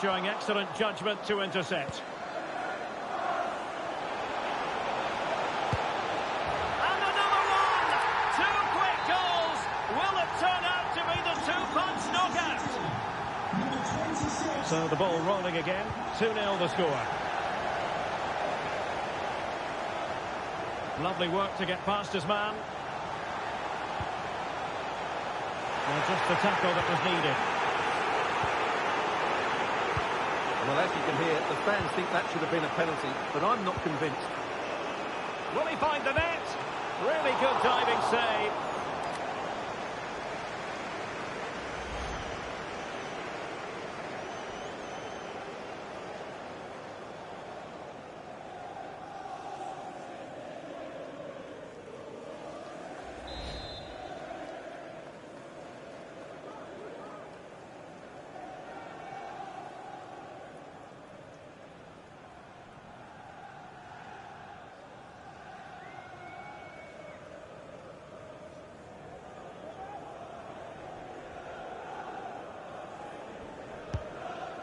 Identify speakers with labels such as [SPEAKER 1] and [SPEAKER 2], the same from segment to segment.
[SPEAKER 1] showing excellent judgment to intercept. And another one! Two quick goals! Will it turn out to be the two-punch knockout? So the ball rolling again. 2-0 the score. Lovely work to get past his man. Well, just the tackle that was needed.
[SPEAKER 2] Well, as you can hear, the fans think that should have been a penalty, but I'm not convinced.
[SPEAKER 1] Will he find the net? Really good diving save.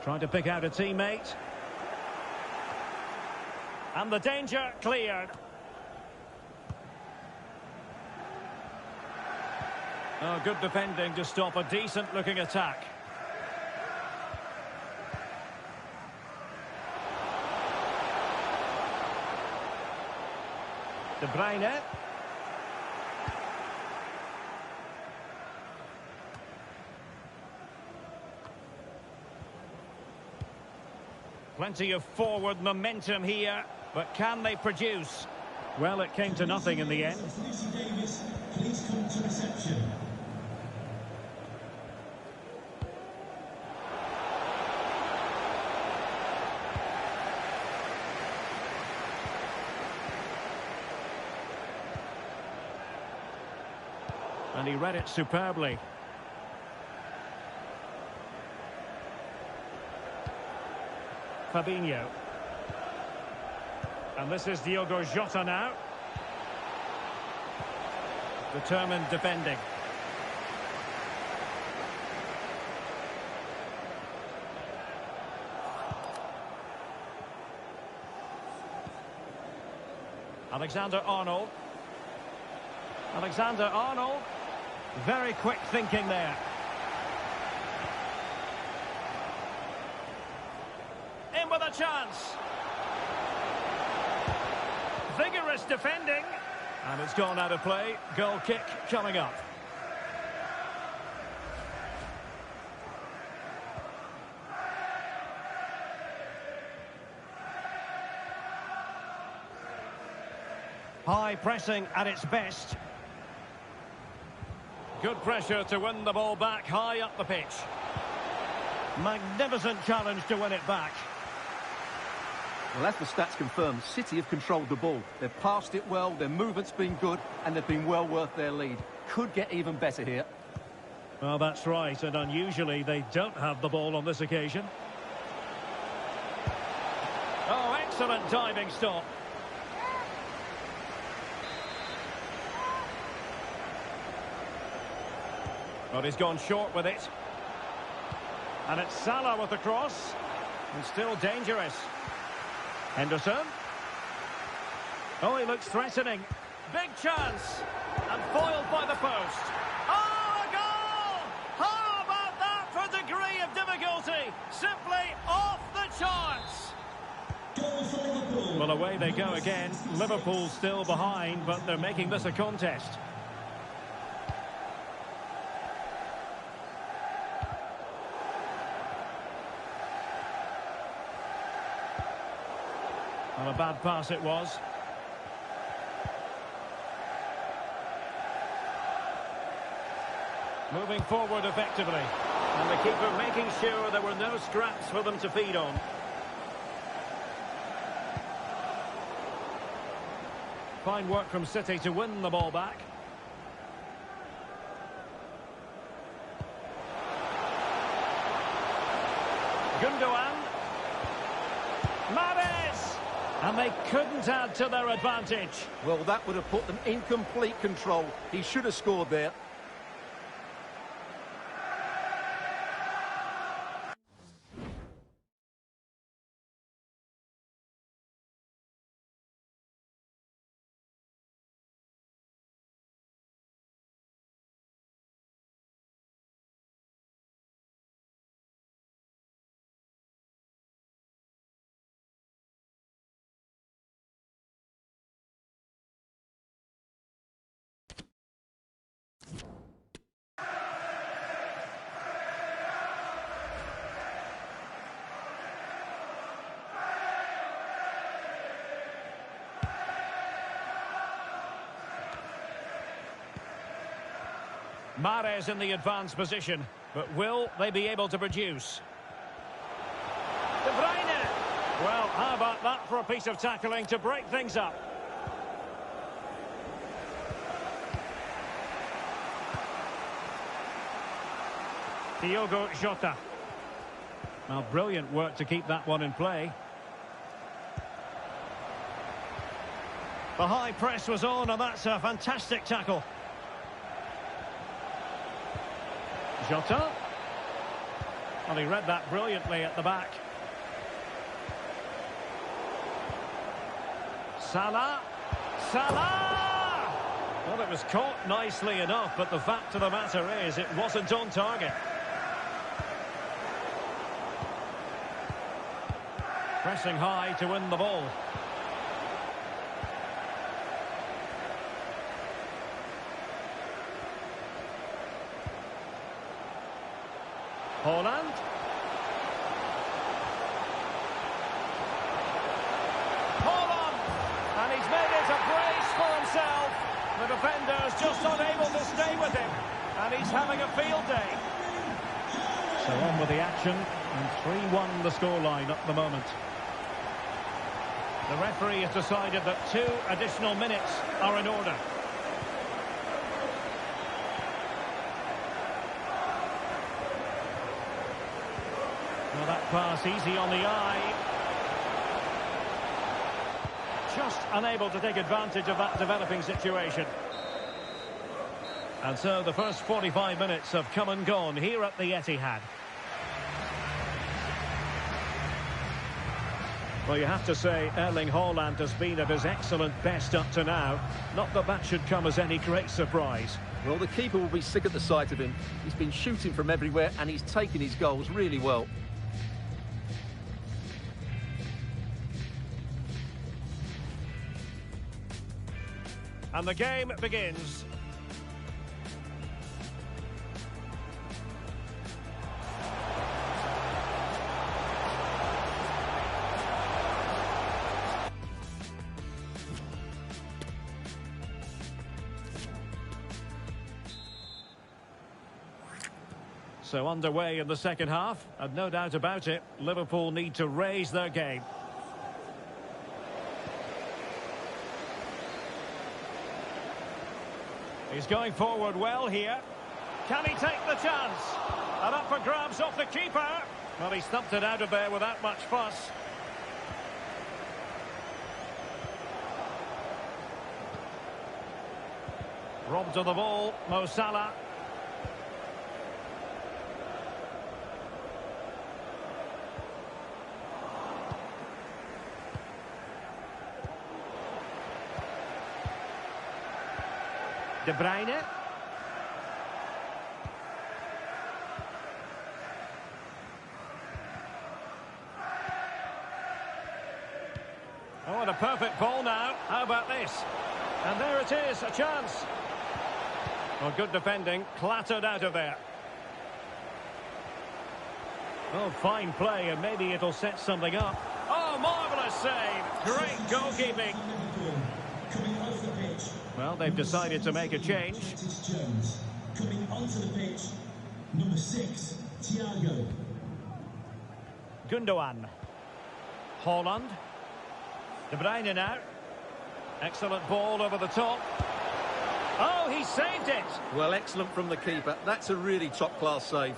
[SPEAKER 1] Trying to pick out a teammate. And the danger cleared. Oh, good defending to stop a decent-looking attack. De Bruyne. Plenty of forward momentum here, but can they produce? Well, it came to nothing in the end.
[SPEAKER 3] Please come to reception.
[SPEAKER 1] And he read it superbly. Fabinho. And this is Diogo Jota now. Determined defending. Alexander-Arnold. Alexander-Arnold. Very quick thinking there. In with a chance. Vigorous defending. And it's gone out of play. Goal kick coming up. High pressing at its best. Good pressure to win the ball back high up the pitch. Magnificent challenge to win it back.
[SPEAKER 2] Well, as the stats confirm, City have controlled the ball. They've passed it well, their movement's been good, and they've been well worth their lead. Could get even better here.
[SPEAKER 1] Well, that's right, and unusually they don't have the ball on this occasion. Oh, excellent diving stop. But he's gone short with it. And it's Salah with the cross. And still dangerous. Henderson. Oh, he looks threatening. Big chance. And foiled by the post. Oh, a goal! How about that for degree of difficulty? Simply off the charts. Well, away they go again. Liverpool still behind, but they're making this a contest. Well, a bad pass it was. Moving forward effectively. And the keeper making sure there were no scraps for them to feed on. Fine work from City to win the ball back. Gundogan. Mahrez! And they couldn't add to their advantage.
[SPEAKER 2] Well, that would have put them in complete control. He should have scored there.
[SPEAKER 1] Mahrez in the advanced position, but will they be able to produce? De Bruyne! Well, how about that for a piece of tackling to break things up? Diogo Jota. Now, brilliant work to keep that one in play. The high press was on, and that's a fantastic tackle. Jota. Well, he read that brilliantly at the back. Salah. Salah! Well, it was caught nicely enough, but the fact of the matter is it wasn't on target. Pressing high to win the ball. Holland. Holland! And he's made it a brace for himself. The defender's just unable to stay with him. And he's having a field day. So on with the action. And 3-1 the scoreline at the moment. The referee has decided that 2 additional minutes are in order. Well, that pass easy on the eye. Just unable to take advantage of that developing situation. And so the first 45 minutes have come and gone here at the Etihad. Well, you have to say Erling Haaland has been at his excellent best up to now. Not that that should come as any great surprise.
[SPEAKER 2] Well, the keeper will be sick at the sight of him. He's been shooting from everywhere and he's taken his goals really well.
[SPEAKER 1] And the game begins. So underway in the second half, and no doubt about it, Liverpool need to raise their game. He's going forward well here. Can he take the chance? And up for grabs off the keeper. Well, he stumped it out of there without much fuss. Robbed of the ball, Mo Salah. De Bruyne. Oh, and a perfect ball now. How about this? And there it is, a chance. Well, good defending, clattered out of there. Oh, fine play, and maybe it'll set something up. Oh, marvellous save. Great goalkeeping. Well, they've decided to make a change.
[SPEAKER 3] Coming onto the pitch, number 6, Thiago.
[SPEAKER 1] Gundogan. Holland. De Bruyne now. Excellent ball over the top. Oh, he saved it.
[SPEAKER 2] Well, excellent from the keeper. That's a really top-class save.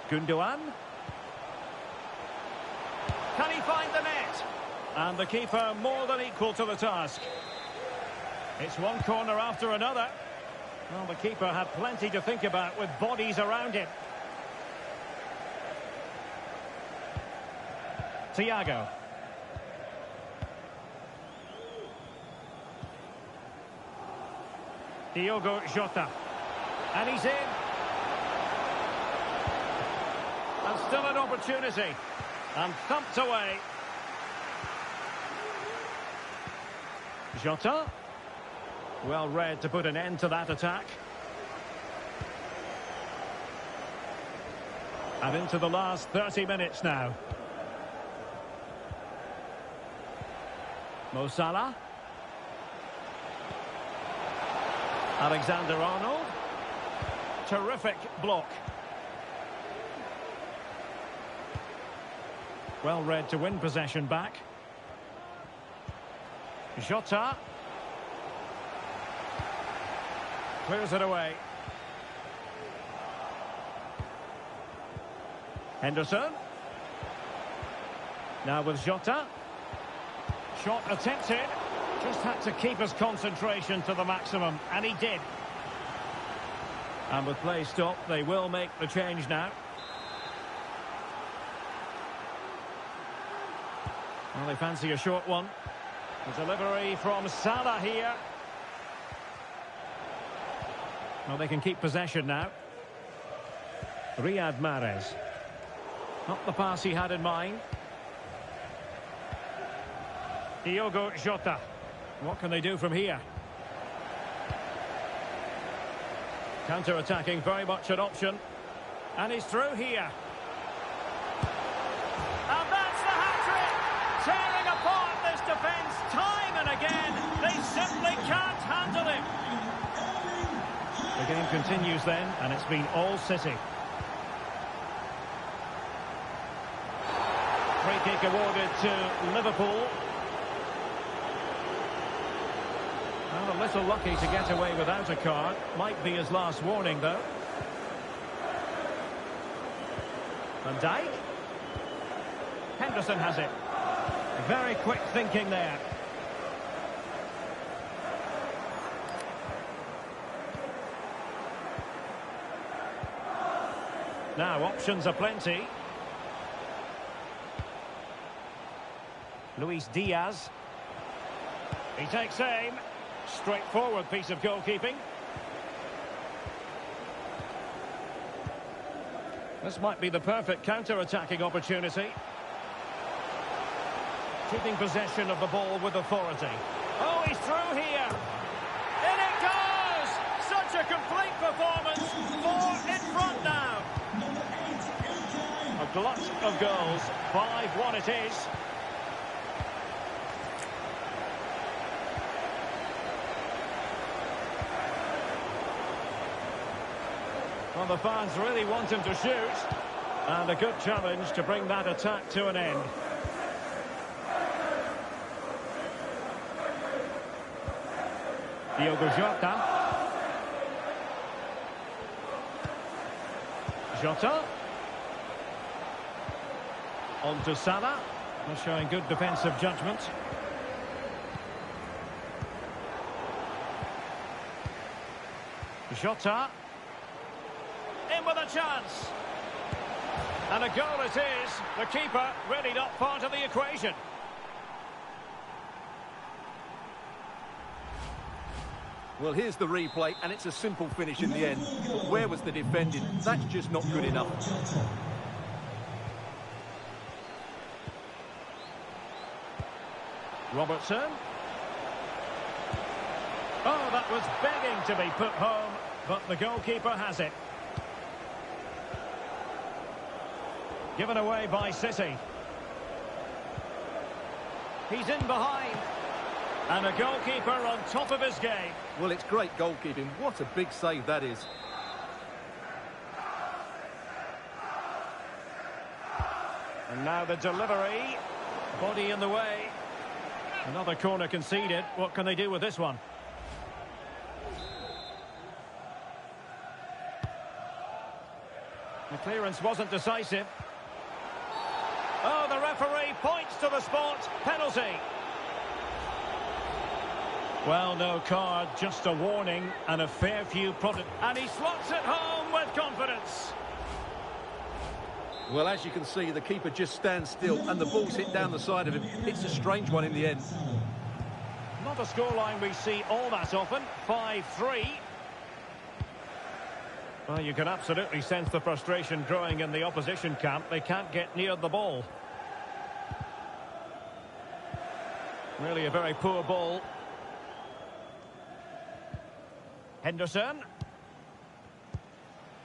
[SPEAKER 1] Gundogan. Can he find the net? And the keeper more than equal to the task. It's one corner after another. Well, the keeper had plenty to think about with bodies around him. Thiago. Diogo Jota. And he's in. And still an opportunity. And thumped away. Jota. Well read to put an end to that attack. And into the last 30 minutes now. Mo Salah. Alexander-Arnold. Terrific block. Well read to win possession back. Jota. Clears it away. Henderson. Now with Jota. Shot attempted. Just had to keep his concentration to the maximum, and he did. And with play stopped, they will make the change now. Well, they fancy a short one. The delivery from Salah here. Well, they can keep possession now. Riyad Mahrez. Not the pass he had in mind. Diogo Jota. What can they do from here? Counter-attacking, very much an option. And he's through here. And that's the hat-trick! Tearing apart this defence time and again. They simply can't handle it. The game continues then, and it's been all City. Free kick awarded to Liverpool. Well, a little lucky to get away without a card. Might be his last warning, though. Van Dijk. Henderson has it. Very quick thinking there. Now, options are plenty. Luis Diaz. He takes aim. Straightforward piece of goalkeeping. This might be the perfect counter-attacking opportunity. Keeping possession of the ball with authority. Oh, he's through here. In it goes! Such a complete performance. 4 in front now. A glut of goals. 5-1 it is. Well, the fans really want him to shoot. And a good challenge to bring that attack to an end. Diogo Jota. Jota. On to Salah. Showing good defensive judgment. Jota. In with a chance. And a goal it is. The keeper really not part of the equation.
[SPEAKER 2] Well, here's the replay, and it's a simple finish in the end. But where was the defending? That's just not good enough.
[SPEAKER 1] Robertson. Oh, that was begging to be put home, but the goalkeeper has it. Given away by City. He's in behind. And a goalkeeper on top of his game.
[SPEAKER 2] Well, it's great goalkeeping. What a big save that is.
[SPEAKER 1] And now the delivery. Body in the way. Another corner conceded. What can they do with this one? The clearance wasn't decisive. Oh, the referee points to the spot. Penalty. Well, no card, just a warning and a fair few product. And he slots it home with confidence.
[SPEAKER 2] Well, as you can see, the keeper just stands still and the ball's hit down the side of him. It's a strange one in the end.
[SPEAKER 1] Not a scoreline we see all that often. 5-3. Well, you can absolutely sense the frustration growing in the opposition camp. They can't get near the ball. Really a very poor ball. Henderson.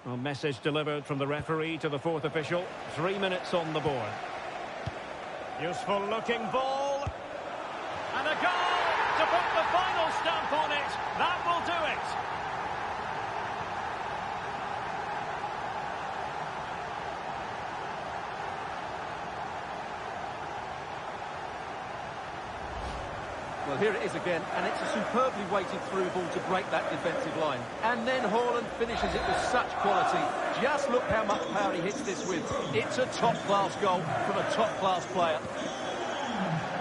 [SPEAKER 1] Well, message delivered from the referee to the fourth official. 3 minutes on the board. Useful looking ball. And a goal to put the final stamp on it. That will do it.
[SPEAKER 2] Well, here it is again, and it's a superbly weighted through ball to break that defensive line. And then Haaland finishes it with such quality. Just look how much power he hits this with. It's a top-class goal from a top-class player.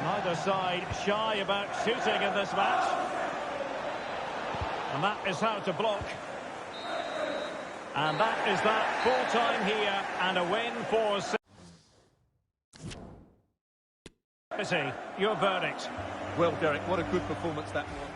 [SPEAKER 1] Neither side shy about shooting in this match. And that is how to block. And that is that. Full time here and a win for City. Your verdict.
[SPEAKER 2] Well, Derek, what a good performance that was.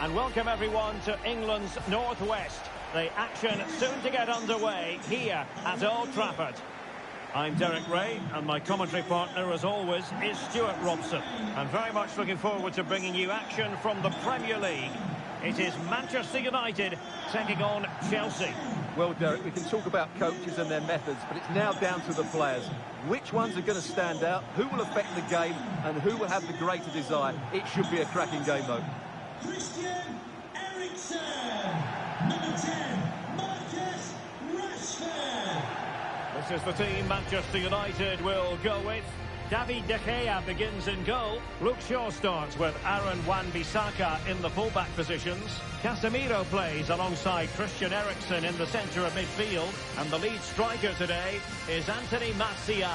[SPEAKER 1] And welcome everyone to England's Northwest. The action soon to get underway here at Old Trafford. I'm Derek Ray, and my commentary partner, as always, is Stuart Robson. I'm very much looking forward to bringing you action from the Premier League. It is Manchester United taking on Chelsea.
[SPEAKER 2] Well, Derek, we can talk about coaches and their methods, but it's now down to the players. Which ones are going to stand out, who will affect the game, and who will have the greater desire? It should be a cracking game, though.
[SPEAKER 3] Christian Eriksen, number 10, Marcus Rashford.
[SPEAKER 1] This is the team Manchester United will go with. David De Gea begins in goal. Luke Shaw starts with Aaron Wan-Bissaka in the fullback positions. Casemiro plays alongside Christian Eriksen in the centre of midfield. And the lead striker today is Anthony Martial.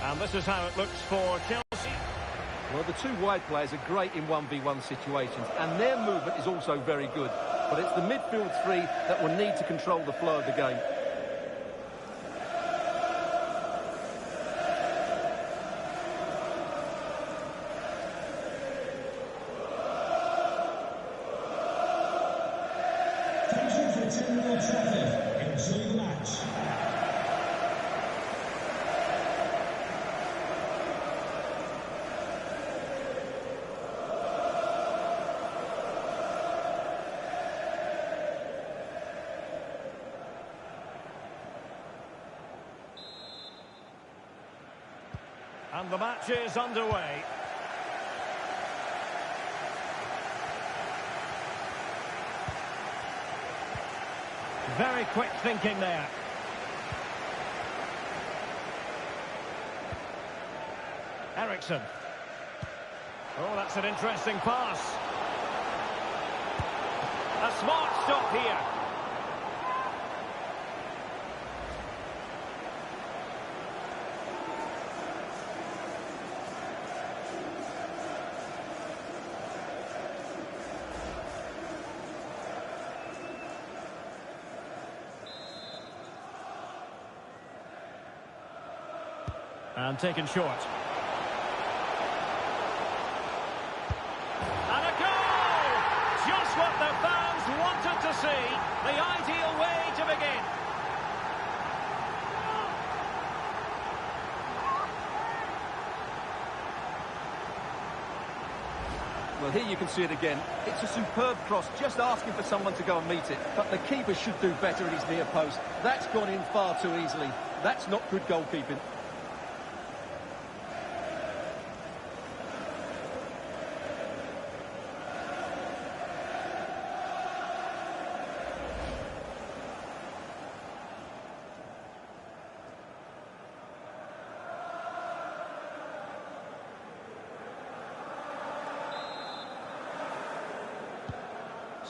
[SPEAKER 1] And this is how it looks for Chelsea.
[SPEAKER 2] Well, the two wide players are great in 1v1 situations, and their movement is also very good. But it's the midfield three that will need to control the flow of the game.
[SPEAKER 3] Thank you for attending
[SPEAKER 1] And the match is underway. Very quick thinking there. Ericsson. Oh, that's an interesting pass. A smart stop here. And taken short. And a goal! Just what the fans wanted to see. The ideal way to begin.
[SPEAKER 2] Well, here you can see it again. It's a superb cross, just asking for someone to go and meet it. But the keeper should do better at his near post. That's gone in far too easily. That's not good goalkeeping.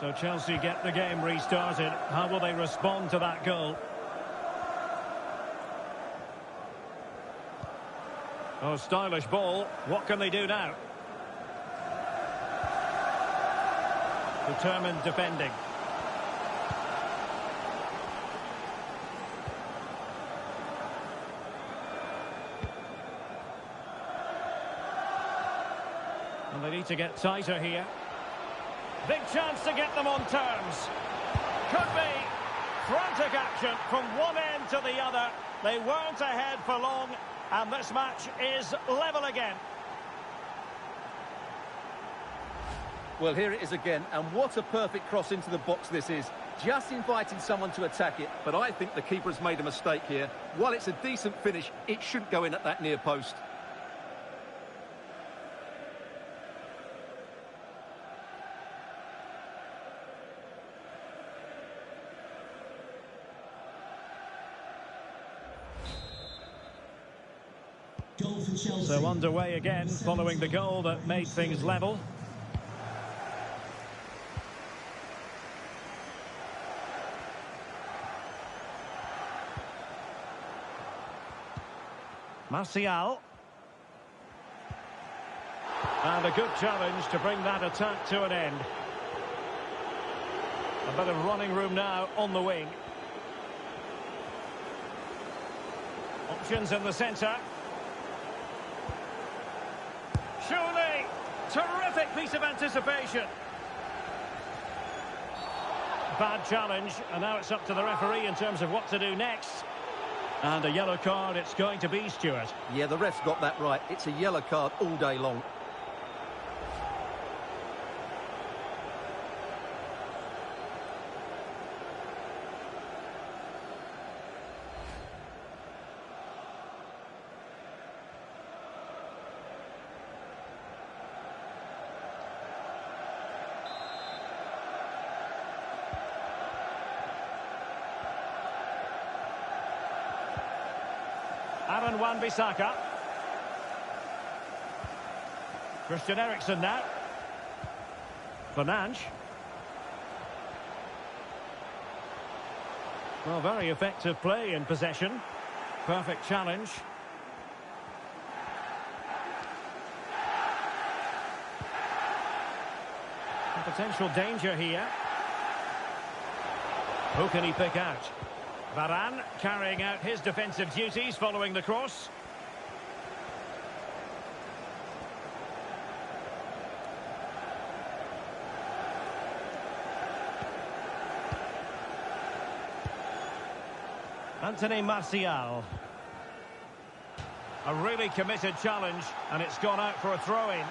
[SPEAKER 1] So Chelsea get the game restarted. How will they respond to that goal? Oh, stylish ball. What can they do now? Determined defending. And they need to get tighter here. Big chance to get them on terms. Could be. Frantic action from one end to the other. They weren't ahead for long, and this match is level again.
[SPEAKER 2] Well, here it is again, and what a perfect cross into the box this is. Just inviting someone to attack it, but I think the keeper has made a mistake here. While it's a decent finish, it shouldn't go in at that near post.
[SPEAKER 3] Goal for Chelsea.
[SPEAKER 1] So underway again, following the goal that made things level. Martial. And a good challenge to bring that attack to an end. A bit of running room now on the wing. Options in the centre. Surely, terrific piece of anticipation. Bad challenge, and now it's up to the referee in terms of what to do next. And a yellow card it's going to be, Stuart.
[SPEAKER 2] Yeah, the ref's got that right. It's a yellow card all day long.
[SPEAKER 1] Aaron Wan-Bissaka. Christian Eriksen now. Fernandes. Well, very effective play in possession. Perfect challenge. A potential danger here. Who can he pick out? Varane carrying out his defensive duties following the cross. Anthony Martial. A really committed challenge, and it's gone out for a throw-in.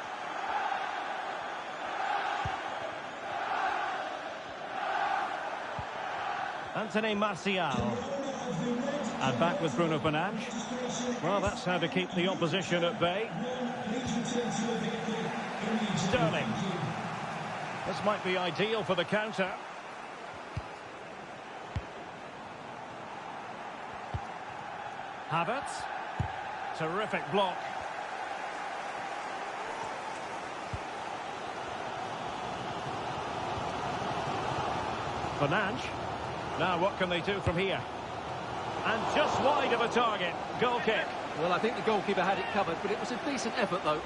[SPEAKER 1] Anthony Martial. And back with Bruno Fernandes. Well, that's how to keep the opposition at bay. Sterling. This might be ideal for the counter. Havertz. Terrific block. Fernandes. Now what can they do from here? And just wide of a target. Goal kick.
[SPEAKER 2] Well, I think the goalkeeper had it covered, but it was a decent effort, though.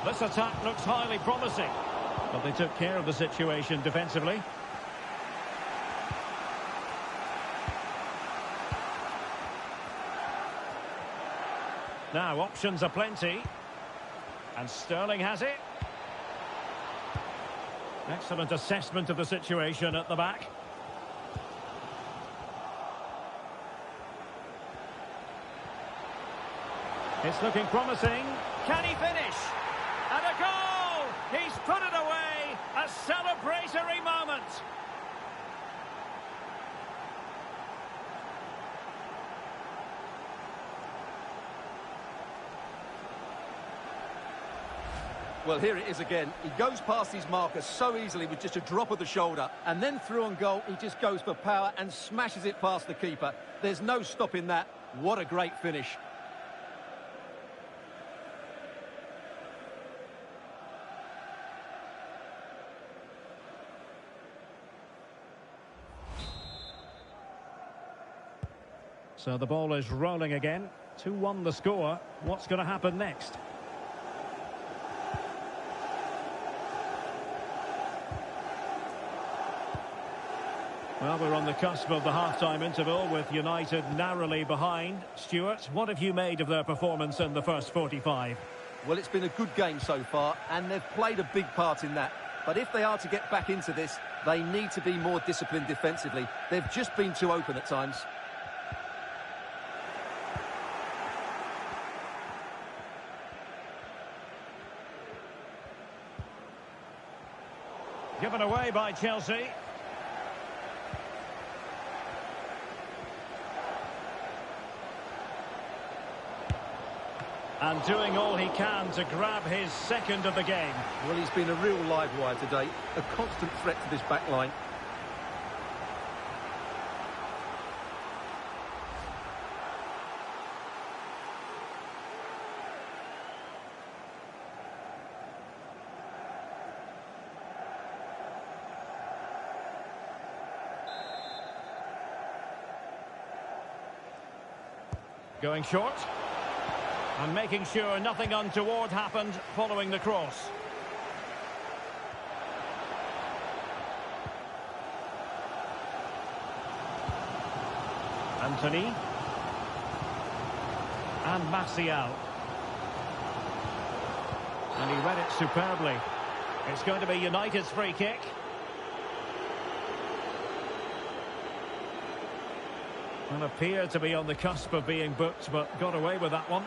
[SPEAKER 1] This attack looks highly promising, but they took care of the situation defensively. Now options are plenty, and Sterling has it. Excellent assessment of the situation at the back. It's looking promising. Can he finish? And a goal! He's put it away! A celebratory moment!
[SPEAKER 2] Well, here it is again. He goes past his marker so easily with just a drop of the shoulder. And then through on goal, he just goes for power and smashes it past the keeper. There's no stopping that. What a great finish.
[SPEAKER 1] So the ball is rolling again. 2-1 the score. What's going to happen next? Well, we're on the cusp of the half-time interval with United narrowly behind. Stuart, what have you made of their performance in the first 45?
[SPEAKER 2] Well, it's been a good game so far, and they've played a big part in that. But if they are to get back into this, they need to be more disciplined defensively. They've just been too open at times.
[SPEAKER 1] Given away by Chelsea. And doing all he can to grab his second of the game.
[SPEAKER 2] Well, he's been a real live wire today, a constant threat to this back line.
[SPEAKER 1] Going short. And making sure nothing untoward happened following the cross. Anthony. And Martial. And he read it superbly. It's going to be United's free kick. And appeared to be on the cusp of being booked, but got away with that one.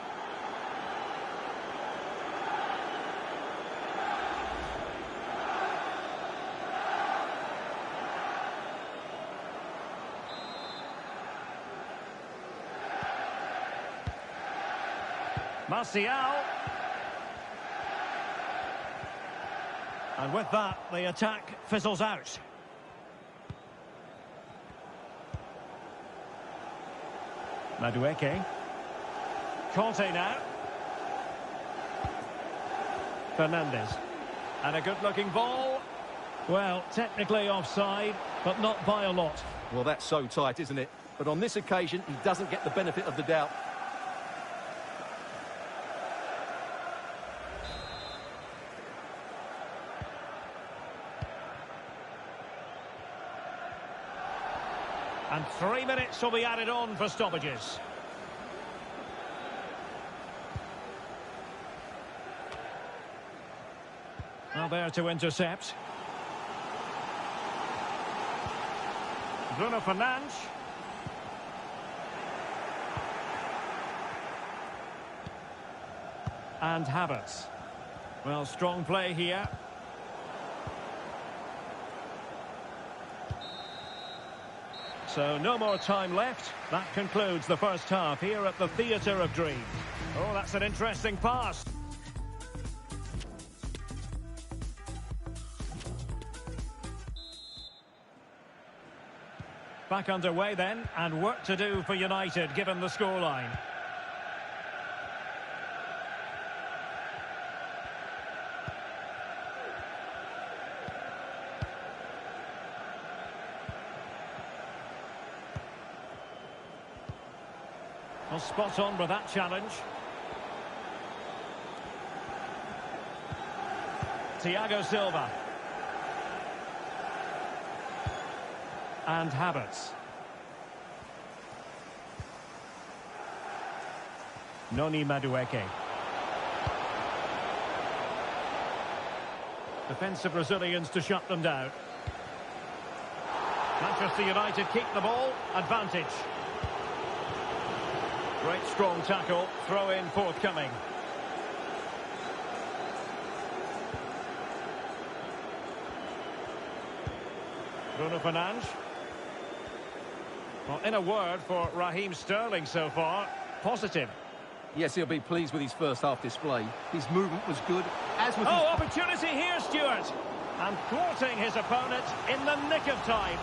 [SPEAKER 1] Martial. And with that, the attack fizzles out. Madueke. Conte now. Fernandes. And a good-looking ball. Well, technically offside, but not by a lot.
[SPEAKER 2] Well, that's so tight, isn't it? But on this occasion, he doesn't get the benefit of the doubt.
[SPEAKER 1] And 3 minutes will be added on for stoppages. Well, there to intercept. Bruno Fernandes. And Havertz. Well, strong play here. So no more time left. That concludes the first half here at the Theatre of Dreams. Oh, that's an interesting pass. Back underway then, and work to do for United given the scoreline. Well, spot on with that challenge. Thiago Silva. And Havertz. Noni Madueke. Defensive Brazilians to shut them down. Manchester United keep the ball. Advantage. Great strong tackle. Throw in forthcoming. Bruno Fernandes. Well, in a word for Raheem Sterling so far, positive.
[SPEAKER 2] Yes, he'll be pleased with his first half display. His movement was good, as was his...
[SPEAKER 1] Oh, opportunity here, Stuart! And thwarting his opponent in the nick of time.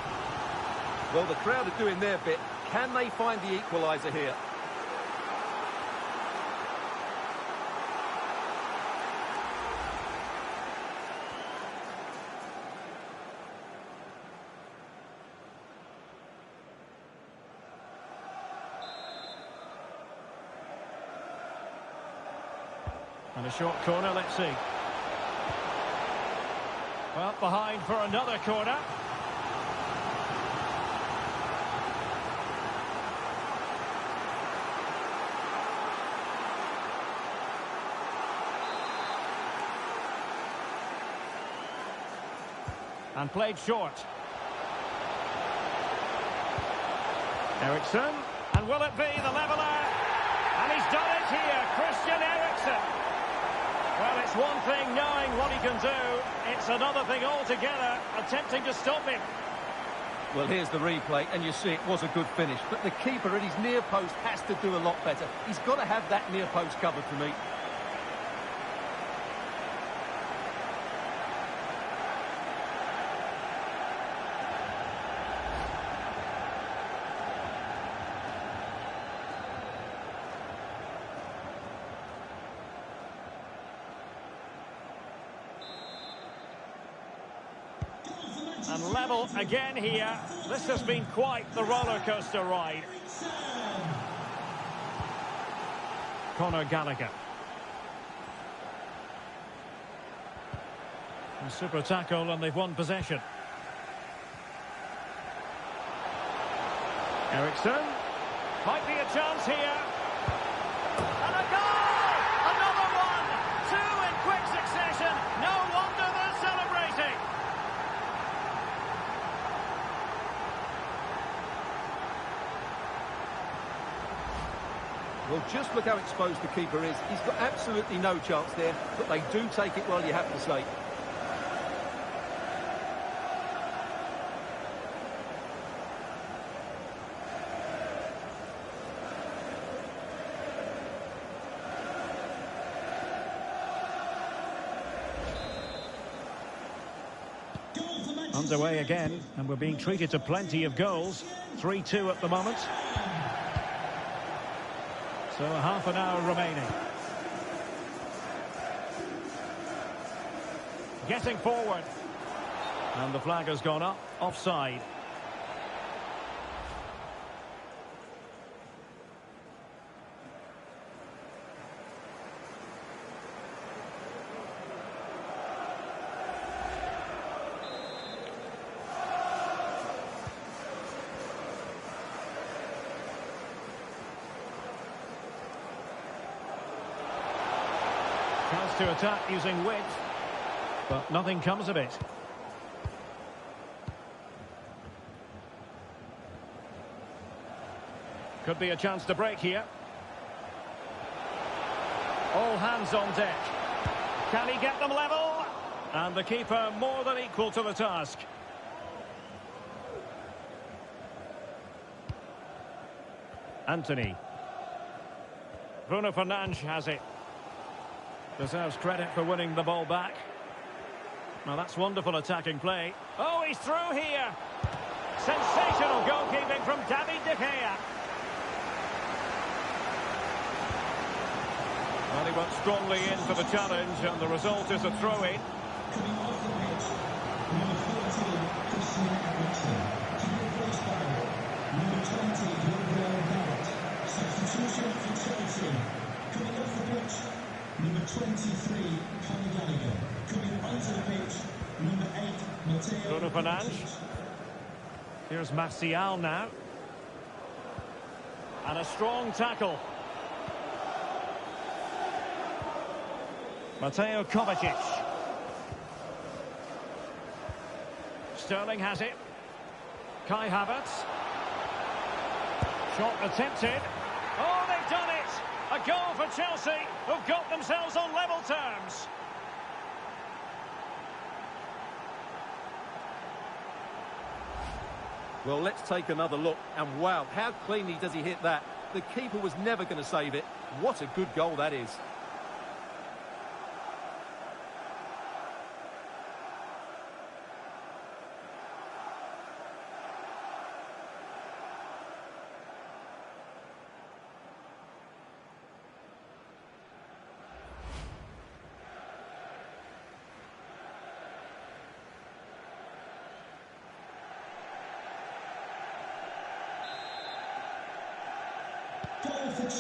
[SPEAKER 2] Well, the crowd are doing their bit. Can they find the equaliser here?
[SPEAKER 1] And a short corner, let's see. Well, behind for another corner. And played short. Ericsson. And will it be the leveller? And he's done it here, Christian Eriksen. Well, it's one thing knowing what he can do. It's another thing altogether, attempting to stop him.
[SPEAKER 2] Well, here's the replay, and you see it was a good finish. But the keeper at his near post has to do a lot better. He's got to have that near post covered for me.
[SPEAKER 1] And level again here. This has been quite the roller coaster ride. Conor Gallagher. A super tackle and they've won possession. Ericsson. Might be a chance here. And a goal! Another one! Two in quick succession. No wonder they're celebrating.
[SPEAKER 2] Well, just look how exposed the keeper is. He's got absolutely no chance there, but they do take it well, you have to say.
[SPEAKER 1] Underway again, and we're being treated to plenty of goals. 3-2 at the moment. So half an hour remaining. Getting forward. And the flag has gone up. Offside. Chance to attack using width. But nothing comes of it. Could be a chance to break here. All hands on deck. Can he get them level? And the keeper more than equal to the task. Anthony. Bruno Fernandes has it. Deserves credit for winning the ball back. Well, that's wonderful attacking play. Oh, he's through here. Sensational goalkeeping from David De Gea. Well, he went strongly in for the challenge, and the result is a throw-in.
[SPEAKER 3] Coming off the pitch, number 14, Christian Eriksen. To be replaced by number 20, unrivaled. Substitution for Chelsea. Coming off the pitch, number 23, Conor Gallagher. Coming onto the pitch, number 8, Matteo.
[SPEAKER 1] Bruno Fernandes. Here's Martial now. And a strong tackle. Mateo Kovacic. Sterling has it. Kai Havertz. Shot attempted. Oh, they've done it! A goal for Chelsea, who've got themselves on level terms.
[SPEAKER 2] Well, let's take another look. And wow, how cleanly does he hit that? The keeper was never going to save it. What a good goal that is.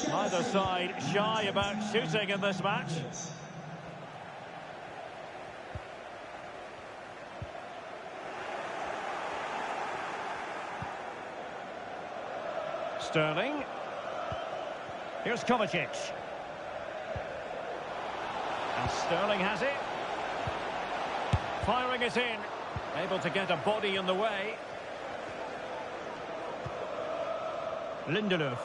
[SPEAKER 1] Neither side shy about shooting in this match. Sterling. Here's Kovacic. And Sterling has it. Firing it in. Able to get a body in the way. Lindelöf.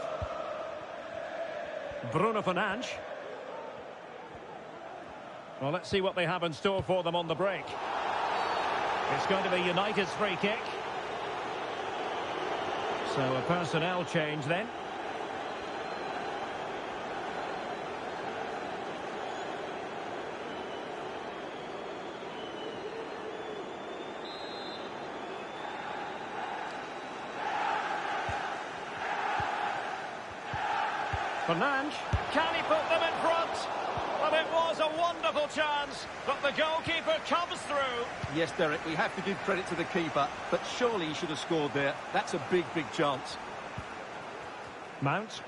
[SPEAKER 1] Bruno Fernandes. Well, let's see what they have in store for them on the break. It's going to be United's free kick. So a personnel change then. Fernandes, can he put them in front? Well, it was a wonderful chance, but the goalkeeper comes through.
[SPEAKER 2] Yes, Derek, we have to give credit to the keeper, but surely he should have scored there. That's a big, big chance.
[SPEAKER 1] Mount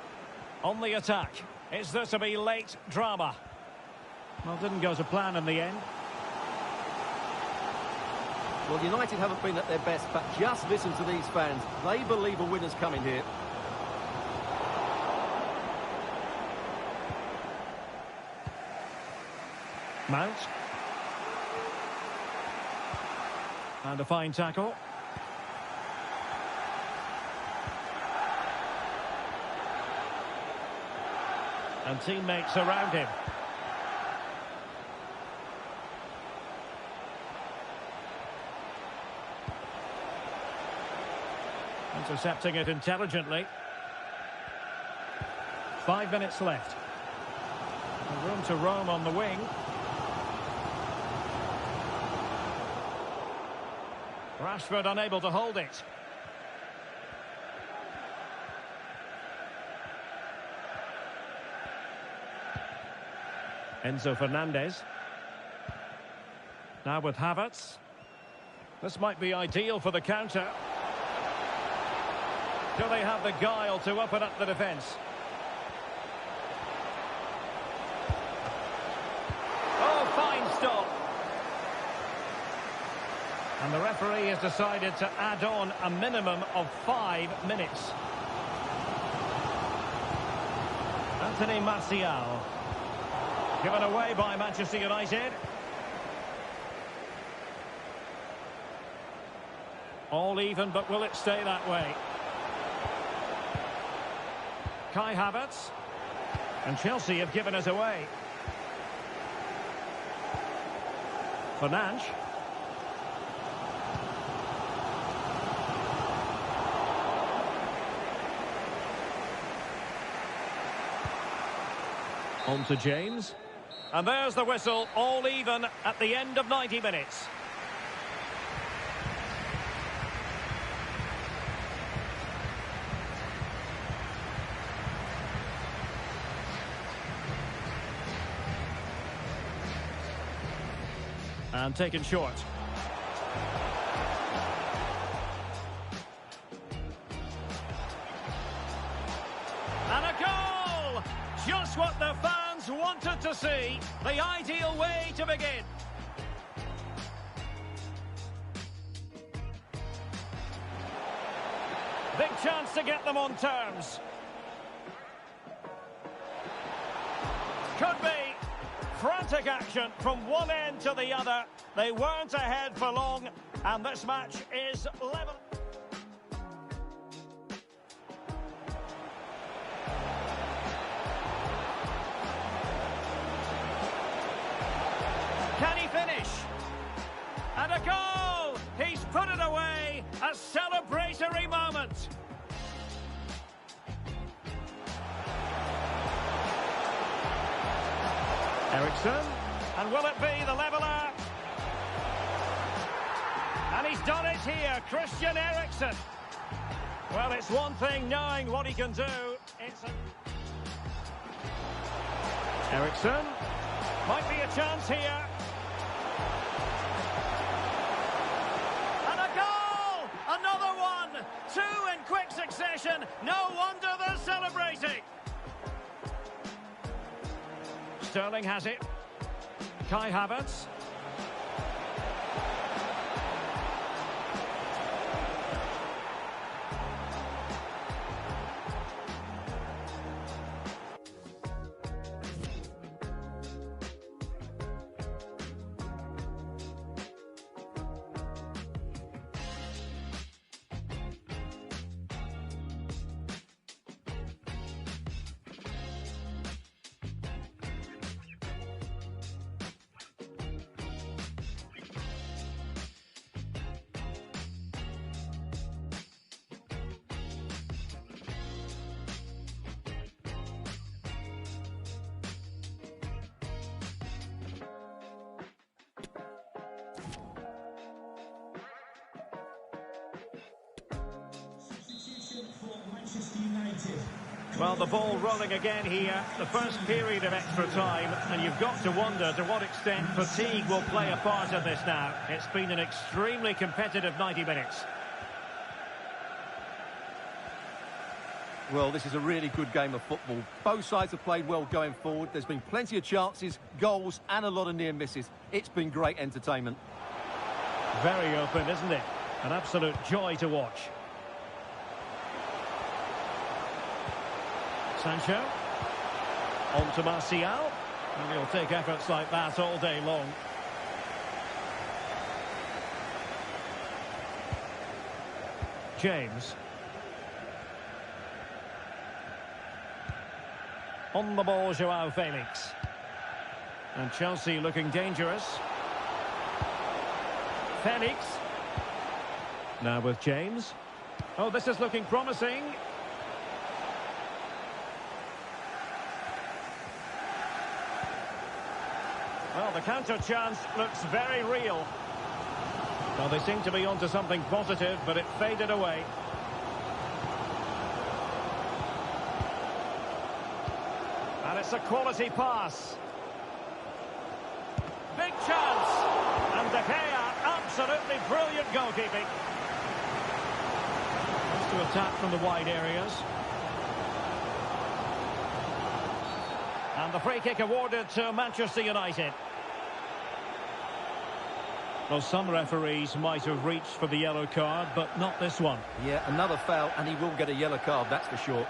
[SPEAKER 1] on the attack. Is there to be late drama? Well, didn't go to plan in the end.
[SPEAKER 2] Well, United haven't been at their best, but just listen to these fans. They believe a winner's coming here.
[SPEAKER 1] Mount. And a fine tackle. And teammates around him. Intercepting it intelligently. 5 minutes left. Room to roam on the wing. Rashford unable to hold it. Enzo Fernandez. Now with Havertz. This might be ideal for the counter. Do they have the guile to open up the defence? Oh, fine stop. And the referee has decided to add on a minimum of 5 minutes. Anthony Martial. Given away by Manchester United. All even, but will it stay that way? Kai Havertz. And Chelsea have given us away. Fernandes. On to James. And there's the whistle, all even at the end of 90 minutes. And taken short. And a goal! Just what the fans wanted to see. The ideal way to begin. Big chance to get them on terms. Could be. Frantic action from one end to the other. They weren't ahead for long, and this match is level. Can he finish? And a goal! He's put it away. A celebratory moment. Ericsson, and will it be the leveller? And he's done it here, Christian Eriksen. Well, it's one thing knowing what he can do. Ericsson, might be a chance here. And a goal! Another one! Two in quick succession. No wonder they're celebrating. Sterling has it. Kai Havertz. Well, the ball rolling again here, the first period of extra time, and you've got to wonder to what extent fatigue will play a part in this now. It's been an extremely competitive 90 minutes.
[SPEAKER 2] Well, this is a really good game of football. Both sides have played well going forward. There's been plenty of chances, goals, and a lot of near misses. It's been great entertainment.
[SPEAKER 1] Very open, isn't it? An absolute joy to watch. Sancho. On to Martial. And he'll take efforts like that all day long. James. On the ball, Joao Felix. And Chelsea looking dangerous. Felix. Now with James. Oh, this is looking promising. Well, the counter chance looks very real. Well, they seem to be onto something positive, but it faded away. And it's a quality pass. Big chance. And De Gea, absolutely brilliant goalkeeping. Wants to attack from the wide areas. And the free kick awarded to Manchester United. Well, some referees might have reached for the yellow card, but not this one.
[SPEAKER 2] Yeah, another foul, and he will get a yellow card, that's for sure.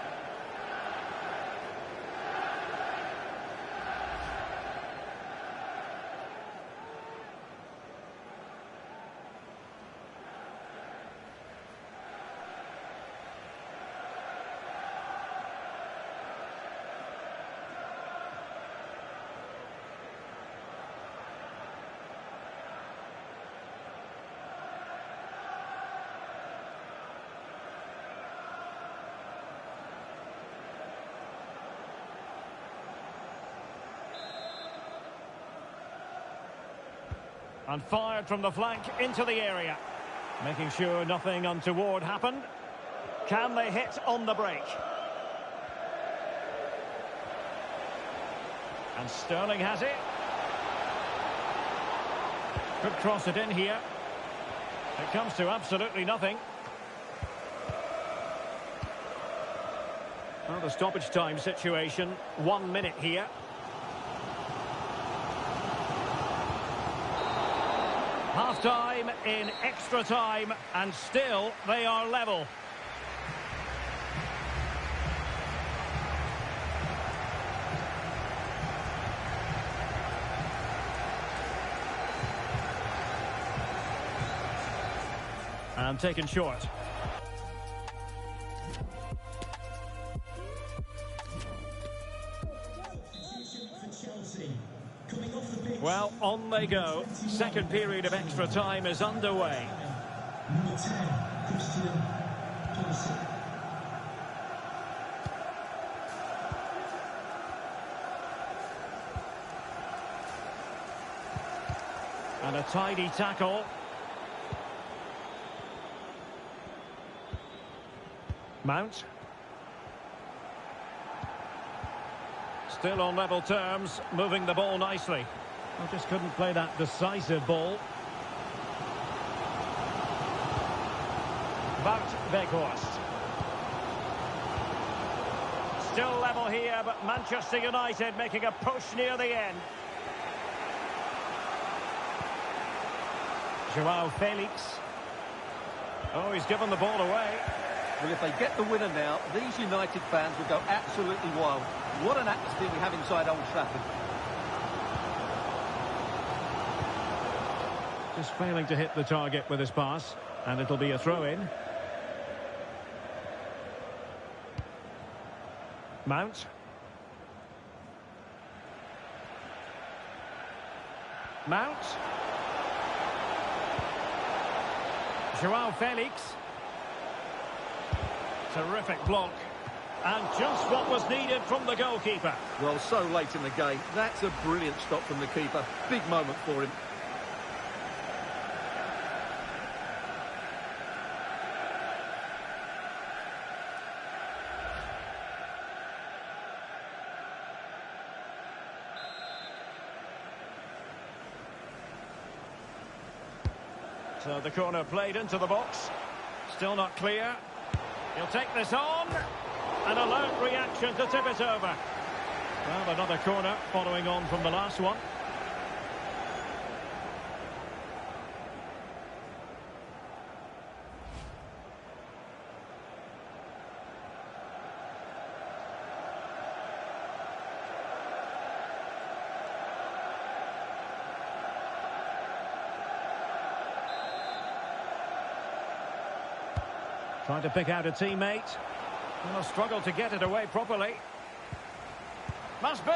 [SPEAKER 1] And fired from the flank into the area. Making sure nothing untoward happened. Can they hit on the break? And Sterling has it. Could cross it in here. It comes to absolutely nothing. Well, the stoppage time situation, 1 minute here. Half-time in extra time, and still they are level. And taken short. Well, on they go. Second period of extra time is underway.
[SPEAKER 3] Number 10, Christian Pulisic.
[SPEAKER 1] And a tidy tackle. Mount. Still on level terms, moving the ball nicely. Well, just couldn't play that decisive ball. Wout Weghorst. Still level here, but Manchester United making a push near the end. Joao Felix. Oh, he's given the ball away.
[SPEAKER 2] Well, if they get the winner now, these United fans will go absolutely wild. What an atmosphere we have inside Old Trafford.
[SPEAKER 1] Just failing to hit the target with his pass, and it'll be a throw-in. Mount. Mount. Joao Felix. Terrific block. And just what was needed from the goalkeeper.
[SPEAKER 2] Well, so late in the game. That's a brilliant stop from the keeper. Big moment for him.
[SPEAKER 1] So the corner played into the box. Still not clear. He'll take this on. An alert reaction to tip it over. Well, another corner following on from the last one. Trying to pick out a teammate. Will struggle to get it away properly. Must be.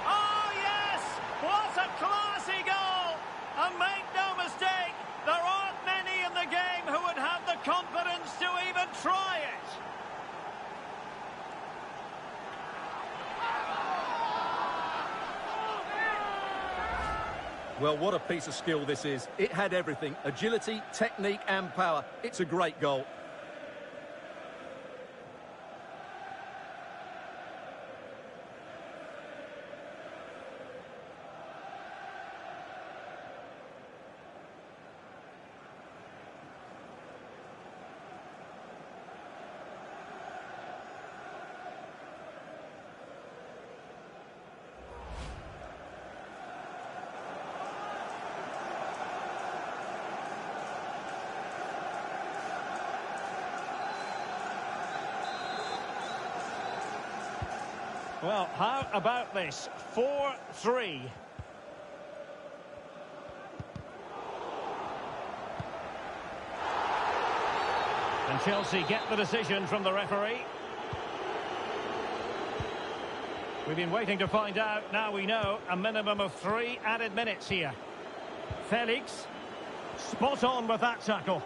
[SPEAKER 1] Oh, yes! What a classy goal! And make no mistake, there aren't many in the game who would have the confidence to even try it.
[SPEAKER 2] Well, what a piece of skill this is. It had everything. Agility, technique and power. It's a great goal.
[SPEAKER 1] Well, how about this? 4-3. And Chelsea get the decision from the referee. We've been waiting to find out. Now we know a minimum of 3 added minutes here. Felix, spot on with that tackle.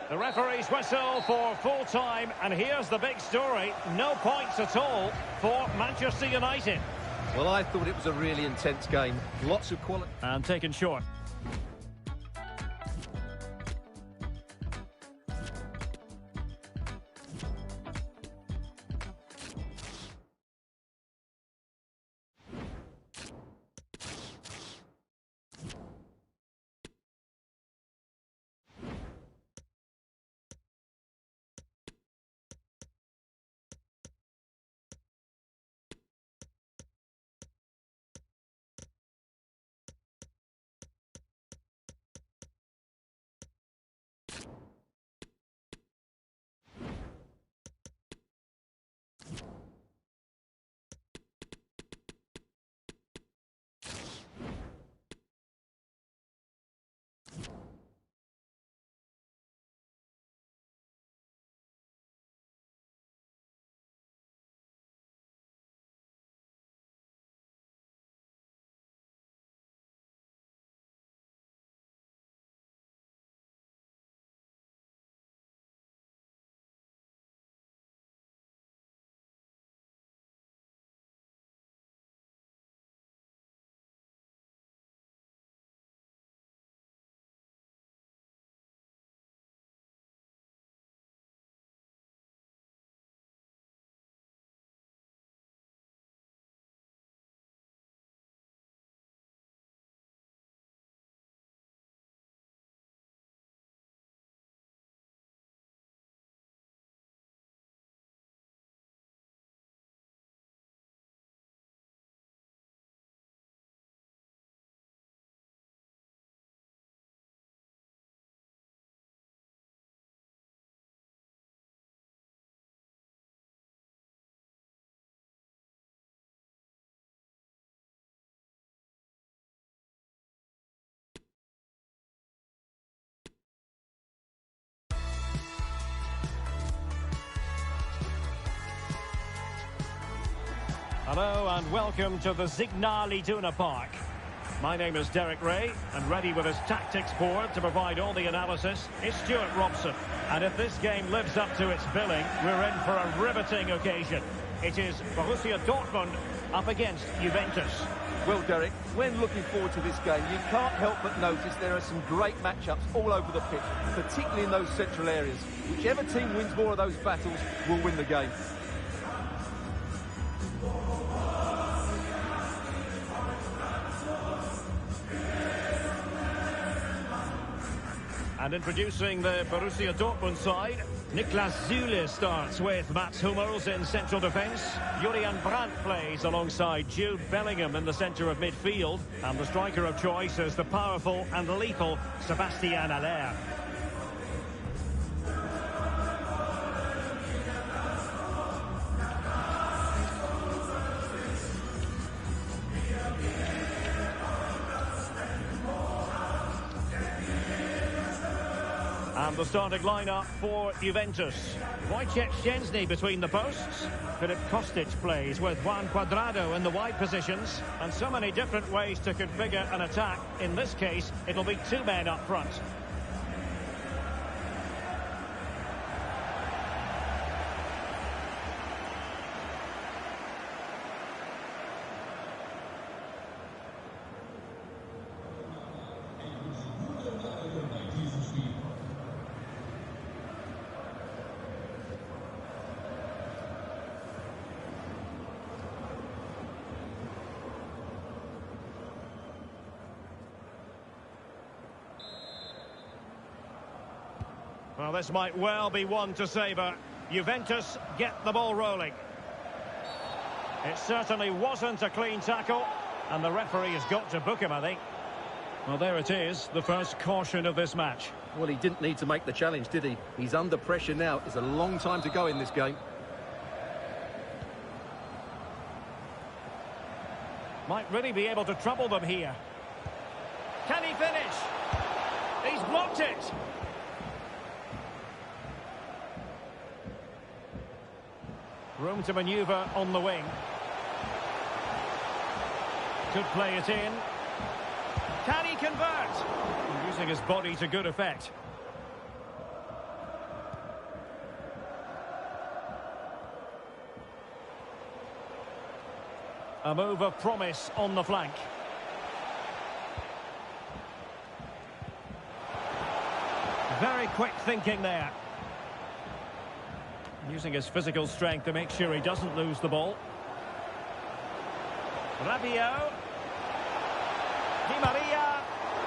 [SPEAKER 1] The referee's whistle for full time, and here's the big story. No points at all for Manchester United.
[SPEAKER 2] Well, I thought it was a really intense game. Lots of quality.
[SPEAKER 1] And taken short. Hello and welcome to the Signal Iduna Park. My name is Derek Ray, and ready with his tactics board to provide all the analysis is Stuart Robson. And if this game lives up to its billing, we're in for a riveting occasion. It is Borussia Dortmund up against Juventus.
[SPEAKER 2] Well, Derek, when looking forward to this game, you can't help but notice there are some great matchups all over the pitch, particularly in those central areas. Whichever team wins more of those battles will win the game.
[SPEAKER 1] And introducing the Borussia Dortmund side, Niklas Süle starts with Mats Hummels in central defence. Julian Brandt plays alongside Jude Bellingham in the centre of midfield. And the striker of choice is the powerful and lethal Sebastian Haller. And the starting lineup for Juventus. Wojciech Szczęsny between the posts. Filip Kostic plays with Juan Cuadrado in the wide positions. And so many different ways to configure an attack. In this case, it'll be two men up front. Well, this might well be one to savour. Juventus get the ball rolling. It certainly wasn't a clean tackle, and the referee has got to book him, I think. Well, there it is, the first caution of this match.
[SPEAKER 2] Well, he didn't need to make the challenge, did he? He's under pressure now. It's a long time to go in this game.
[SPEAKER 1] Might really be able to trouble them here. Can he finish? He's blocked it. Room to manoeuvre on the wing. Could play it in. Can he convert? Using his body to good effect. A move of promise on the flank. Very quick thinking there. Using his physical strength to make sure he doesn't lose the ball. Rabiot. Di Maria.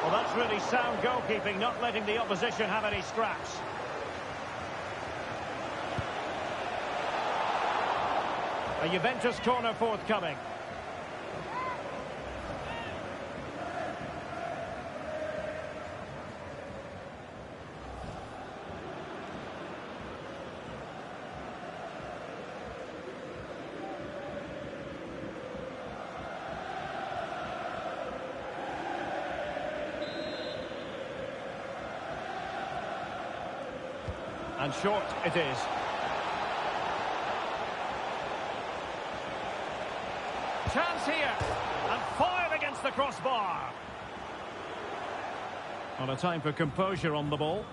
[SPEAKER 1] Well, that's really sound goalkeeping, not letting the opposition have any scraps. A Juventus corner forthcoming. And short it is. Chance here. And fired against the crossbar. On a time for composure on the ball.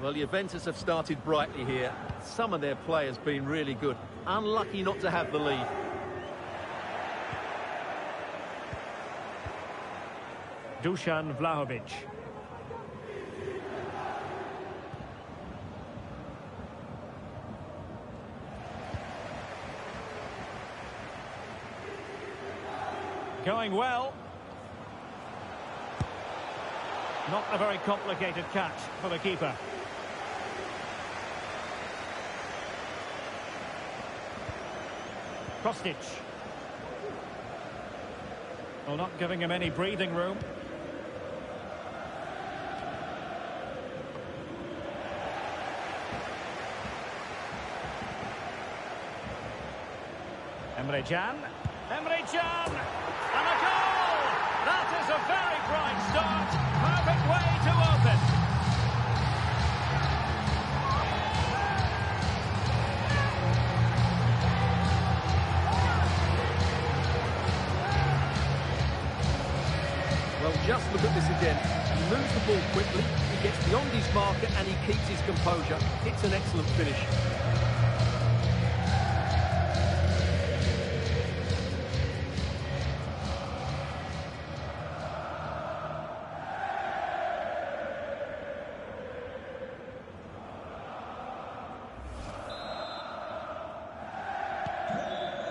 [SPEAKER 2] Well, Juventus have started brightly here. Some of their players been really good. Unlucky not to have the lead.
[SPEAKER 1] Dusan Vlahovic. Going well. Not a very complicated catch for the keeper. Kostic. Well, not giving him any breathing room. Emre Can. Emre Can! And a goal! That is a very bright start. Perfect way to open.
[SPEAKER 2] Well, just look at this again. He moves the ball quickly, he gets beyond his marker and he keeps his composure. It's an excellent finish.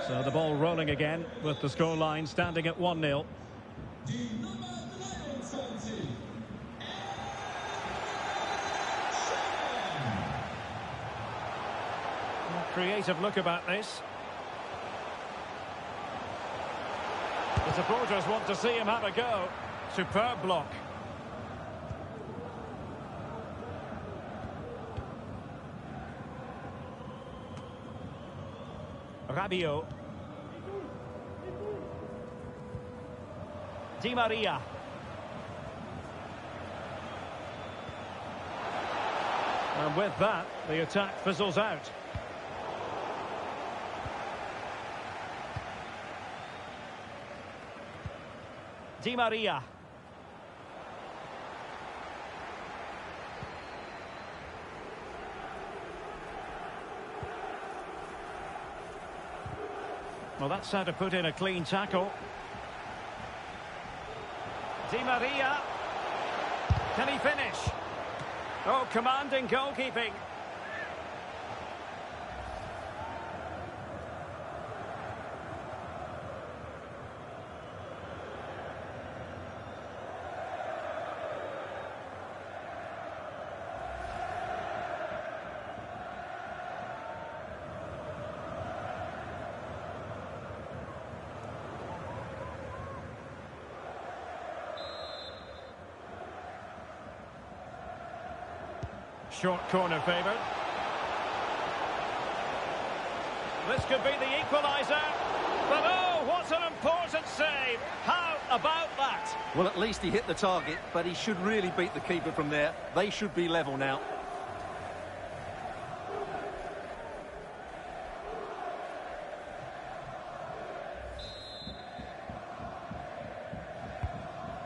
[SPEAKER 1] So the ball rolling again with the scoreline standing at 1-0. Creative look about this. The supporters want to see him have a go. Superb block. Rabiot. Di Maria. And with that, the attack fizzles out. Di Maria. Well, that's how to put in a clean tackle. Di Maria. Can he finish? Oh, commanding goalkeeping. Short corner favoured. This could be the equaliser. But oh, what an important save. How about that?
[SPEAKER 2] Well, at least he hit the target, but he should really beat the keeper from there. They should be level now.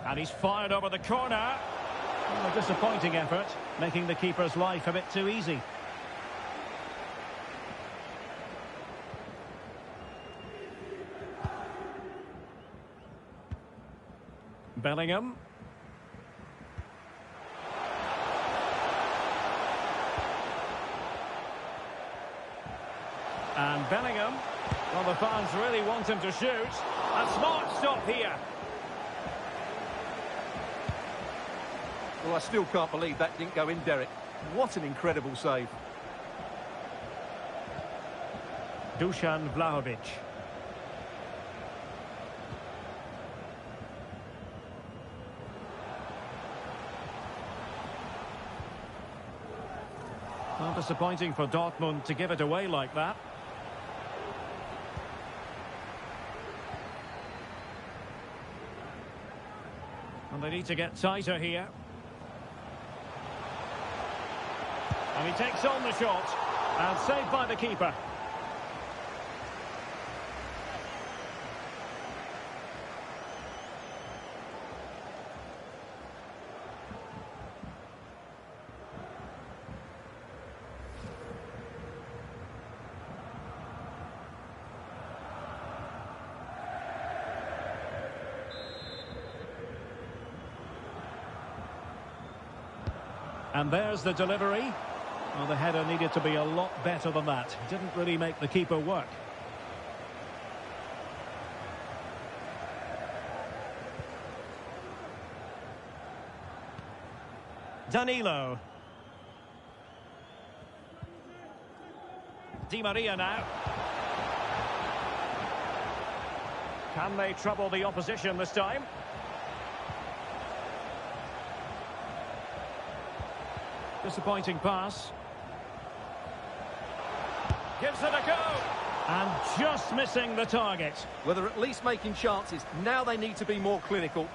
[SPEAKER 1] And he's fired over the corner. Well, a disappointing effort, making the keeper's life a bit too easy. Bellingham. And Bellingham. Well, the fans really want him to shoot. A smart stop here.
[SPEAKER 2] Well, I still can't believe that didn't go in, Derek. What an incredible save.
[SPEAKER 1] Dusan Vlahovic. Well, disappointing for Dortmund to give it away like that. And they need to get tighter here. And he takes on the shot. And saved by the keeper. And there's the delivery. Well, the header needed to be a lot better than that. Didn't really make the keeper work. Danilo. Di Maria now. Can they trouble the opposition this time? Disappointing pass. Gives it a go. And just missing the target.
[SPEAKER 2] Well, they're at least making chances. Now they need to be more clinical.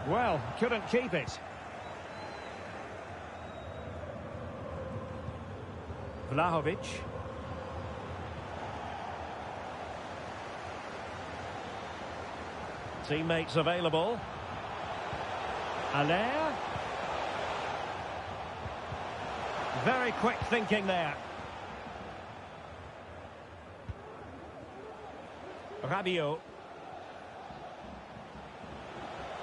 [SPEAKER 1] Well, couldn't keep it. Vlahovic. Teammates available. Allaire. Very quick thinking there. Rabiot.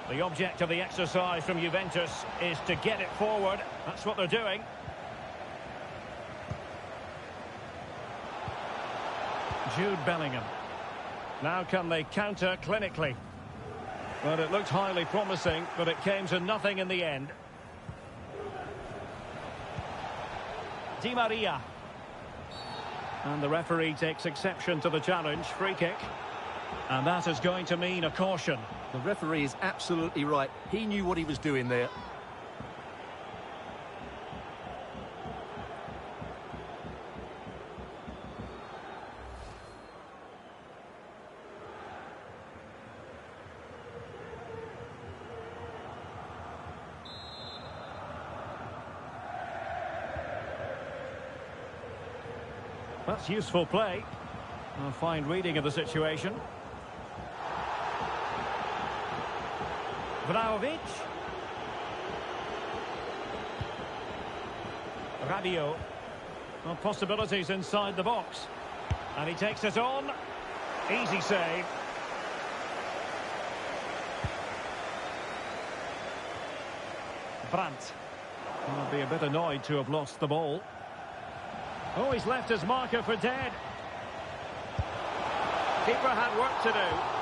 [SPEAKER 1] The object of the exercise from Juventus is to get it forward. That's what they're doing. Jude Bellingham. Now can they counter clinically? Well, it looked highly promising, but it came to nothing in the end. Di Maria. And the referee takes exception to the challenge. Free kick. And that is going to mean a caution.
[SPEAKER 2] The referee is absolutely right. He knew what he was doing there.
[SPEAKER 1] That's useful play. A fine reading of the situation. Vlahovic. Rabiot. Well, possibilities inside the box. And he takes it on. Easy save. Brandt. I'll be a bit annoyed to have lost the ball. Oh, he's left his marker for dead. Keeper had work to do.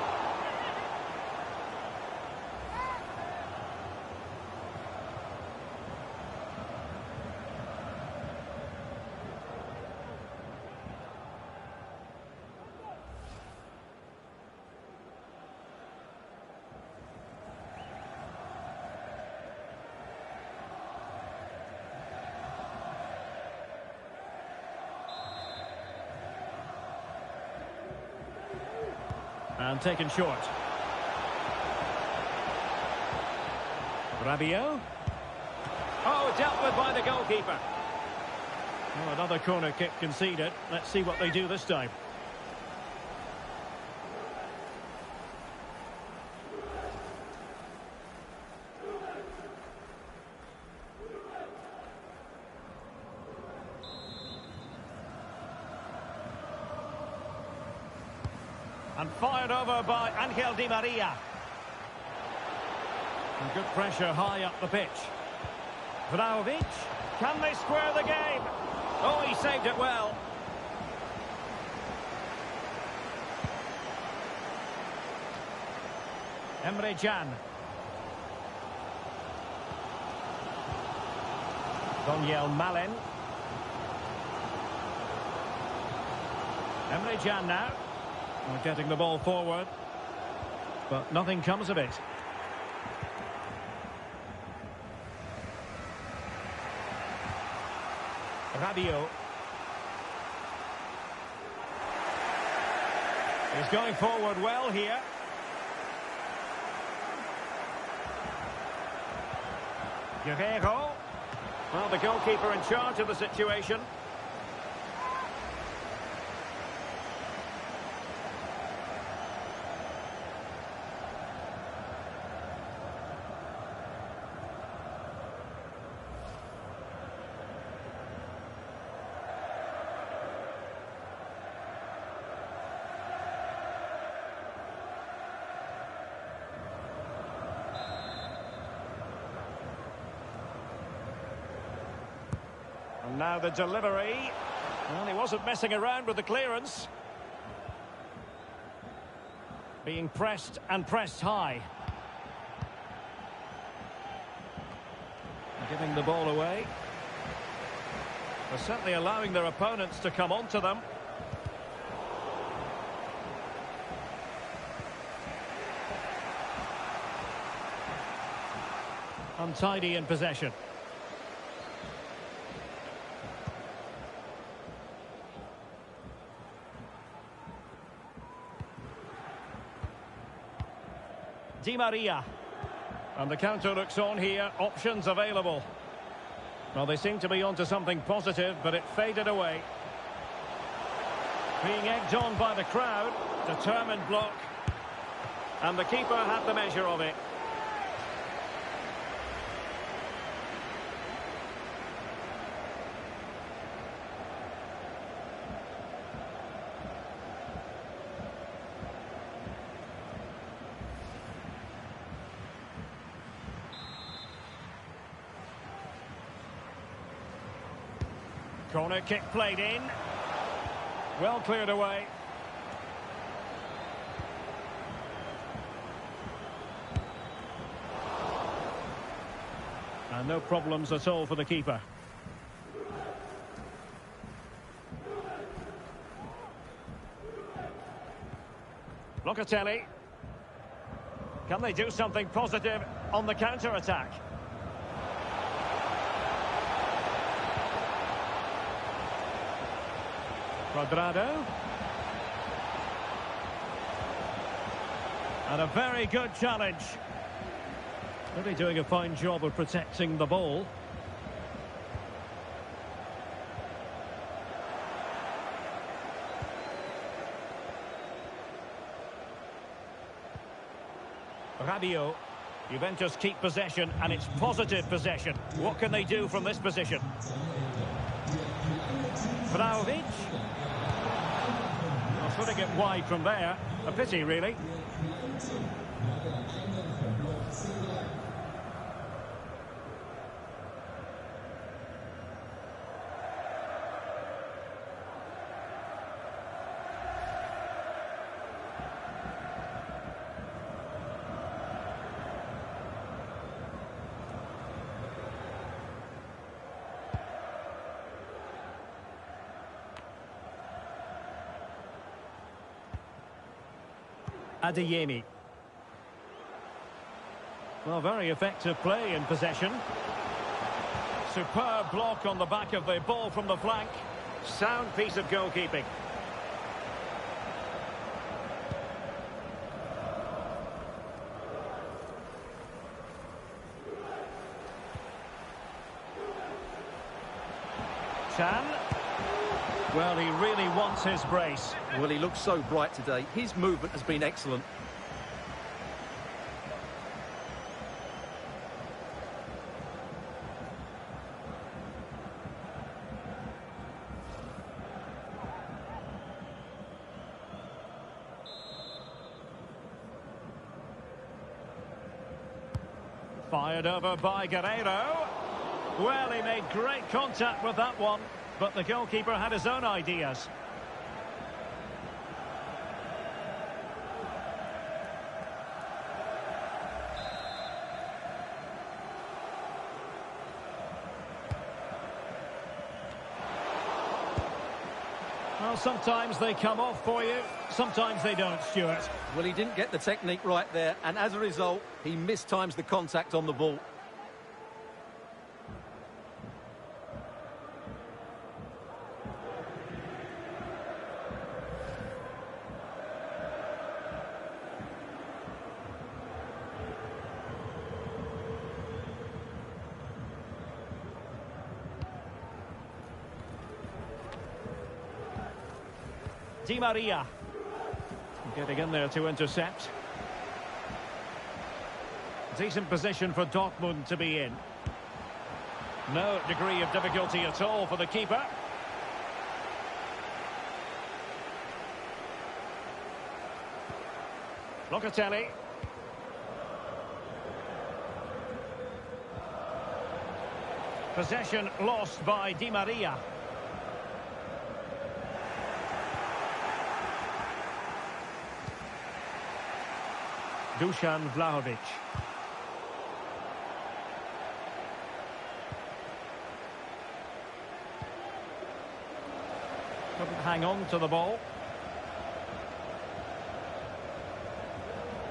[SPEAKER 1] And taken short. Rabiot. Oh, dealt with by the goalkeeper. Well, another corner kick conceded. Let's see what they do this time. And fired over by Angel Di Maria. And good pressure high up the pitch. Vlahovic, can they square the game? Oh, he saved it well. Emre Can. Daniel Malen. Emre Can now. We're getting the ball forward, but nothing comes of it. Rabiot. He's going forward well here. Guerreiro. Well, the goalkeeper in charge of the situation. And now the delivery. Well, he wasn't messing around with the clearance. Being pressed and pressed high. Giving the ball away. They're certainly allowing their opponents to come onto them. Untidy in possession. Di Maria. And the counter looks on here. Options available. Well, they seem to be onto something positive, but it faded away. Being egged on by the crowd. Determined block. And the keeper had the measure of it. Corner kick played in. Well cleared away. And no problems at all for the keeper. Locatelli. Can they do something positive on the counter-attack? Quadrado. And a very good challenge. Really doing a fine job of protecting the ball. Rabiot. Juventus keep possession, and it's positive possession. What can they do from this position? Vlahovic. Putting it wide from there. A pity, really. Adeyemi. Well, very effective play in possession. Superb block on the back of the ball from the flank. Sound piece of goalkeeping. Can. Well, he really wants his brace.
[SPEAKER 2] Well, he looks so bright today. His movement has been excellent.
[SPEAKER 1] Fired over by Guerreiro. Well, he made great contact with that one, but the goalkeeper had his own ideas. Well, sometimes they come off for you, sometimes they don't, Stuart.
[SPEAKER 2] Well, he didn't get the technique right there, and as a result, he mistimes the contact on the ball.
[SPEAKER 1] Di Maria. Getting in there to intercept. Decent position for Dortmund to be in. No degree of difficulty at all for the keeper. Locatelli. Possession lost by Di Maria. Dusan Vlahovic. Couldn't hang on to the ball.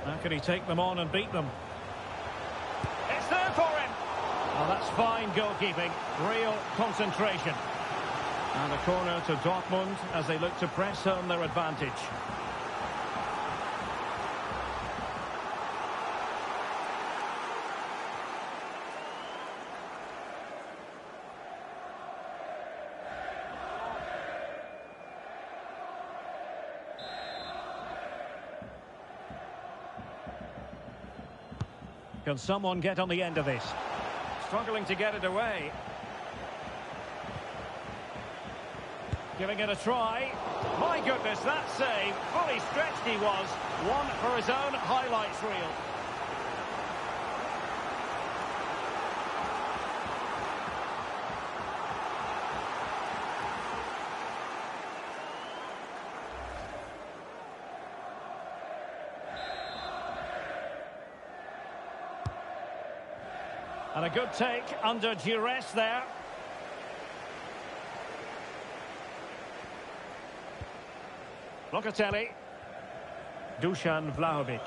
[SPEAKER 1] How can he take them on and beat them? It's there for him! Oh, that's fine goalkeeping. Real concentration. And a corner to Dortmund as they look to press home their advantage. Can someone get on the end of this? Struggling to get it away. Giving it a try. My goodness, that save. Fully stretched he was. One for his own highlights reel. And a good take under duress there. Locatelli. Dusan Vlahovic.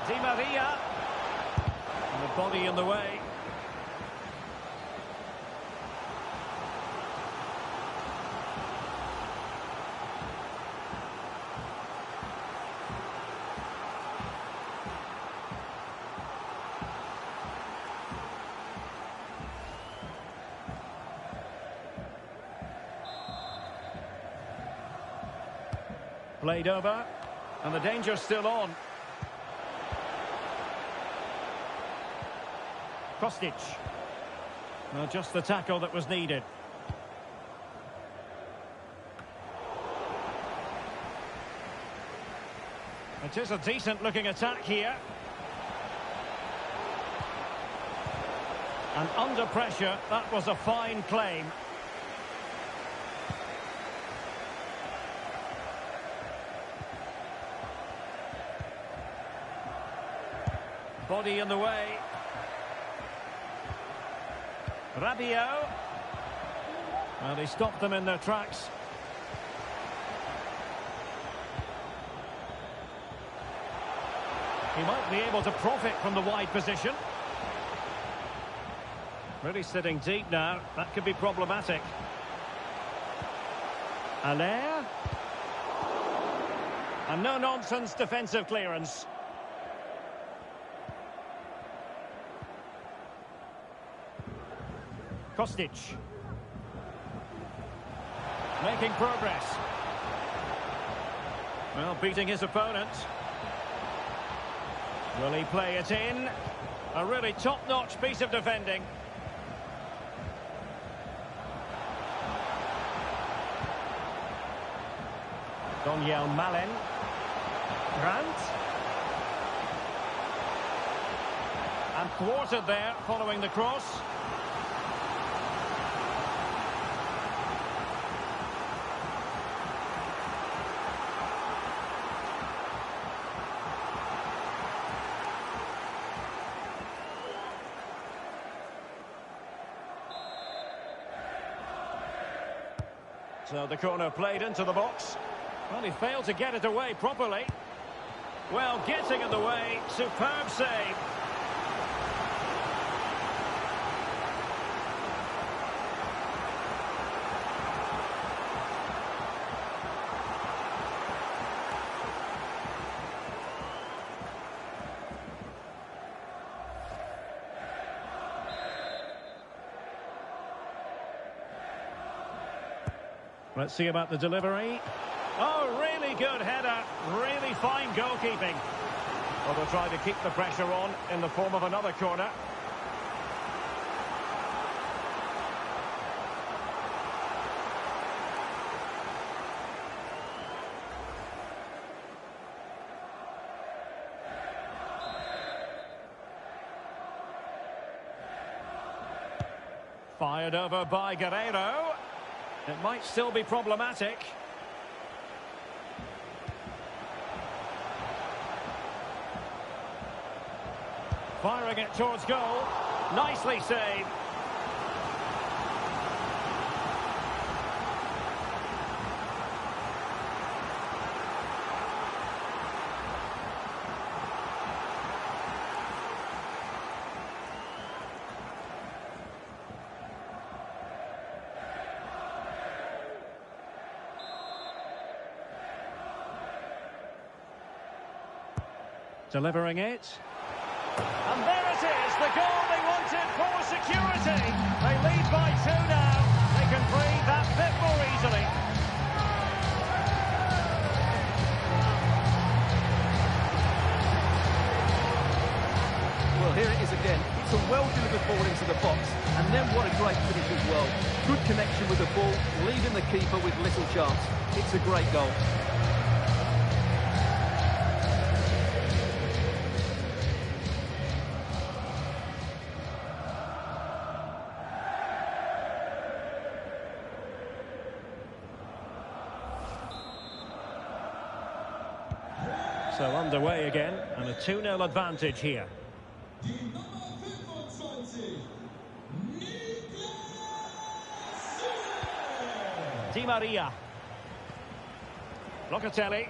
[SPEAKER 1] Di Maria. And the body in the way. Played over, and the danger's still on. Kostic. Well, just the tackle that was needed. It is a decent-looking attack here. And under pressure, that was a fine claim. Body in the way. Rabiot. Well, he stopped them in their tracks. He might be able to profit from the wide position. Really sitting deep now. That could be problematic. Allaire. And no-nonsense defensive clearance. Kostic. Making progress. Well, beating his opponent. Will he play it in? A really top-notch piece of defending. Daniel Malen. Grant. And thwarted there following the cross. So the corner played into the box. Well, he failed to get it away properly. Well, getting in the way, superb save. Let's see about the delivery. Oh, really good header. Really fine goalkeeping. Well, they'll try to keep the pressure on in the form of another corner. Fired over by Guerreiro. It might still be problematic. Firing it towards goal. Nicely saved. Delivering it. And there it is, the goal they wanted for security. They lead by 2 now. They can breathe that bit more easily.
[SPEAKER 2] Well, here it is again. It's a well-delivered ball into the box. And then what a great finish as well. Good connection with the ball, leaving the keeper with little chance. It's a great goal.
[SPEAKER 1] So underway again, and a 2-0 advantage here. Di Maria. Locatelli.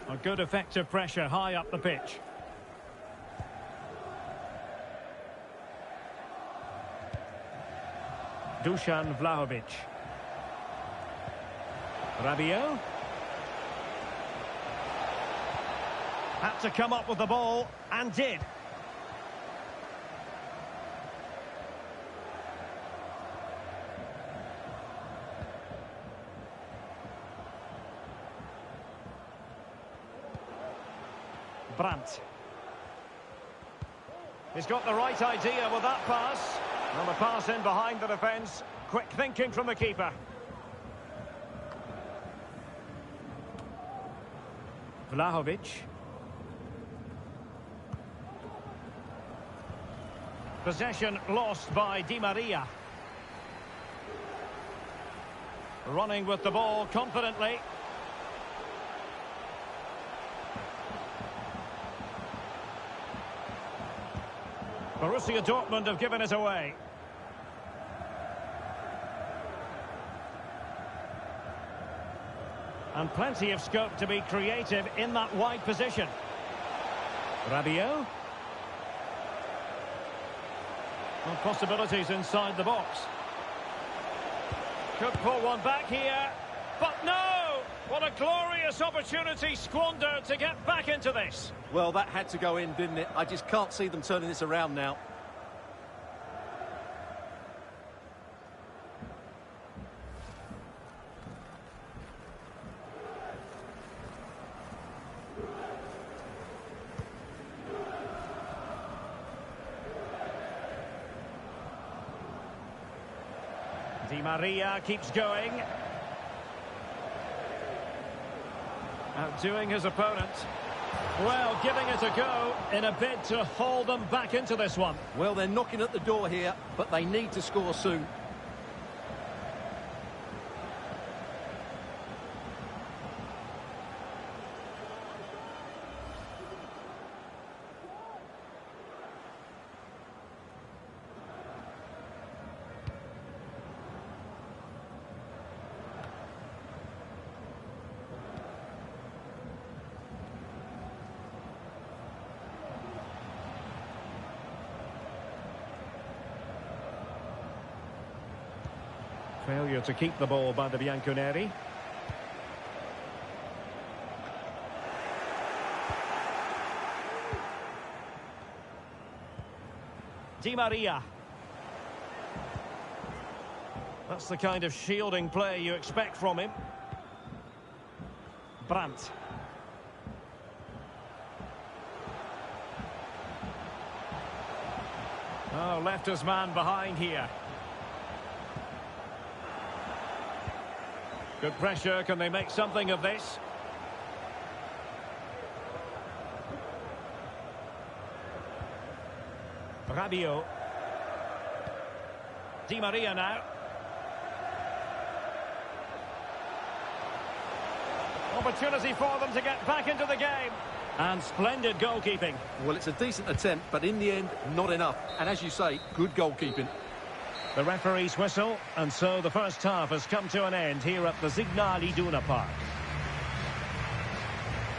[SPEAKER 1] A good effective pressure high up the pitch. Dusan Vlahovic. Rabiot. Had to come up with the ball, and did. Brandt. He's got the right idea with that pass. And the pass in behind the defence. Quick thinking from the keeper. Vlahovic. Possession lost by Di Maria. Running with the ball confidently. Borussia Dortmund have given it away. And plenty of scope to be creative in that wide position. Rabiot. Well, possibilities inside the box. Could pull one back here. But no! What a glorious opportunity squandered to get back into this.
[SPEAKER 2] Well, that had to go in, didn't it? I just can't see them turning this around now.
[SPEAKER 1] Di Maria keeps going. Outdoing his opponent. Well, giving it a go in a bid to haul them back into this one.
[SPEAKER 2] Well, they're knocking at the door here, but they need to score soon.
[SPEAKER 1] Failure to keep the ball by the Bianconeri. Di Maria. That's the kind of shielding play you expect from him. Brandt. Oh, left his man behind here. Good pressure. Can they make something of this? Rabiot. Di Maria now. Opportunity for them to get back into the game. And splendid goalkeeping.
[SPEAKER 2] Well, it's a decent attempt, but in the end, not enough. And as you say, good goalkeeping.
[SPEAKER 1] The referee's whistle, and so the first half has come to an end here at the Signal Iduna Park.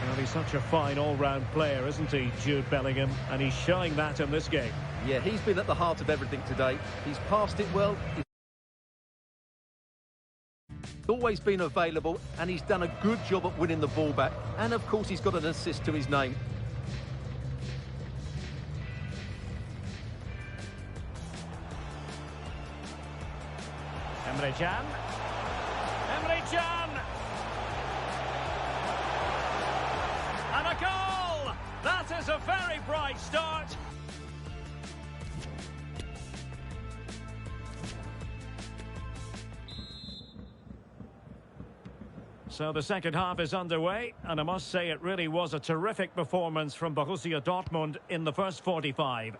[SPEAKER 1] Well, he's such a fine all-round player, isn't he, Jude Bellingham? And he's showing that in this game.
[SPEAKER 2] Yeah, he's been at the heart of everything today. He's passed it well. He's always been available, and he's done a good job at winning the ball back. And, of course, he's got an assist to his name.
[SPEAKER 1] Emre Can. Emre Can! And a goal! That is a very bright start. So the second half is underway, and I must say it really was a terrific performance from Borussia Dortmund in the first 45.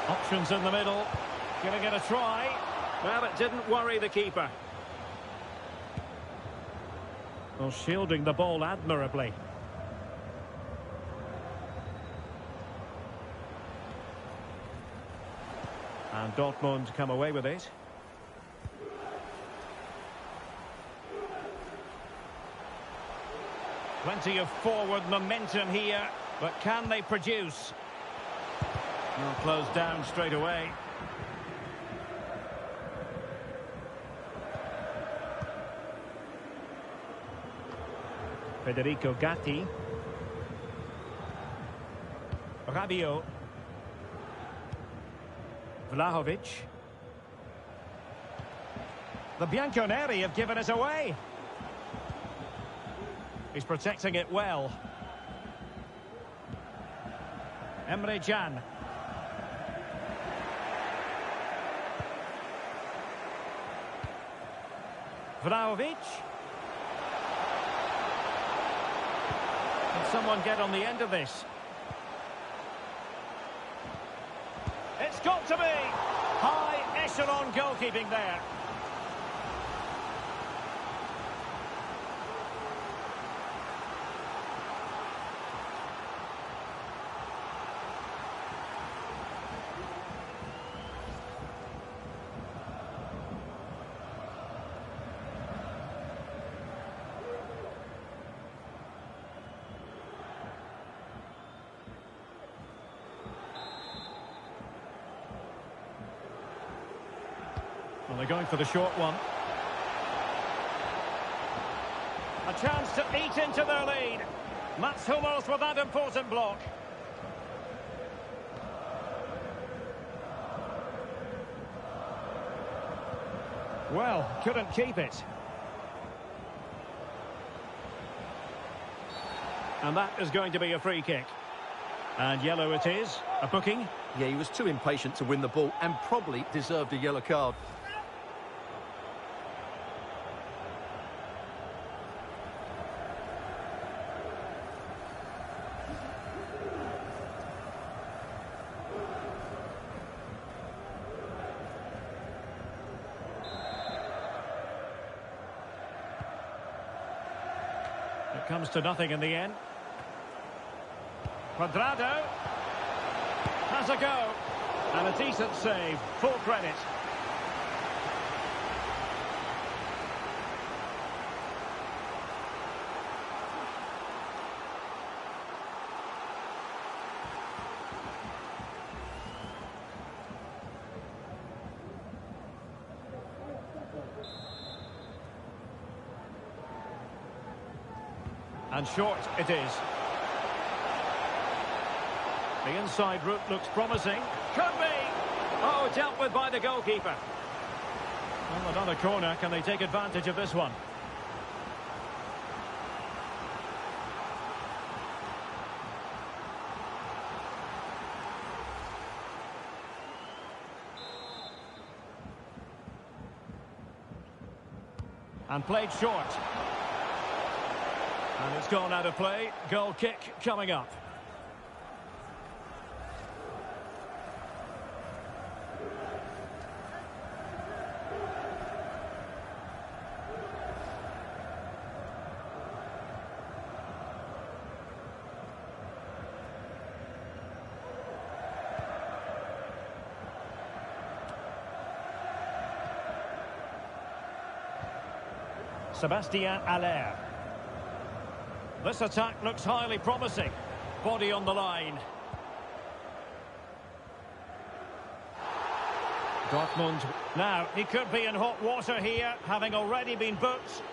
[SPEAKER 1] Options in the middle, giving it a try. Well, it didn't worry the keeper. Well, shielding the ball admirably. And Dortmund come away with it. Plenty of forward momentum here, but can they produce? Well, closed down straight away. Federico Gatti. Rabiot. Vlahovic. The Bianconeri have given it away. He's protecting it well. Emre Can. Vlahovic. Can someone get on the end of this? It's got to be high echelon goalkeeping there. Well, they're going for the short one. A chance to eat into their lead. Mats Hummels with that important block. Well, couldn't keep it. And that is going to be a free kick. And yellow it is. A booking.
[SPEAKER 2] Yeah, he was too impatient to win the ball and probably deserved a yellow card.
[SPEAKER 1] It comes to nothing in the end. Quadrado has a go. And a decent save. Full credit. And short it is. The inside route looks promising. Could be! Oh, dealt with by the goalkeeper. Well, another corner. Can they take advantage of this one? And played short. And it's gone out of play. Goal kick coming up. Sébastien Haller. This attack looks highly promising. Body on the line. Dortmund. Now, he could be in hot water here, having already been booked.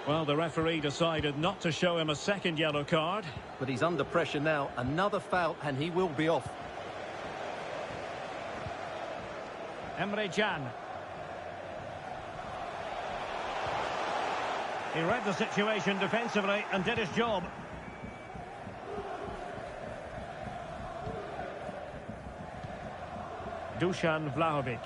[SPEAKER 1] Well, the referee decided not to show him a second yellow card.
[SPEAKER 2] But he's under pressure now. Another foul and he will be off.
[SPEAKER 1] Emre Can. He read the situation defensively and did his job. Dusan Vlahovic.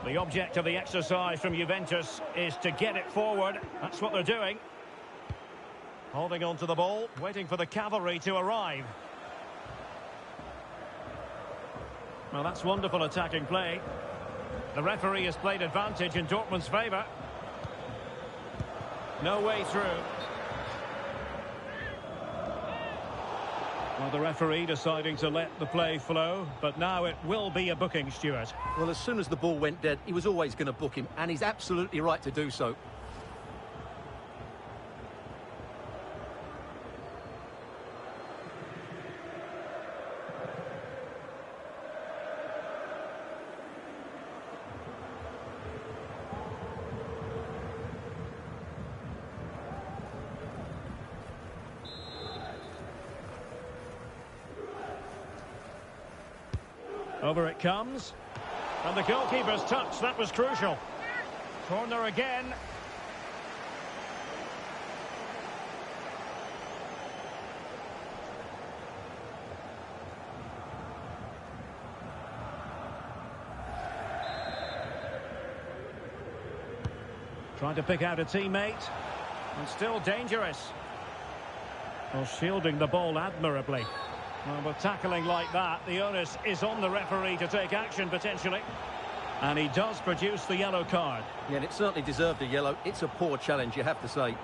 [SPEAKER 1] The object of the exercise from Juventus is to get it forward. That's what they're doing. Holding on to the ball, waiting for the cavalry to arrive. Well, that's wonderful attacking play. The referee has played advantage in Dortmund's favour. No way through. Well, the referee deciding to let the play flow, but now it will be a booking, Stuart.
[SPEAKER 2] Well, as soon as the ball went dead, he was always going to book him, and he's absolutely right to do so.
[SPEAKER 1] Over it comes. And the goalkeeper's touch, that was crucial. Corner again. Trying to pick out a teammate. And still dangerous. Well, shielding the ball admirably. Well, with tackling like that, the onus is on the referee to take action, potentially. And he does produce the yellow card.
[SPEAKER 2] Yeah, and it certainly deserved a yellow. It's a poor challenge, you have to say.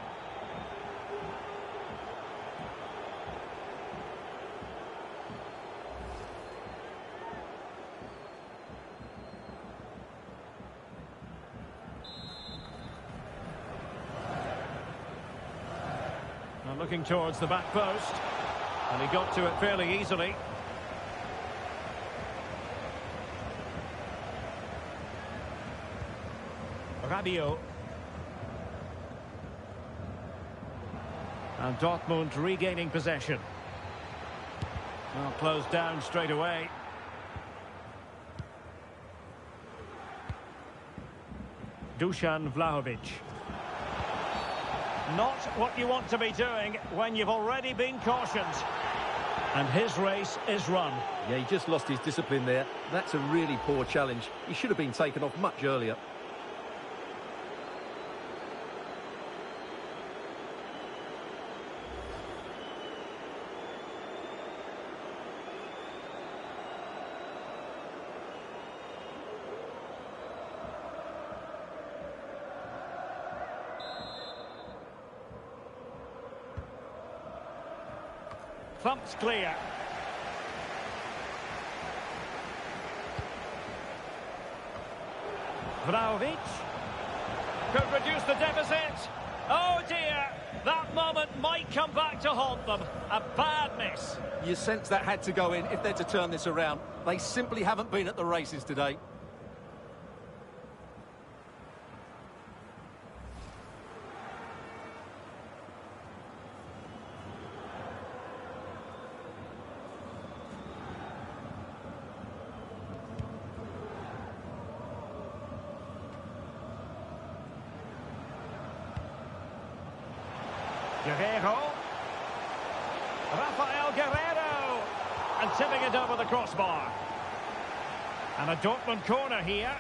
[SPEAKER 1] Now looking towards the back post. And he got to it fairly easily. Rabiot. And Dortmund regaining possession. Well, closed down straight away. Dusan Vlahovic. Not what you want to be doing when you've already been cautioned. And his race is run.
[SPEAKER 2] Yeah, he just lost his discipline there. That's a really poor challenge. He should have been taken off much earlier.
[SPEAKER 1] Thumped clear. Vlahovic could reduce the deficit. Oh dear, that moment might come back to haunt them. A bad miss.
[SPEAKER 2] You sense that had to go in if they're to turn this around. They simply haven't been at the races today.
[SPEAKER 1] Guerrero. Rafael Guerrero. And tipping it over the crossbar. And a Dortmund corner here.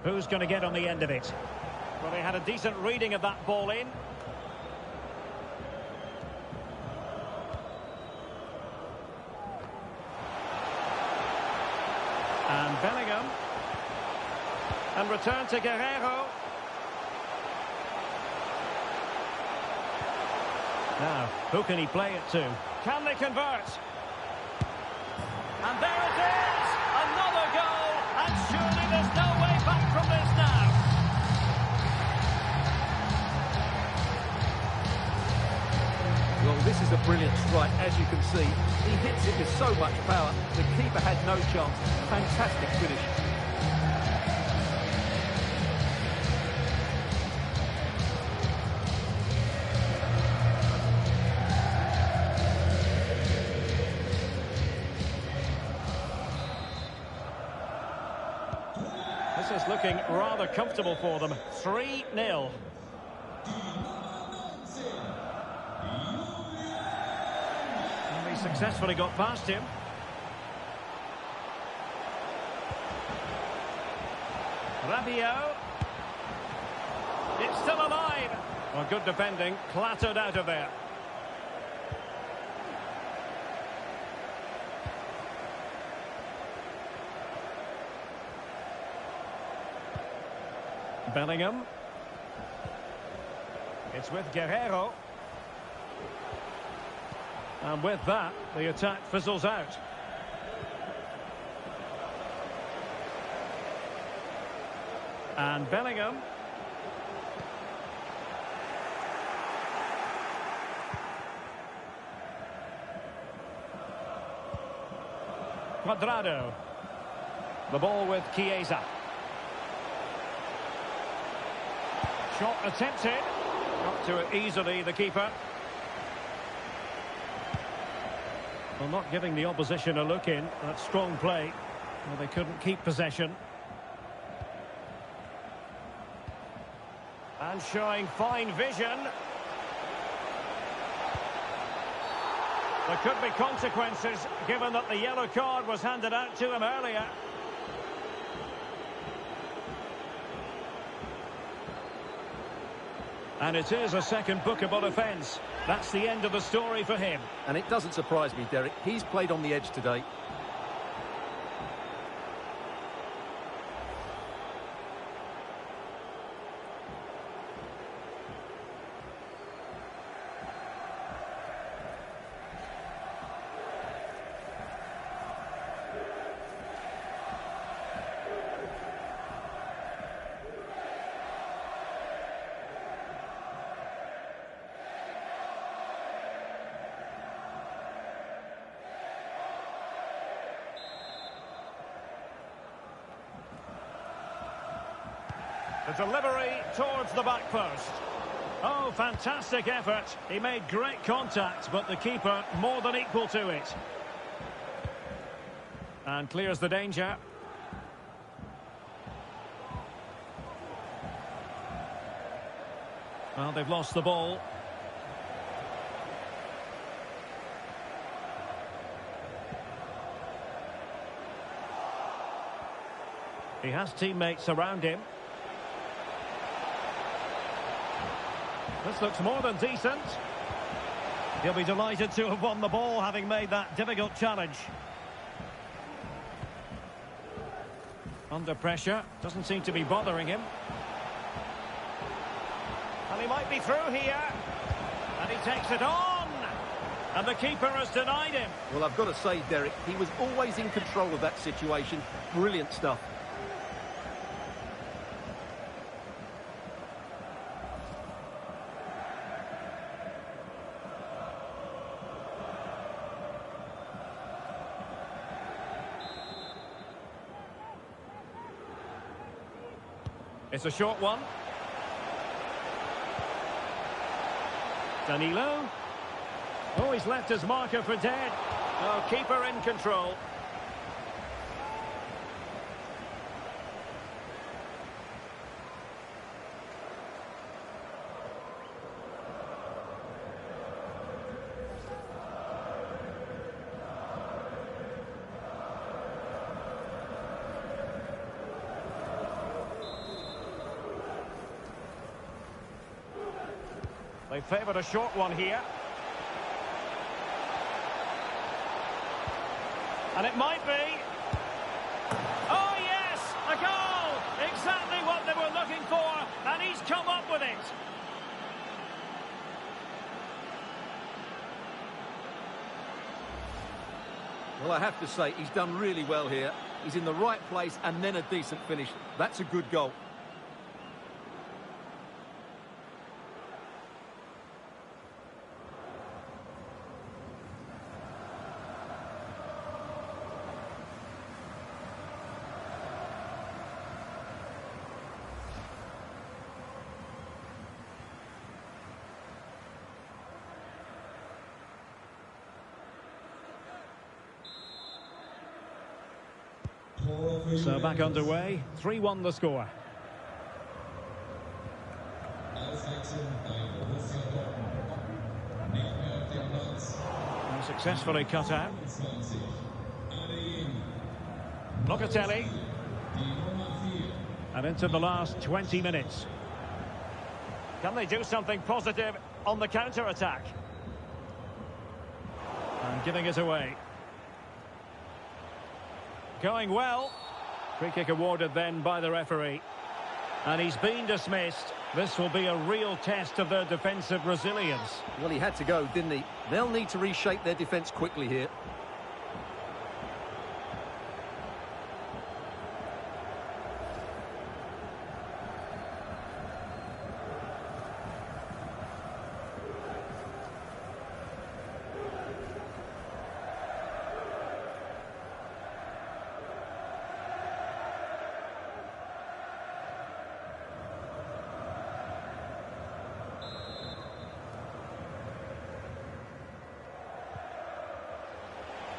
[SPEAKER 1] Who's going to get on the end of it? Well, they had a decent reading of that ball in. And Bellingham. And return to Guerrero. Now, who can he play it to? Can they convert? And there it is! Another goal! And surely there's no way back from this now.
[SPEAKER 2] Well, this is a brilliant strike, as you can see. He hits it with so much power, the keeper had no chance. Fantastic finish.
[SPEAKER 1] This is looking rather comfortable for them. 3-0. And he successfully got past him. Rabiot. It's still alive. Well, good defending. Clattered out of there. Bellingham. It's with Guerrero. And with that, the attack fizzles out. And Bellingham. Cuadrado. The ball with Chiesa. Shot attempted. Got to it easily, the keeper. Well, not giving the opposition a look in. That's strong play. Well, they couldn't keep possession. And showing fine vision. There could be consequences, given that the yellow card was handed out to him earlier. And it is a second bookable offence. That's the end of the story for him.
[SPEAKER 2] And it doesn't surprise me, Derek. He's played on the edge today.
[SPEAKER 1] The delivery towards the back post. Oh, fantastic effort. He made great contact, but the keeper more than equal to it. And clears the danger. Well, they've lost the ball. He has teammates around him. This looks more than decent. He'll be delighted to have won the ball, having made that difficult challenge. Under pressure, doesn't seem to be bothering him. And he might be through here. And he takes it on. And the keeper has denied him.
[SPEAKER 2] Well, I've got to say, Derek, he was always in control of that situation. Brilliant stuff.
[SPEAKER 1] It's a short one. Danilo. Oh, he's left his marker for dead. Oh, keeper in control. They favoured a short one here. And it might be. Oh, yes! A goal! Exactly what they were looking for, and he's come up with it.
[SPEAKER 2] Well, I have to say, he's done really well here. He's in the right place and then a decent finish. That's a good goal.
[SPEAKER 1] So back underway, 3-1 the score. And successfully cut out. Locatelli. And into the last 20 minutes. Can they do something positive on the counter-attack? And giving it away. Going well. Free kick awarded then by the referee. And he's been dismissed. This will be a real test of their defensive resilience.
[SPEAKER 2] Well, he had to go, didn't he? They'll need to reshape their defence quickly here.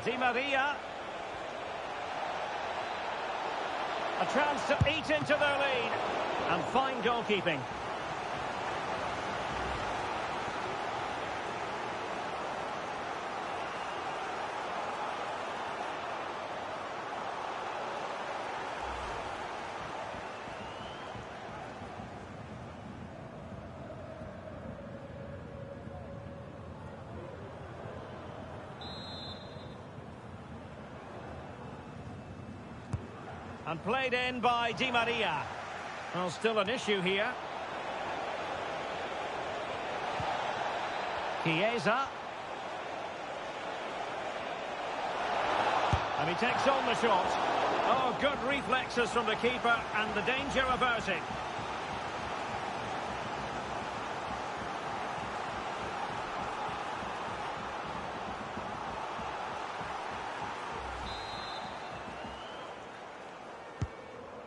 [SPEAKER 1] Di Maria. A chance to eat into their lead. And fine goalkeeping. And played in by Di Maria. Well, still an issue here. Chiesa. And he takes on the shot. Oh, good reflexes from the keeper and the danger averted.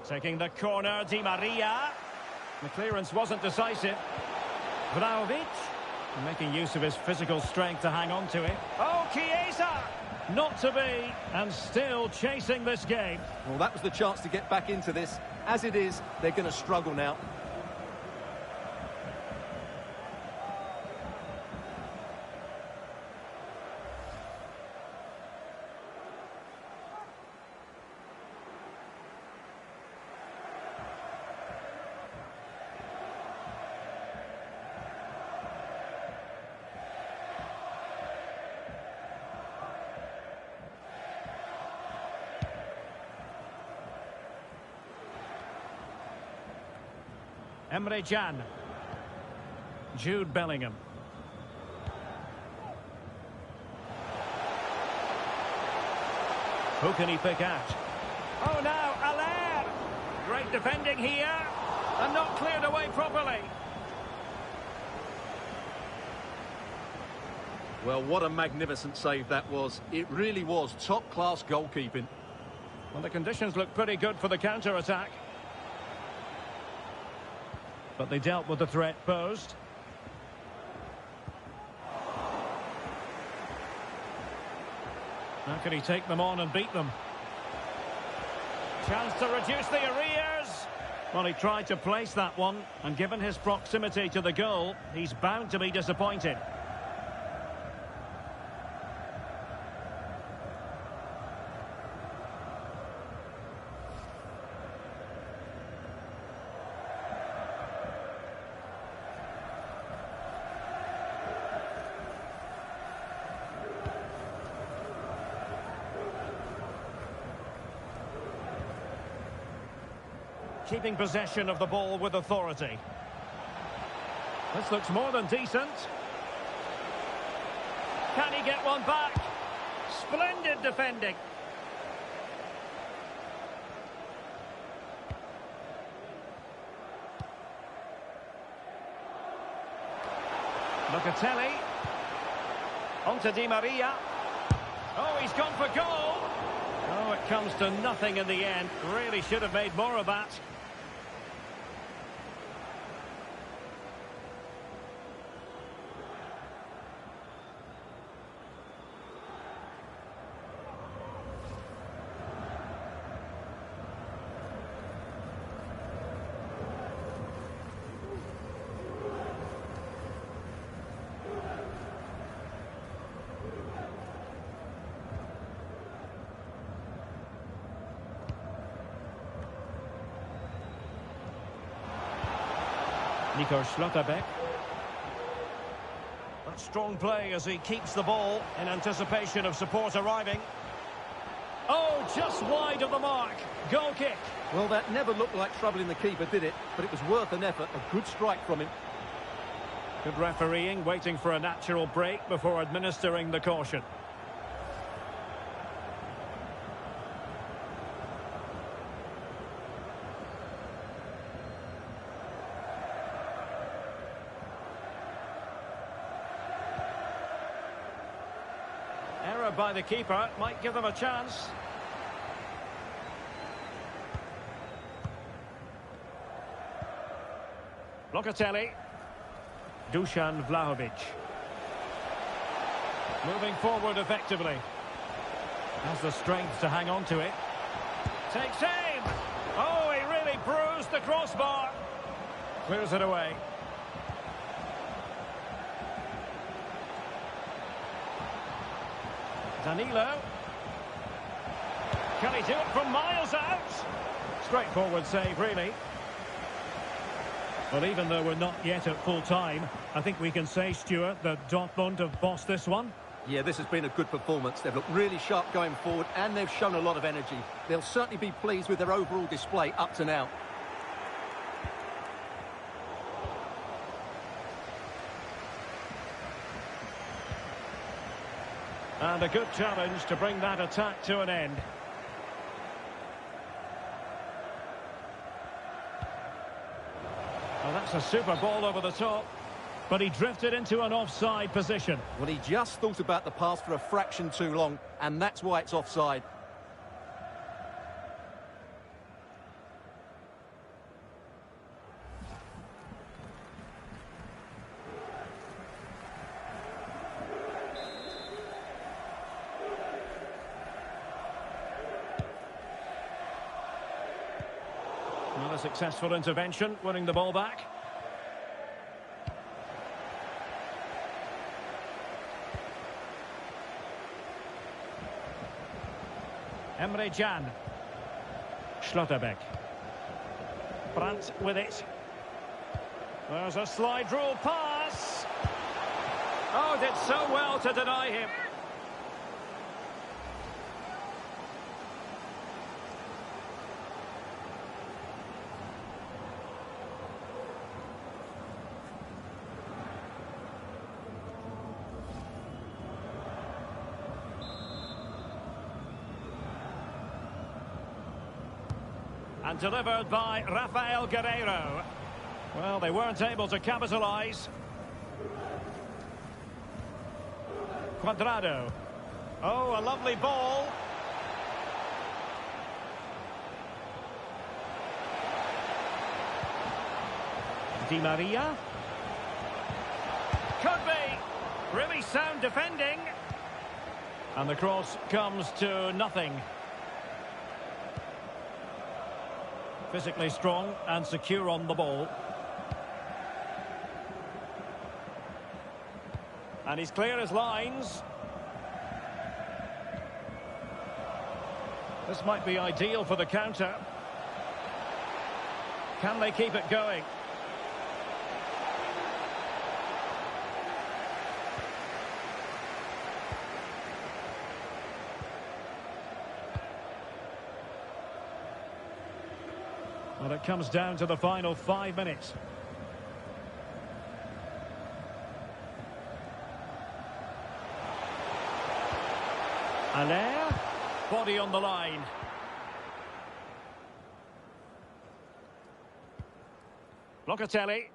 [SPEAKER 1] Taking the corner, Di Maria. The clearance wasn't decisive. Vlahovic, making use of his physical strength to hang on to it. Oh, Chiesa! Not to be, and still chasing this game.
[SPEAKER 2] Well, that was the chance to get back into this. As it is, they're going to struggle now.
[SPEAKER 1] Emre Can. Jude Bellingham. Who can he pick out? Oh, now, Allaire! Great defending here, and not cleared away properly.
[SPEAKER 2] Well, what a magnificent save that was. It really was top-class goalkeeping.
[SPEAKER 1] Well, the conditions look pretty good for the counter-attack. But they dealt with the threat posed. How can he take them on and beat them? Chance to reduce the arrears. Well, he tried to place that one, and given his proximity to the goal, he's bound to be disappointed. Keeping possession of the ball with authority. This looks more than decent. Can he get one back? Splendid defending. Locatelli. On to Di Maria. Oh, he's gone for goal. Oh, it comes to nothing in the end. Really should have made more of that. Nico Schlotterbeck. That's strong play as he keeps the ball in anticipation of support arriving. Oh, just wide of the mark. Goal kick.
[SPEAKER 2] Well, that never looked like troubling the keeper, did it? But it was worth an effort. A good strike from him.
[SPEAKER 1] Good refereeing, waiting for a natural break before administering the caution. Error by the keeper might give them a chance. Locatelli. Dusan Vlahovic. Moving forward effectively. Has the strength to hang on to it. Takes aim. Oh, he really bruised the crossbar. Clears it away. Danilo. Can he do it from miles out? Straightforward save, really. Well, even though we're not yet at full time, I think we can say, Stuart, that Dortmund have bossed this one.
[SPEAKER 2] Yeah, this has been a good performance. They've looked really sharp going forward, and they've shown a lot of energy. They'll certainly be pleased with their overall display up to now.
[SPEAKER 1] And a good challenge to bring that attack to an end. Well, that's a super ball over the top. But he drifted into an offside position.
[SPEAKER 2] Well, he just thought about the pass for a fraction too long, and that's why it's offside.
[SPEAKER 1] Not a successful intervention, winning the ball back. Emre Can. Schlotterbeck. Brandt with it. There's a slide rule pass. Oh, did so well to deny him. And delivered by Rafael Guerreiro. Well, they weren't able to capitalise. Cuadrado. Oh, a lovely ball. Di Maria. Could be. Really sound defending. And the cross comes to nothing. Physically strong and secure on the ball. And he's clear as lines. This might be ideal for the counter. Can they keep it going? Well, it comes down to the final 5 minutes. Allaire, body on the line. Locatelli.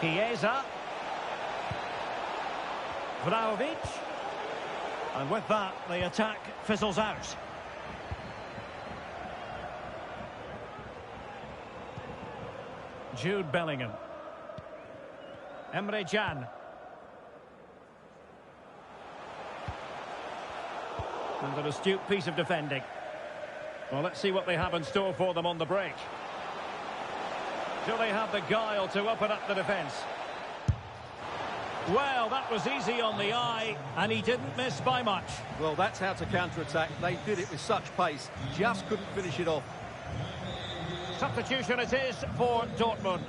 [SPEAKER 1] Chiesa. Vlahovic. And with that, the attack fizzles out. Jude Bellingham. Emre Can. And an astute piece of defending. Well, let's see what they have in store for them on the break. Do they have the guile to open up the defence? Well, that was easy on the eye, and he didn't miss by much.
[SPEAKER 2] Well, that's how to counter-attack. They did it with such pace, just couldn't finish it off.
[SPEAKER 1] Substitution it is for Dortmund.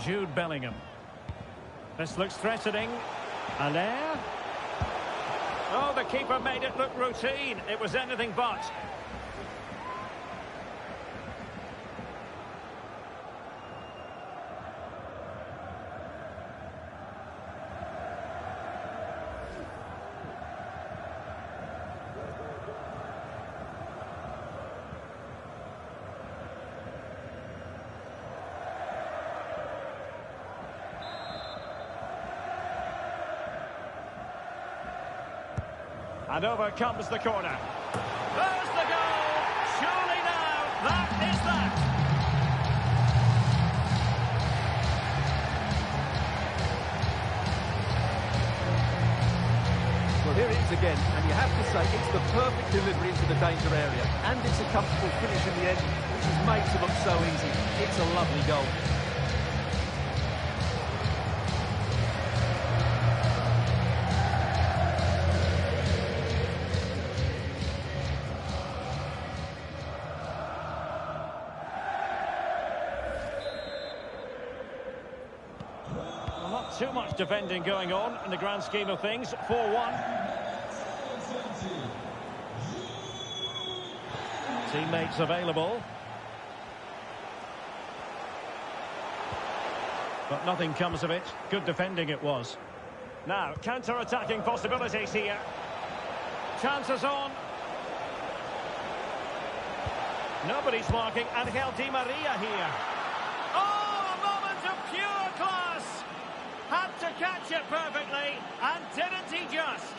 [SPEAKER 1] Jude Bellingham. This looks threatening. Allaire. Oh, the keeper made it look routine. It was anything but. And over comes the corner. There's the goal! Surely now, that is that!
[SPEAKER 2] Well, here it is again, and you have to say it's the perfect delivery into the danger area. And it's a comfortable finish in the end, which is made to look so easy. It's a lovely goal.
[SPEAKER 1] Too much defending going on in the grand scheme of things. 4-1. Teammates available. But nothing comes of it. Good defending it was. Now, counter-attacking possibilities here. Chances on. Nobody's marking Angel Di Maria here. Oh, a moment of pure class! Had to catch it perfectly, and didn't he just?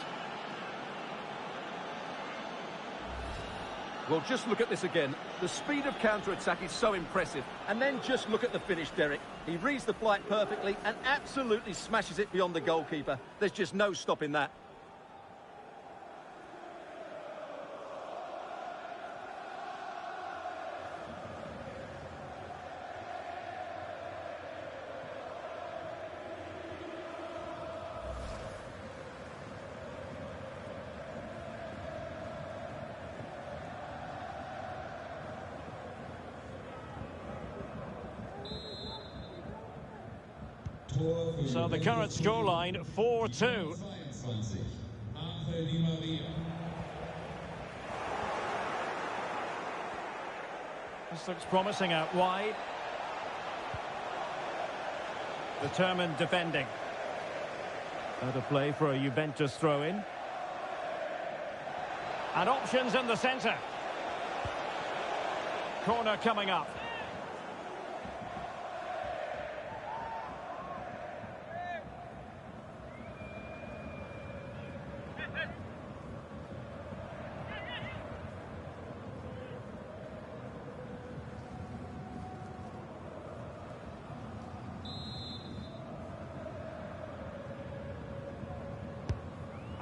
[SPEAKER 2] Well, just look at this again. The speed of counter-attack is so impressive. And then just look at the finish, Derek. He reads the flight perfectly and absolutely smashes it beyond the goalkeeper. There's just no stopping that.
[SPEAKER 1] So the current scoreline, 4-2. This looks promising out wide. Determined defending. Out of play for a Juventus throw-in. And options in the centre. Corner coming up.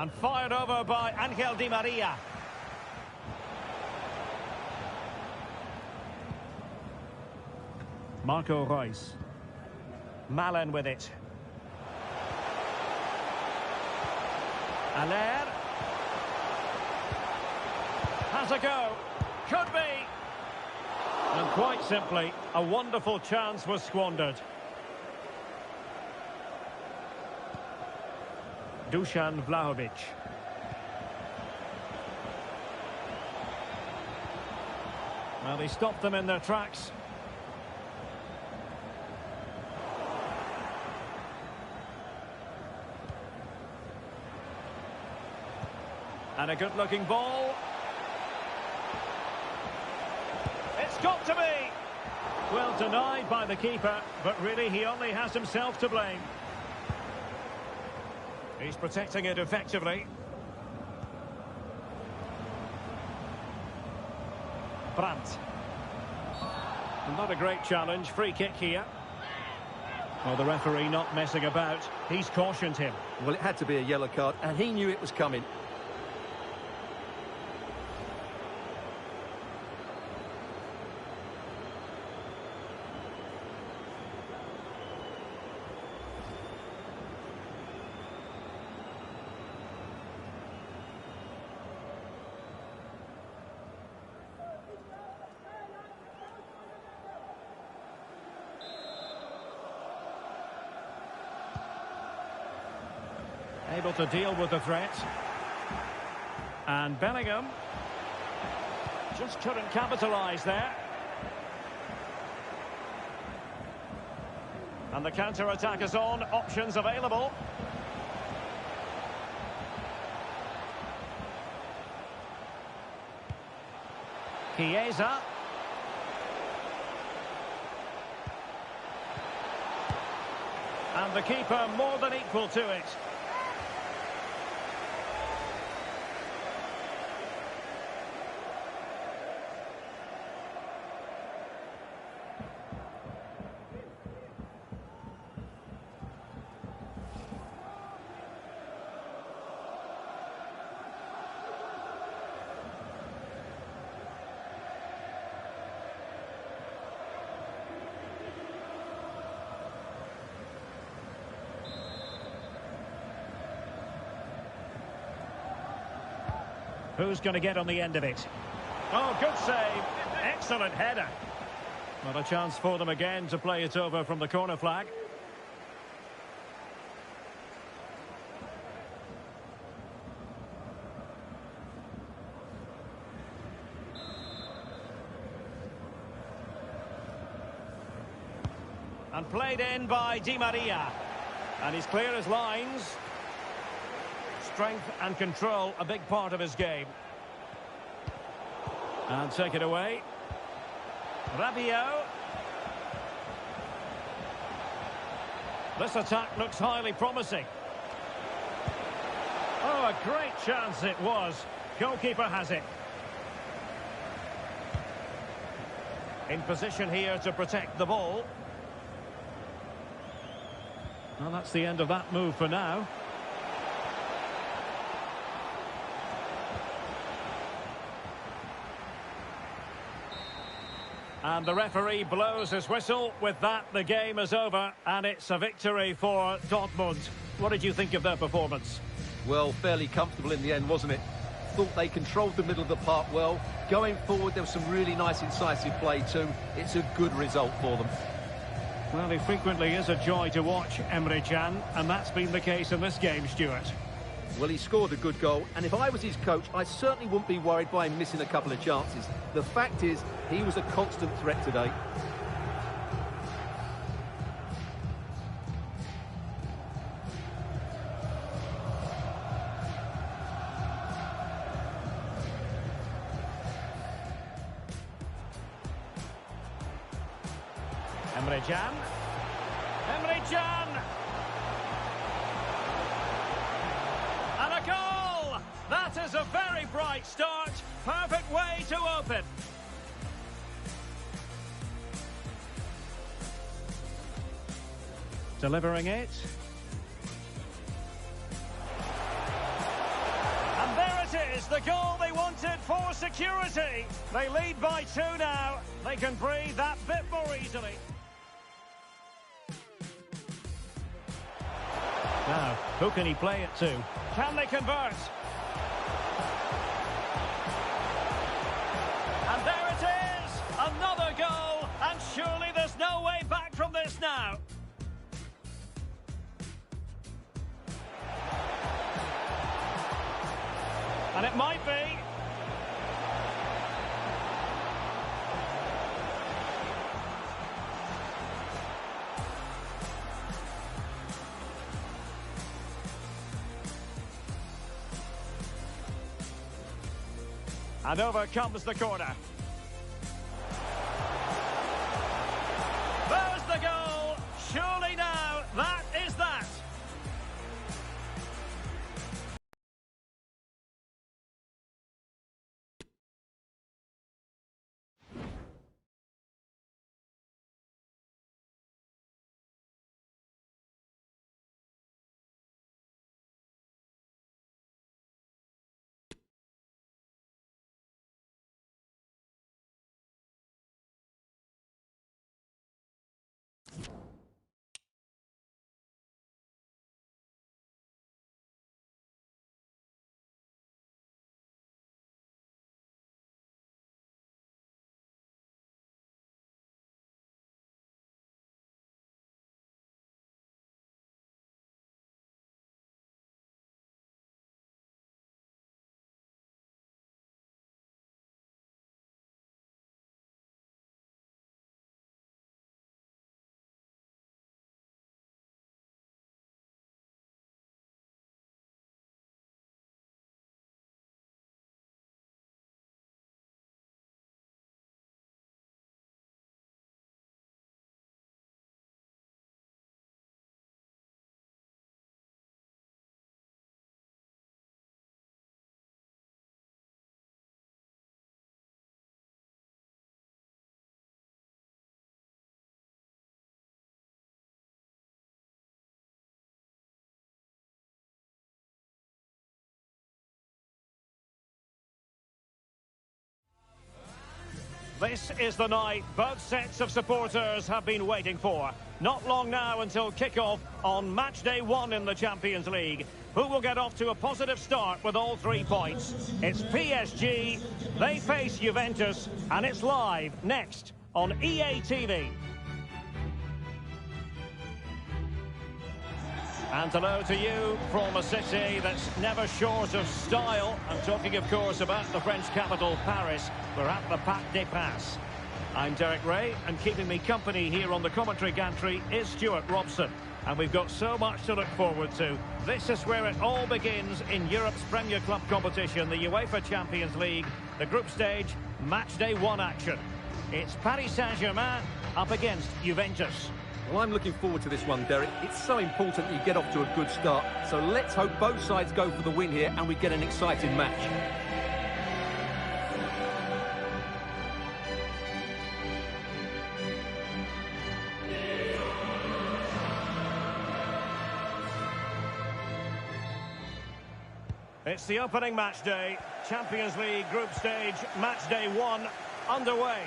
[SPEAKER 1] And fired over by Angel Di Maria. Marco Reus. Malen with it. Aller. Has a go. Could be. And quite simply, a wonderful chance was squandered. Dusan Vlahovic. Well, they stopped them in their tracks. And a good-looking ball. It's got to be! Well, denied by the keeper, but really he only has himself to blame. He's protecting it effectively. Brandt. Not a great challenge. Free kick here. Well, the referee not messing about. He's cautioned him.
[SPEAKER 2] Well, it had to be a yellow card, and he knew it was coming.
[SPEAKER 1] Able to deal with the threat. And Bellingham just couldn't capitalise there. And the counter-attack is on. Options available. Chiesa. And the keeper more than equal to it. Who's going to get on the end of it? Oh, good save. Excellent header. Not a chance for them again to play it over from the corner flag. And played in by Di Maria. And he's clear as lines. Strength and control, a big part of his game. And take it away. Rabiot. This attack looks highly promising. Oh, a great chance it was. Goalkeeper has it. In position here to protect the ball. Well, that's the end of that move for now. And the referee blows his whistle. With that, the game is over, and it's a victory for Dortmund. What did you think of their performance?
[SPEAKER 2] Well, fairly comfortable in the end, wasn't it? Thought they controlled the middle of the park well. Going forward, there was some really nice incisive play too. It's a good result for them.
[SPEAKER 1] Well, he frequently is a joy to watch, Emre Can, and that's been the case in this game, Stuart.
[SPEAKER 2] Well, he scored a good goal, and if I was his coach, I certainly wouldn't be worried by him missing a couple of chances. The fact is, he was a constant threat today.
[SPEAKER 1] Emre Can. Emre Can! And a goal! That is a very bright start. Perfect way to open. Delivering it. And there it is, the goal they wanted for security. They lead by 2 now. They can breathe that bit more easily. Now, who can he play it to? Can they convert? And there it is! Another goal! And surely there's no way back from this now. And it might be. And over comes the corner. There's the goal. Surely now, that is that. This is the night both sets of supporters have been waiting for. Not long now until kick-off on match day 1 in the Champions League. Who will get off to a positive start with all 3 points? It's PSG, they face Juventus, and it's live next on EA TV. And hello to you from a city that's never short of style. I'm talking, of course, about the French capital, Paris. We're at the Parc des Princes. I'm Derek Ray, and keeping me company here on the commentary gantry is Stuart Robson. And we've got so much to look forward to. This is where it all begins in Europe's Premier Club competition, the UEFA Champions League, the group stage, match day 1 action. It's Paris Saint-Germain up against Juventus.
[SPEAKER 2] Well, I'm looking forward to this one, Derek. It's so important that you get off to a good start. So let's hope both sides go for the win here and we get an exciting match.
[SPEAKER 1] It's the opening match day. Champions League group stage, match day 1, underway.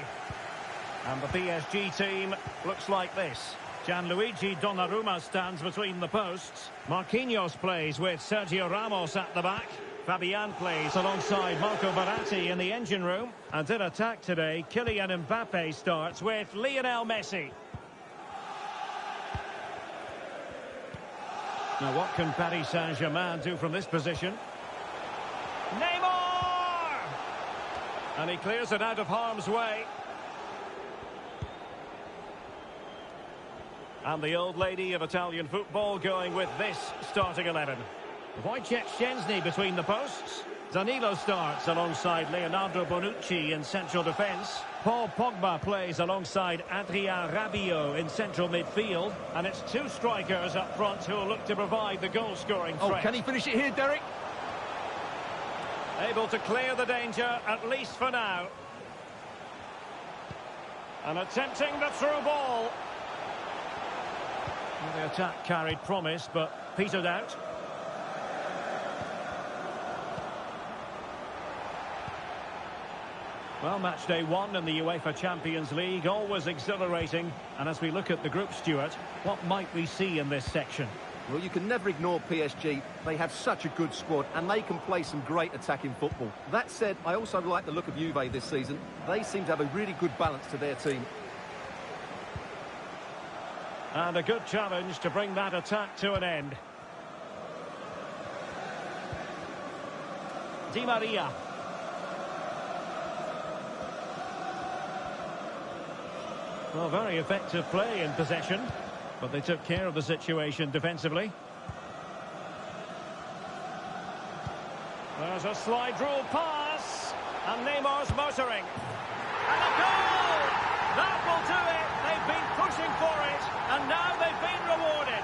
[SPEAKER 1] And the PSG team looks like this. Gianluigi Donnarumma stands between the posts. Marquinhos plays with Sergio Ramos at the back. Fabian plays alongside Marco Verratti in the engine room. And in attack today, Kylian Mbappe starts with Lionel Messi. Now what can Paris Saint-Germain do from this position? Neymar! And he clears it out of harm's way. And the old lady of Italian football going with this starting 11. Wojciech Szczęsny between the posts. Danilo starts alongside Leonardo Bonucci in central defence. Paul Pogba plays alongside Adrien Rabiot in central midfield. And it's two strikers up front who will look to provide the goal-scoring threat.
[SPEAKER 2] Oh, can he finish it here, Derek?
[SPEAKER 1] Able to clear the danger, at least for now. And attempting the through ball. Well, the attack carried promise, but petered out. Well, match day 1 in the UEFA Champions League, always exhilarating. And as we look at the group, Stuart, what might we see in this section?
[SPEAKER 2] Well, you can never ignore PSG. They have such a good squad, and they can play some great attacking football. That said, I also like the look of Juve this season. They seem to have a really good balance to their team.
[SPEAKER 1] And a good challenge to bring that attack to an end. Di Maria. Well, very effective play in possession, but they took care of the situation defensively. There's a slide rule pass, and Neymar's motoring. And a goal! That will do it! They've been pushing for it, and now they've been rewarded.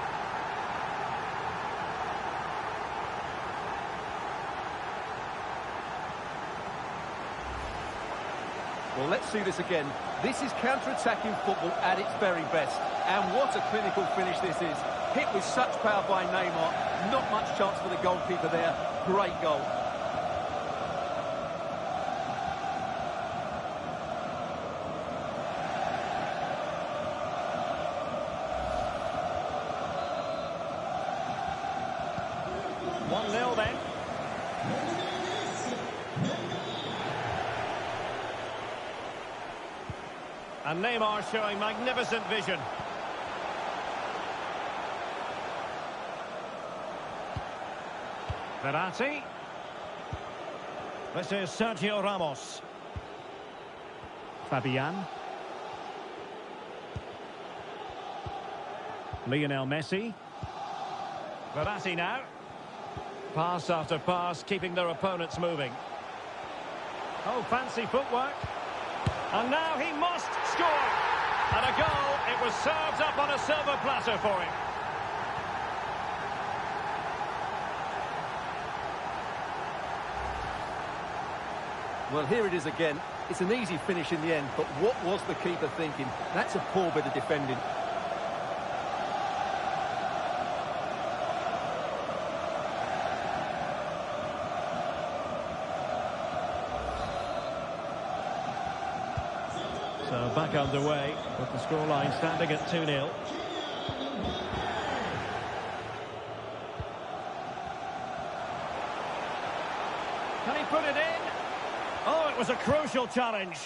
[SPEAKER 2] Well, let's see this again. This is counter-attacking football at its very best. And what a clinical finish this is. Hit with such power by Neymar. Not much chance for the goalkeeper there. Great goal.
[SPEAKER 1] Then. And Neymar showing magnificent vision. Verratti. This is Sergio Ramos. Fabian. Lionel Messi. Verratti now. Pass after pass, keeping their opponents moving. Oh, fancy footwork. And now he must score. And a goal. It was served up on a silver platter for him.
[SPEAKER 2] Well, here it is again. It's an easy finish in the end, but what was the keeper thinking? That's a poor bit of defending.
[SPEAKER 1] So back underway with the scoreline standing at 2-0. Can he put it in? Oh, it was a crucial challenge.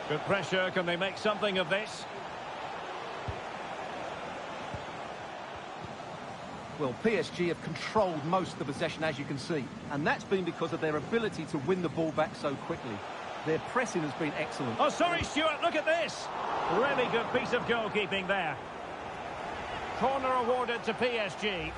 [SPEAKER 1] Good pressure. Can they make something of this?
[SPEAKER 2] Well, PSG have controlled most of the possession, as you can see. And that's been because of their ability to win the ball back so quickly. Their pressing has been excellent.
[SPEAKER 1] Oh, sorry, Stuart, look at this. Really good piece of goalkeeping there. Corner awarded to PSG.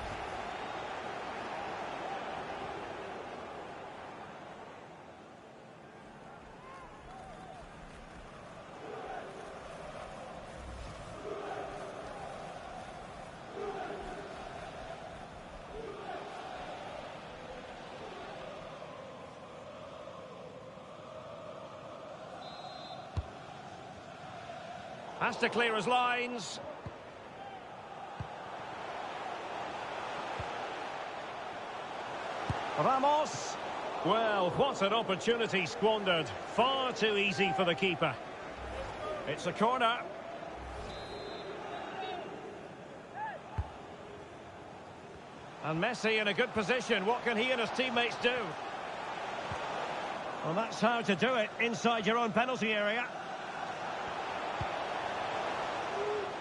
[SPEAKER 1] Has to clear his lines. Ramos. Well, what an opportunity squandered. Far too easy for the keeper. It's a corner. And Messi in a good position. What can he and his teammates do? Well, that's how to do it inside your own penalty area.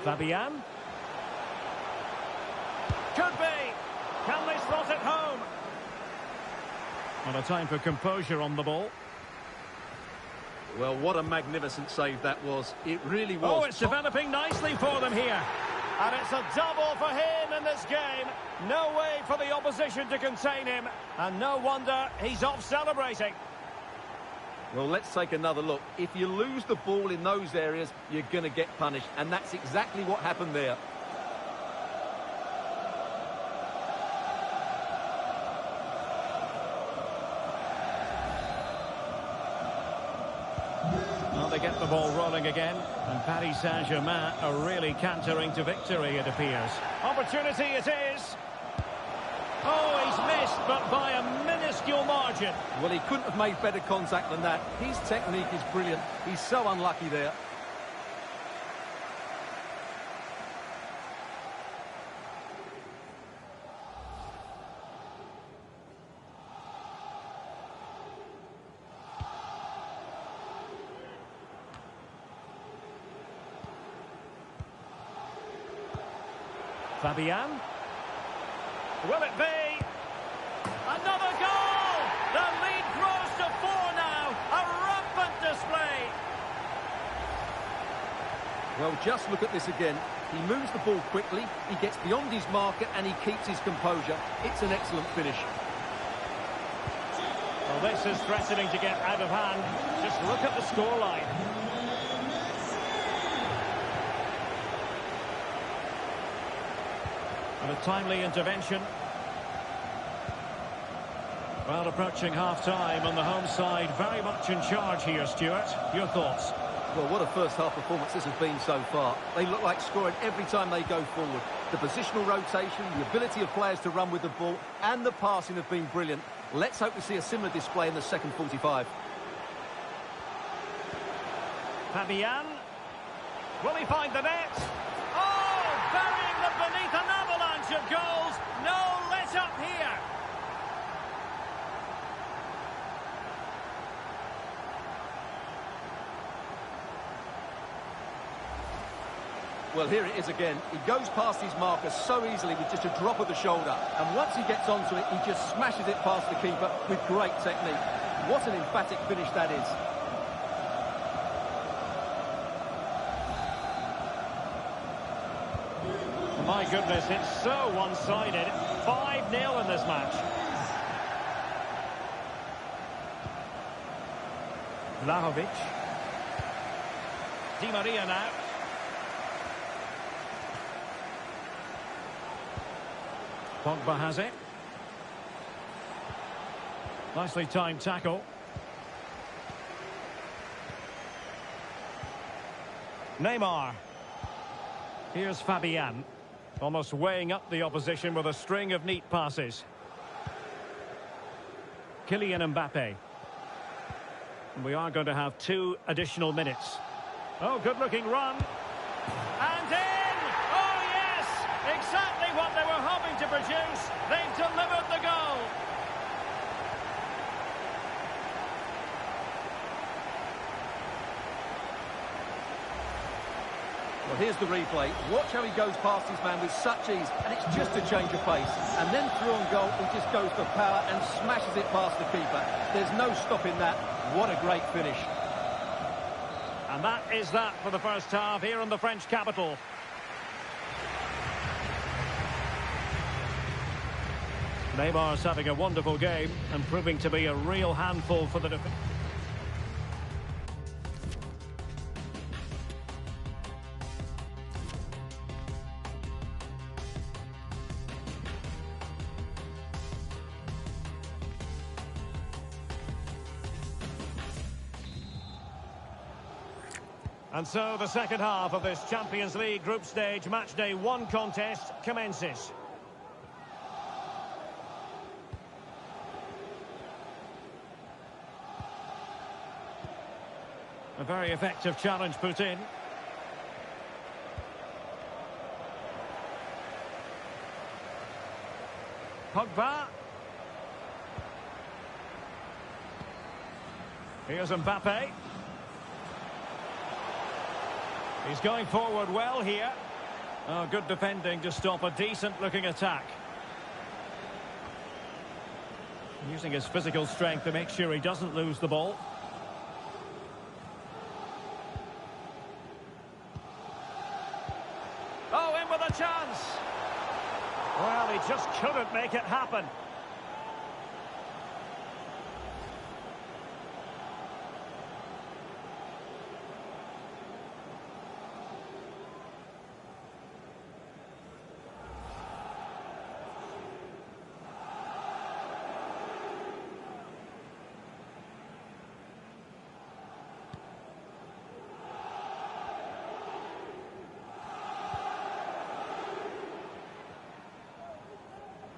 [SPEAKER 1] Fabian. Could be. Can they slot it home? And a time for composure on the ball.
[SPEAKER 2] Well, what a magnificent save that was. It really was.
[SPEAKER 1] Oh, it's developing nicely for them here. And it's a double for him in this game. No way for the opposition to contain him. And no wonder he's off celebrating.
[SPEAKER 2] Well, let's take another look. If you lose the ball in those areas, you're going to get punished. And that's exactly what happened there.
[SPEAKER 1] Well, they get the ball rolling again. And Paris Saint-Germain are really cantering to victory, it appears. Opportunity it is. Oh, he's missed, but by a minuscule margin.
[SPEAKER 2] Well, he couldn't have made better contact than that. His technique is brilliant. He's so unlucky there.
[SPEAKER 1] Fabian. Will it be? Another goal! The lead grows to 4 now. A rampant display.
[SPEAKER 2] Well, just look at this again. He moves the ball quickly, he gets beyond his marker, and he keeps his composure. It's an excellent finish.
[SPEAKER 1] Well, this is threatening to get out of hand. Just look at the scoreline. And a timely intervention. Well, approaching half-time on the home side, very much in charge here, Stuart. Your thoughts?
[SPEAKER 2] Well, what a first-half performance this has been so far. They look like scoring every time they go forward. The positional rotation, the ability of players to run with the ball, and the passing have been brilliant. Let's hope we see a similar display in the second 45.
[SPEAKER 1] Fabian. Will he find the net? Oh, burying them beneath an avalanche of goals. No let-up here.
[SPEAKER 2] Well, here it is again. He goes past his marker so easily with just a drop of the shoulder. And once he gets onto it, he just smashes it past the keeper with great technique. What an emphatic finish that is.
[SPEAKER 1] My goodness, it's so one-sided. 5-0 in this match. Vlahovic. Di Maria now. Pogba has it. Nicely timed tackle. Neymar. Here's Fabian. Almost weighing up the opposition with a string of neat passes. Kylian Mbappe. We are going to have 2 additional minutes. Oh, good-looking run. And in! Oh, yes! Exactly what they were hoping to produce. They've delivered the goal.
[SPEAKER 2] Well, here's the replay. Watch how he goes past his man with such ease, and it's just a change of pace. And then through on goal, he just goes for power and smashes it past the keeper. There's no stopping that. What a great finish.
[SPEAKER 1] And that is that for the first half here in the French capital. Neymar's having a wonderful game and proving to be a real handful for the defense. And so the second half of this Champions League group stage matchday 1 contest commences. A very effective challenge put in. Pogba. Here's Mbappe. He's going forward well here. Oh, good defending to stop a decent-looking attack. Using his physical strength to make sure he doesn't lose the ball. Oh, in with a chance. Well, he just couldn't make it happen.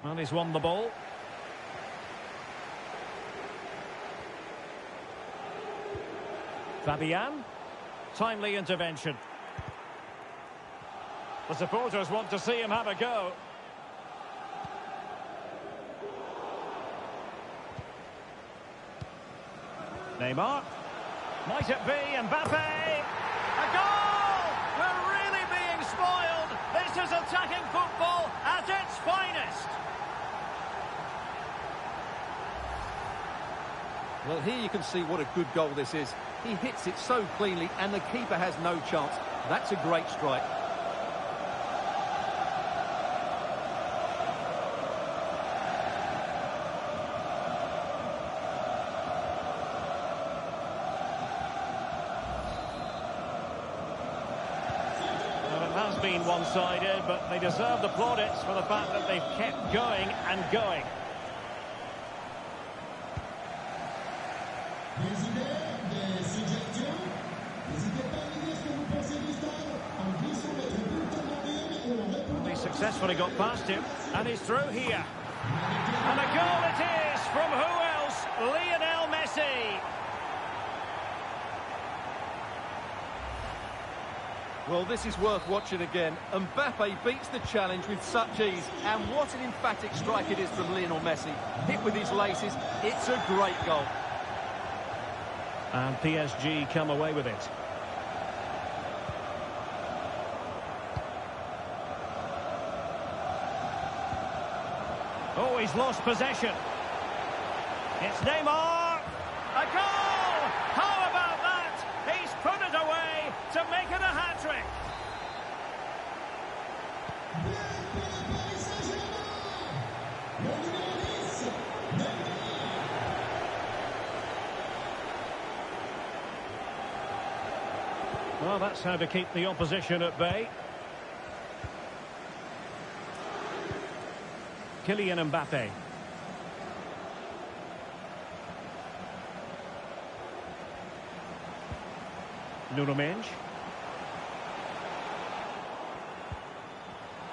[SPEAKER 1] And he's won the ball. Fabian. Timely intervention. The supporters want to see him have a go. Neymar. Might it be Mbappe? A goal! We're really being spoiled. This is attacking football at its finest.
[SPEAKER 2] Well, here you can see what a good goal this is. He hits it so cleanly and the keeper has no chance. That's a great strike.
[SPEAKER 1] Well, it has been one-sided, but they deserve the plaudits for the fact that they've kept going and going. He successfully got past him, and he's through here. And a goal it is from who else? Lionel Messi.
[SPEAKER 2] Well, this is worth watching again. Mbappe beats the challenge with such ease. And what an emphatic strike it is from Lionel Messi. Hit with his laces, it's a great goal.
[SPEAKER 1] And PSG come away with it. Oh, he's lost possession. It's Neymar. A goal! How about that? He's put it away to make it a hat-trick. Well, that's how to keep the opposition at bay. Kylian Mbappe. Nuno Mendes.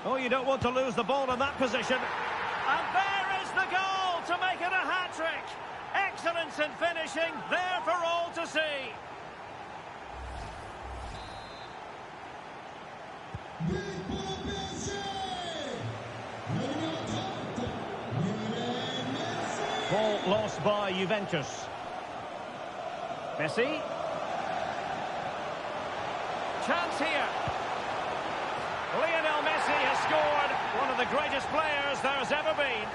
[SPEAKER 1] Oh, you don't want to lose the ball in that position. And there is the goal to make it a hat-trick. Excellence in finishing, there for all to see. Ball lost by Juventus. Messi. Chance here. Lionel Messi has scored. One of the greatest players there's ever been.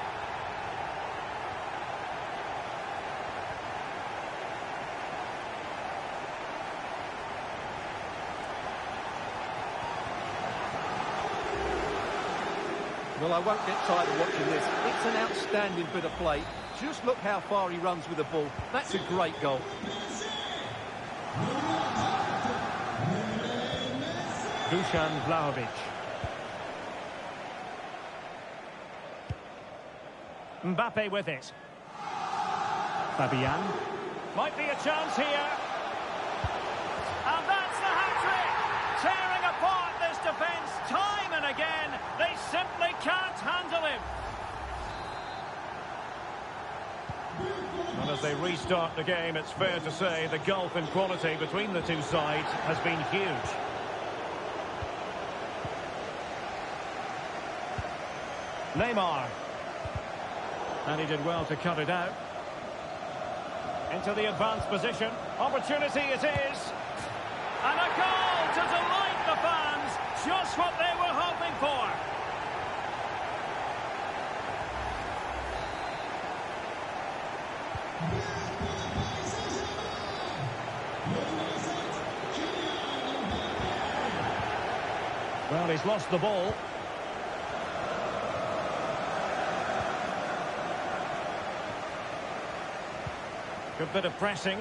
[SPEAKER 2] Well, I won't get tired of watching this. It's an outstanding bit of play. Just look how far he runs with the ball. That's a great goal.
[SPEAKER 1] Dusan Vlahovic. Mbappe with it. Fabian. Might be a chance here. And that's the hat-trick! Tearing apart this defence time and again. They simply can't handle him. And as they restart the game, it's fair to say the gulf in quality between the two sides has been huge. Neymar. And he did well to cut it out. Into the advanced position. Opportunity it is. And a goal to delight the fans. Just what they were hoping for. Well, he's lost the ball. Good bit of pressing.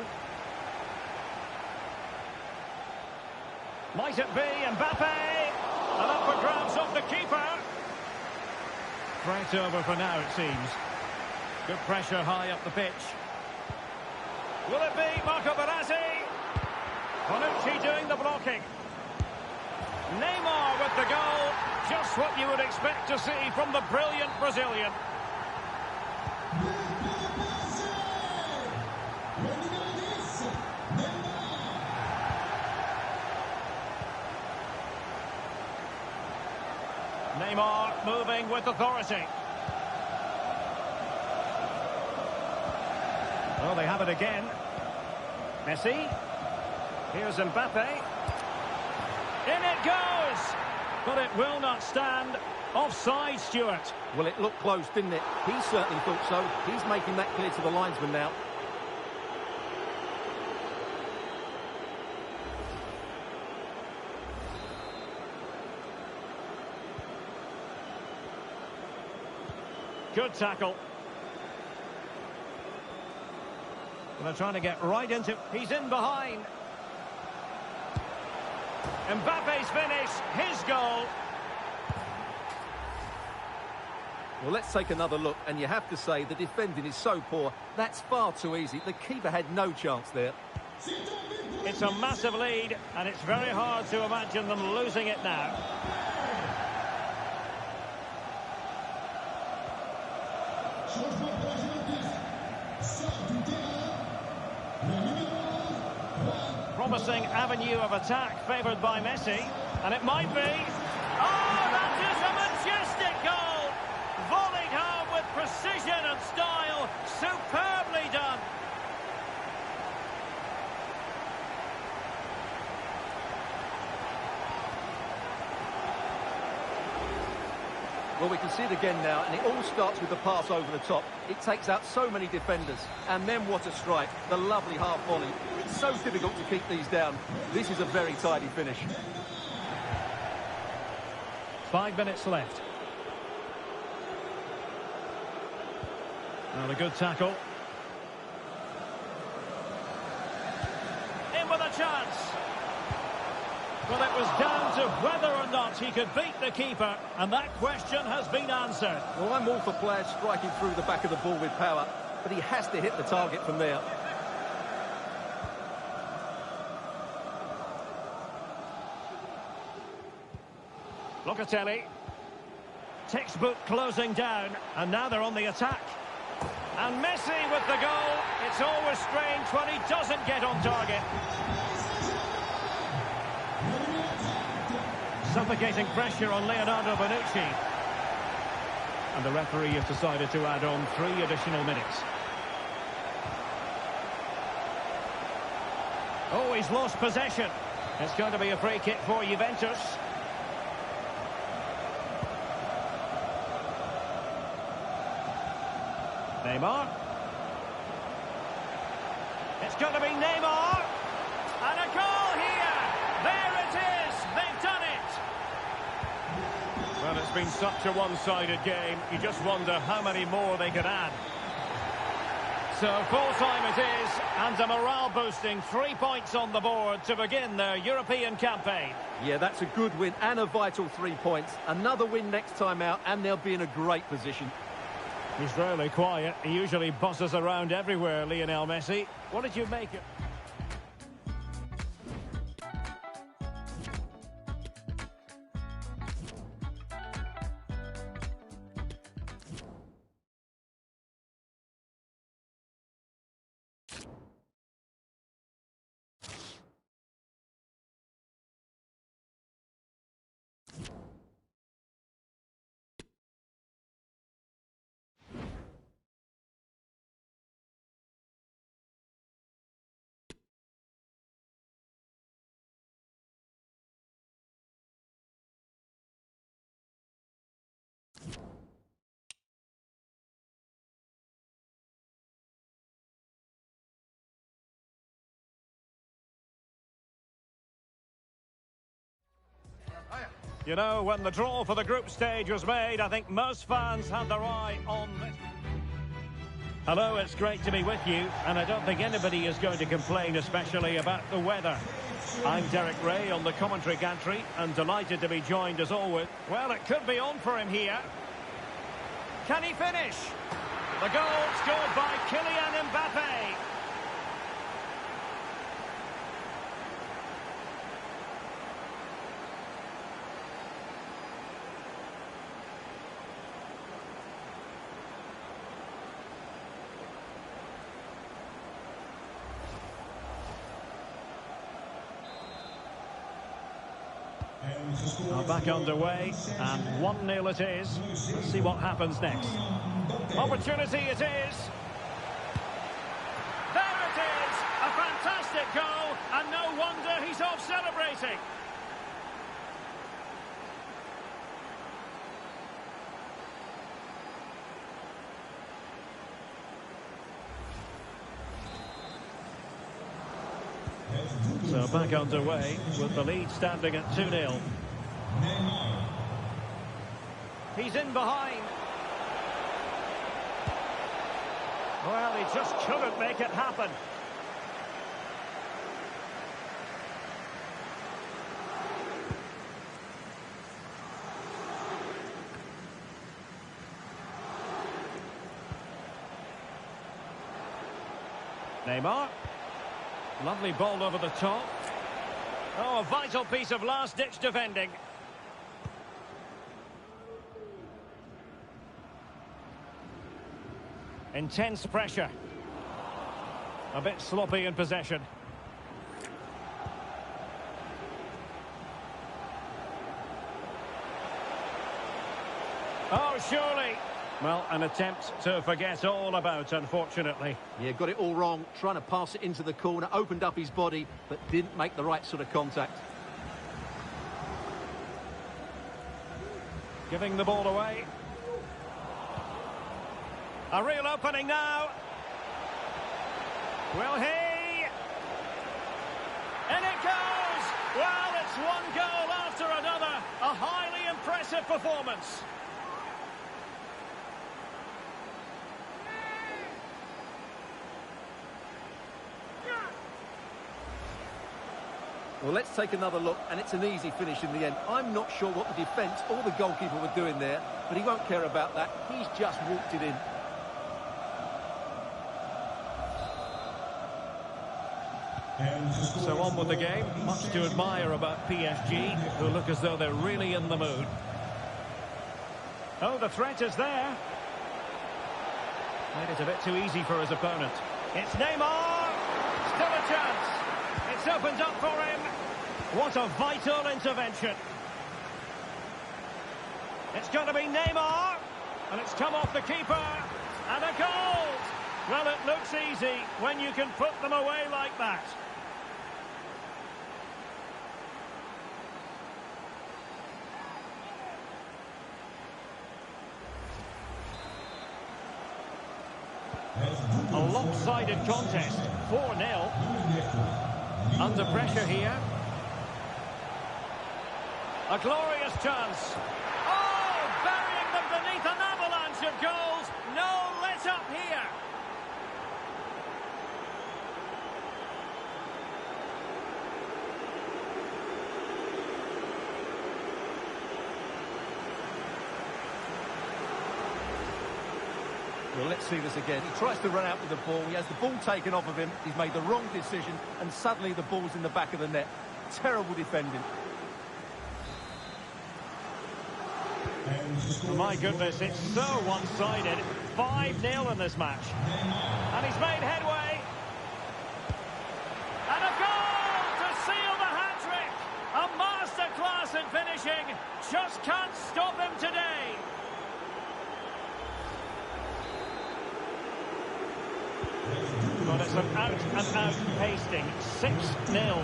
[SPEAKER 1] Might it be Mbappe? And up for grabs off the keeper. Right over for now, it seems. Good pressure high up the pitch. Will it be Marco Verratti? Bonucci doing the blocking. Neymar with the goal. Just what you would expect to see from the brilliant Brazilian. Neymar moving with authority. Oh, they have it again. Messi. Here's Mbappe. In it goes! But it will not stand. Offside, Stuart.
[SPEAKER 2] Well, it looked close, didn't it? He certainly thought so. He's making that clear to the linesman now.
[SPEAKER 1] Good tackle. They're trying to get right into... He's in behind. Mbappe's finish, his goal.
[SPEAKER 2] Well, let's take another look, and you have to say the defending is so poor. That's far too easy. The keeper had no chance there.
[SPEAKER 1] It's a massive lead, and it's very hard to imagine them losing it now. Promising avenue of attack favoured by Messi, and it might be. Oh, that is a majestic goal! Volleyed home with precision and style, superbly done.
[SPEAKER 2] Well, we can see it again now, and it all starts with the pass over the top. It takes out so many defenders. And then what a strike. The lovely half volley. It's so difficult to keep these down. This is a very tidy finish.
[SPEAKER 1] 5 minutes left. Well, a good tackle. In with a chance. Well, it was down to whether or not he could beat the keeper, and that question has been answered.
[SPEAKER 2] Well, I'm all for players striking through the back of the ball with power, but he has to hit the target from there.
[SPEAKER 1] Locatelli. Textbook closing down, and now they're on the attack. And Messi with the goal. It's always strange when he doesn't get on target. Suffocating pressure on Leonardo Bonucci. And the referee has decided to add on 3 additional minutes. Oh, he's lost possession. It's going to be a free kick for Juventus. Neymar. It's going to be Neymar. And a goal here. There it is. They've done it. Well, it's been such a one-sided game. You just wonder how many more they could add. So full-time it is, and a morale-boosting 3 points on the board to begin their European campaign.
[SPEAKER 2] Yeah, that's a good win and a vital 3 points. Another win next time out, and they'll be in a great position.
[SPEAKER 1] He's rarely quiet. He usually buzzes around everywhere, Lionel Messi. What did you make it? You know, when the draw for the group stage was made, I think most fans had their eye on this. Hello, it's great to be with you, and I don't think anybody is going to complain, especially about the weather. I'm Derek Ray on the commentary gantry, and delighted to be joined as always. Well, it could be on for him here. Can he finish? The goal scored by Kylian Mbappe. Back underway, and 1-0 it is. Let's see what happens next. Opportunity it is. There it is! A fantastic goal, and no wonder he's off celebrating. So back underway with the lead standing at 2-0. He's in behind. Well, he just couldn't make it happen. Neymar. Lovely ball over the top. Oh, a vital piece of last-ditch defending. Intense pressure. A bit sloppy in possession. Oh, surely. Well, an attempt to forget all about, unfortunately.
[SPEAKER 2] Yeah, got it all wrong. Trying to pass it into the corner, opened up his body, but didn't make the right sort of contact.
[SPEAKER 1] Giving the ball away. A real opening now. Will he? And it goes! Well, it's one goal after another. A highly impressive performance.
[SPEAKER 2] Well, let's take another look, and it's an easy finish in the end. I'm not sure what the defence or the goalkeeper were doing there, but he won't care about that. He's just walked it in.
[SPEAKER 1] So on with the game. Much to admire about PSG, who look as though they're really in the mood. Oh, the threat is there. Made it a bit too easy for his opponent. It's Neymar. Still a chance. It's opened up for him. What a vital intervention. It's going to be Neymar. And it's come off the keeper. And a goal. Well, it looks easy when you can put them away like that. A lopsided contest, 4-0. Under pressure here. A glorious chance. Oh, burying them beneath an avalanche of goals. No let up here.
[SPEAKER 2] Well, let's see this again. He tries to run out with the ball. He has the ball taken off of him. He's made the wrong decision, and suddenly the ball's in the back of the net. Terrible defending.
[SPEAKER 1] My goodness, it's so one-sided. 5-0 in this match. And he's made headway. And a goal to seal the hat-trick. A masterclass in finishing. Just can't stop him today. Well, it's an out-and-out pasting. 6-0.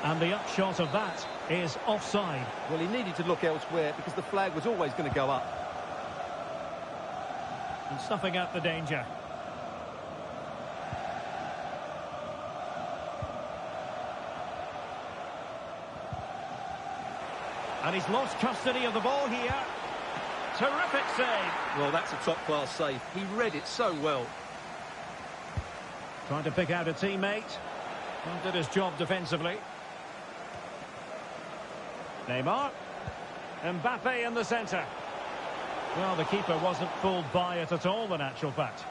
[SPEAKER 1] And the upshot of that is offside.
[SPEAKER 2] Well, he needed to look elsewhere because the flag was always going to go up.
[SPEAKER 1] And snuffing out the danger. And he's lost custody of the ball here. Terrific save.
[SPEAKER 2] Well, that's a top-class save. He read it so well.
[SPEAKER 1] Trying to pick out a teammate. And did his job defensively. Neymar. Mbappe in the centre. Well, the keeper wasn't fooled by it at all, in actual fact.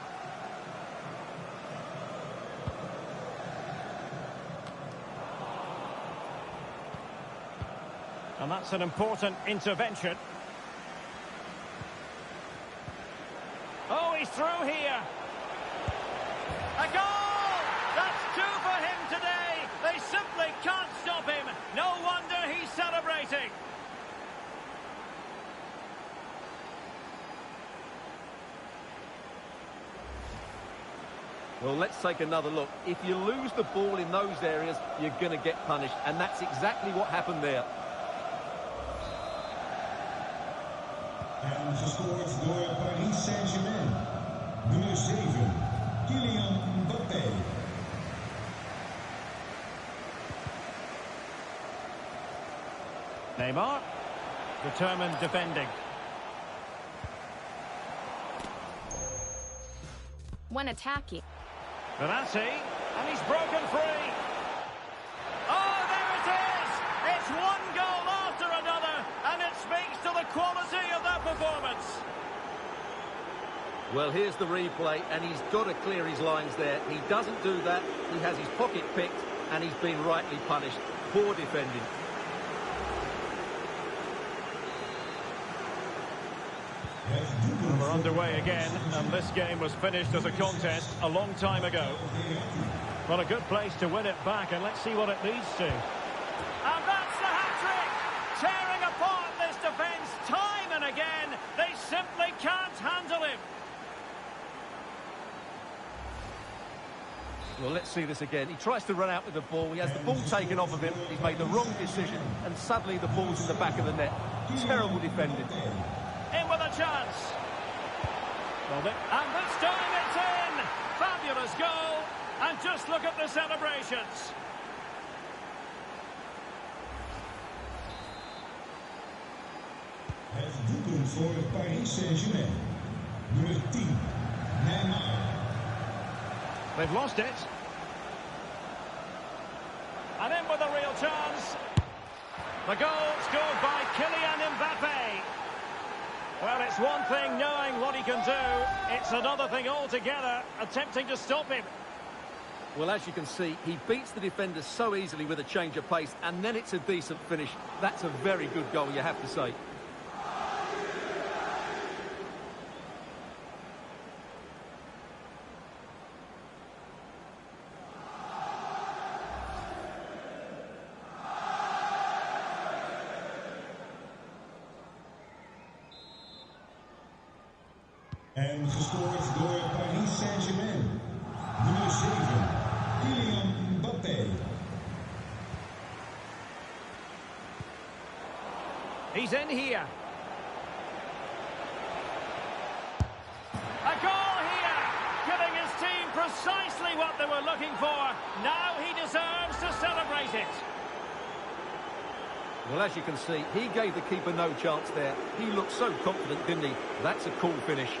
[SPEAKER 1] And that's an important intervention. Oh, he's through here. A goal! That's two for him today. They simply can't stop him. No wonder he's celebrating.
[SPEAKER 2] Well, let's take another look. If you lose the ball in those areas, you're going to get punished. And that's exactly what happened there.
[SPEAKER 3] En gescoord door Paris Saint-Germain. Nummer 7, Kylian Mbappé.
[SPEAKER 1] Neymar. Determined defending.
[SPEAKER 4] When attacking.
[SPEAKER 1] Verratti, and he's broken free. Oh, there it is! It's one goal after another, and it speaks to the quality of that performance.
[SPEAKER 2] Well, here's the replay, and he's got to clear his lines there. He doesn't do that. He has his pocket picked, and he's been rightly punished. Poor defending.
[SPEAKER 1] We're underway again, and this game was finished as a contest a long time ago. Well, a good place to win it back, and let's see what it leads to. And that's the hat-trick! Tearing apart this defence time and again. They simply can't handle him.
[SPEAKER 2] Well, let's see this again. He tries to run out with the ball. He has the ball taken off of him. He's made the wrong decision, and suddenly the ball's in the back of the net. Terrible defending.
[SPEAKER 1] In with a chance. And this time it's in. Fabulous goal. And just look at the celebrations.
[SPEAKER 3] Het doelpunt voor Paris Saint-Germain. Nummer 10, Neymar.
[SPEAKER 1] They've lost it. And in with a real chance. The goal scored by Kylian Mbappe. Well, it's one thing knowing what he can do. It's another thing altogether, attempting to stop him.
[SPEAKER 2] Well, as you can see, he beats the defender so easily with a change of pace, and then it's a decent finish. That's a very good goal, you have to say.
[SPEAKER 3] En gescoord door Paris Saint-Germain. Nummer 7, Kylian Mbappé.
[SPEAKER 1] He's in here. A goal here, giving his team precisely what they were looking for. Now he deserves to celebrate it.
[SPEAKER 2] Well, as you can see, he gave the keeper no chance there. He looked so confident, didn't he? That's a cool finish.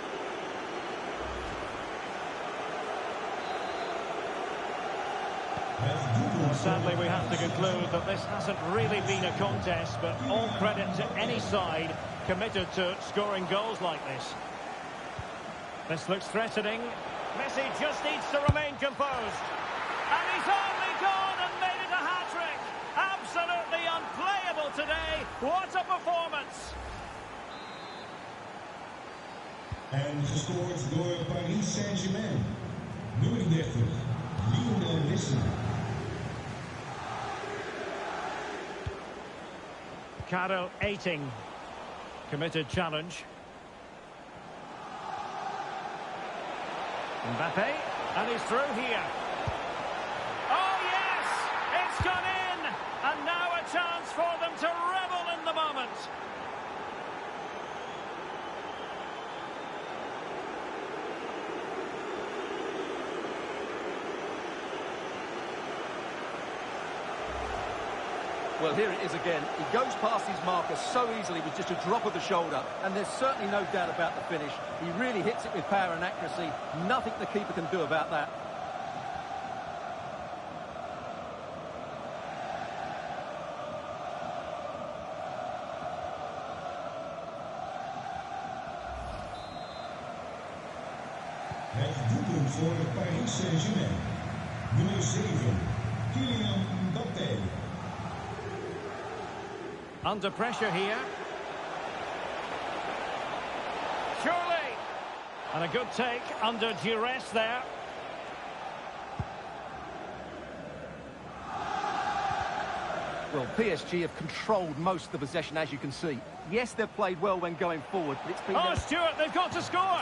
[SPEAKER 1] Well, sadly, we have to conclude that this hasn't really been a contest, but all credit to any side committed to scoring goals like this. This looks threatening. Messi just needs to remain composed. And he's only gone and made it a hat-trick. Absolutely unplayable today. What a performance.
[SPEAKER 3] En gescoord door Paris Saint-Germain. Nummer 30, Lionel Messi.
[SPEAKER 1] exhilarating. Committed challenge. Mbappe, and he's through here. Oh yes, it's gone in, and now a chance for them to revel in the moment.
[SPEAKER 2] Well, here it is again. He goes past his marker so easily with just a drop of the shoulder, and there's certainly no doubt about the finish. He really hits it with power and accuracy. Nothing the keeper can do about that.
[SPEAKER 3] Het doelpunt voor Paris Saint-Germain. Nummer 7, Kylian Mbappé.
[SPEAKER 1] Under pressure here. Surely! And a good take under duress there.
[SPEAKER 2] Well, PSG have controlled most of the possession, as you can see. Yes, they've played well when going forward, but it's been...
[SPEAKER 1] Oh, Stuart, they've got to score!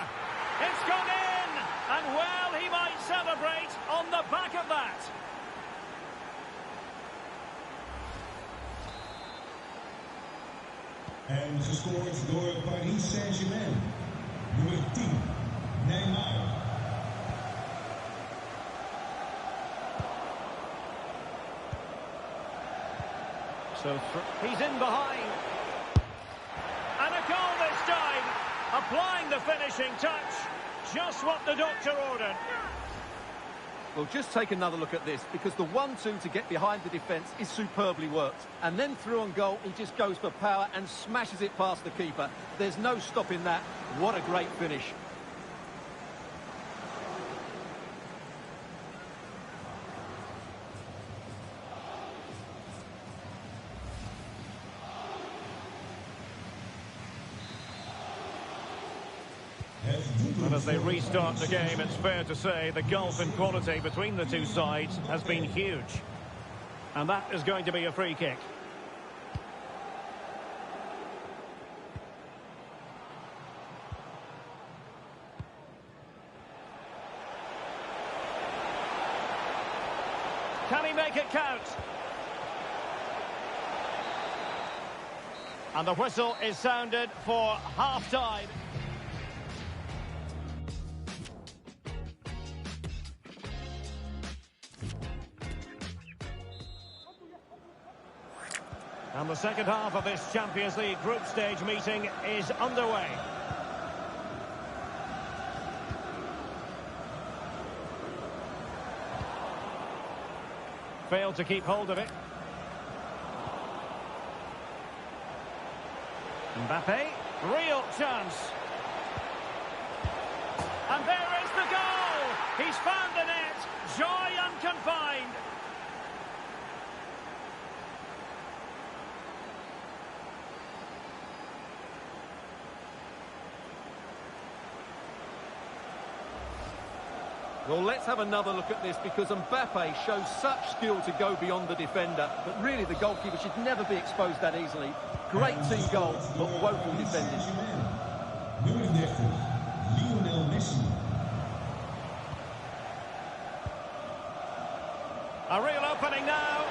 [SPEAKER 1] It's gone in! And well, he might celebrate on the back of that.
[SPEAKER 3] En gescoord door Paris Saint-Germain. Nummer 10, Neymar.
[SPEAKER 1] So he's in behind. And a goal this time. Applying the finishing touch. Just what the doctor ordered.
[SPEAKER 2] Well, just take another look at this, because the 1-2 to get behind the defence is superbly worked. And then through on goal, he just goes for power and smashes it past the keeper. There's no stopping that. What a great finish.
[SPEAKER 1] And as they restart the game, it's fair to say the gulf in quality between the two sides has been huge. And that is going to be a free kick. Can he make it count? And the whistle is sounded for half-time. And the second half of this Champions League group stage meeting is underway. Failed to keep hold of it. Mbappé, real chance. And there is the goal! He's found the net, joy unconfined.
[SPEAKER 2] Well, let's have another look at this, because Mbappé shows such skill to go beyond the defender, but really the goalkeeper should never be exposed that easily. Great team goal, but woeful defending.
[SPEAKER 3] Nummer 30, Lionel Messi.
[SPEAKER 1] A real opening now.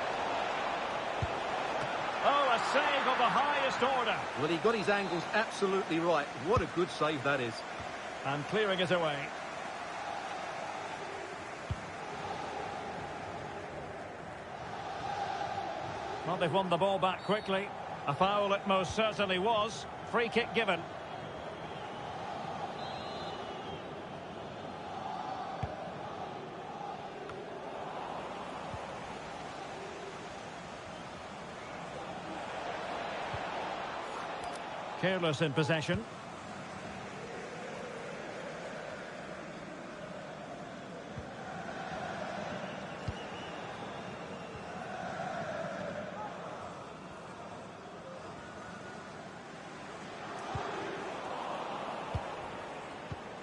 [SPEAKER 1] Oh, a save of the highest order.
[SPEAKER 2] Well, he got his angles absolutely right. What a good save that is.
[SPEAKER 1] And clearing it away. Well, they've won the ball back quickly. A foul it most certainly was. Free kick given. Careless in possession.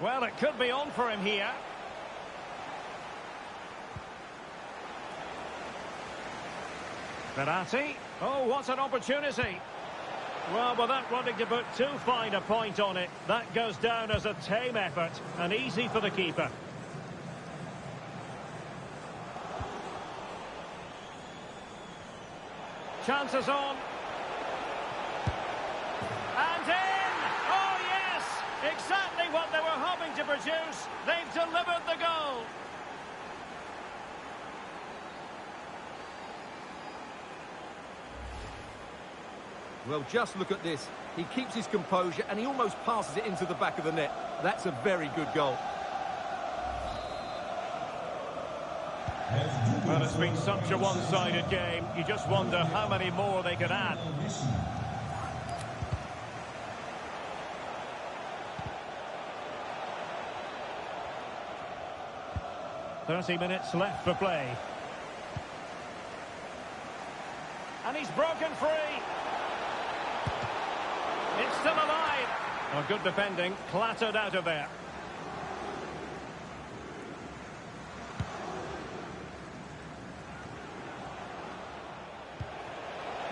[SPEAKER 1] Well, it could be on for him here. Verratti. Oh, what an opportunity. Well, without wanting to put too fine a point on it, that goes down as a tame effort and easy for the keeper. Chances on. And in! Oh, yes! Exactly what they were hoping to produce. They've delivered the goal.
[SPEAKER 2] Well, just look at this. He keeps his composure and he almost passes it into the back of the net. That's a very good goal.
[SPEAKER 1] Well, it's been such a one-sided game. You just wonder how many more they could add. 30 minutes left for play. And he's broken free. It's still alive. Oh, good defending, clattered out of there.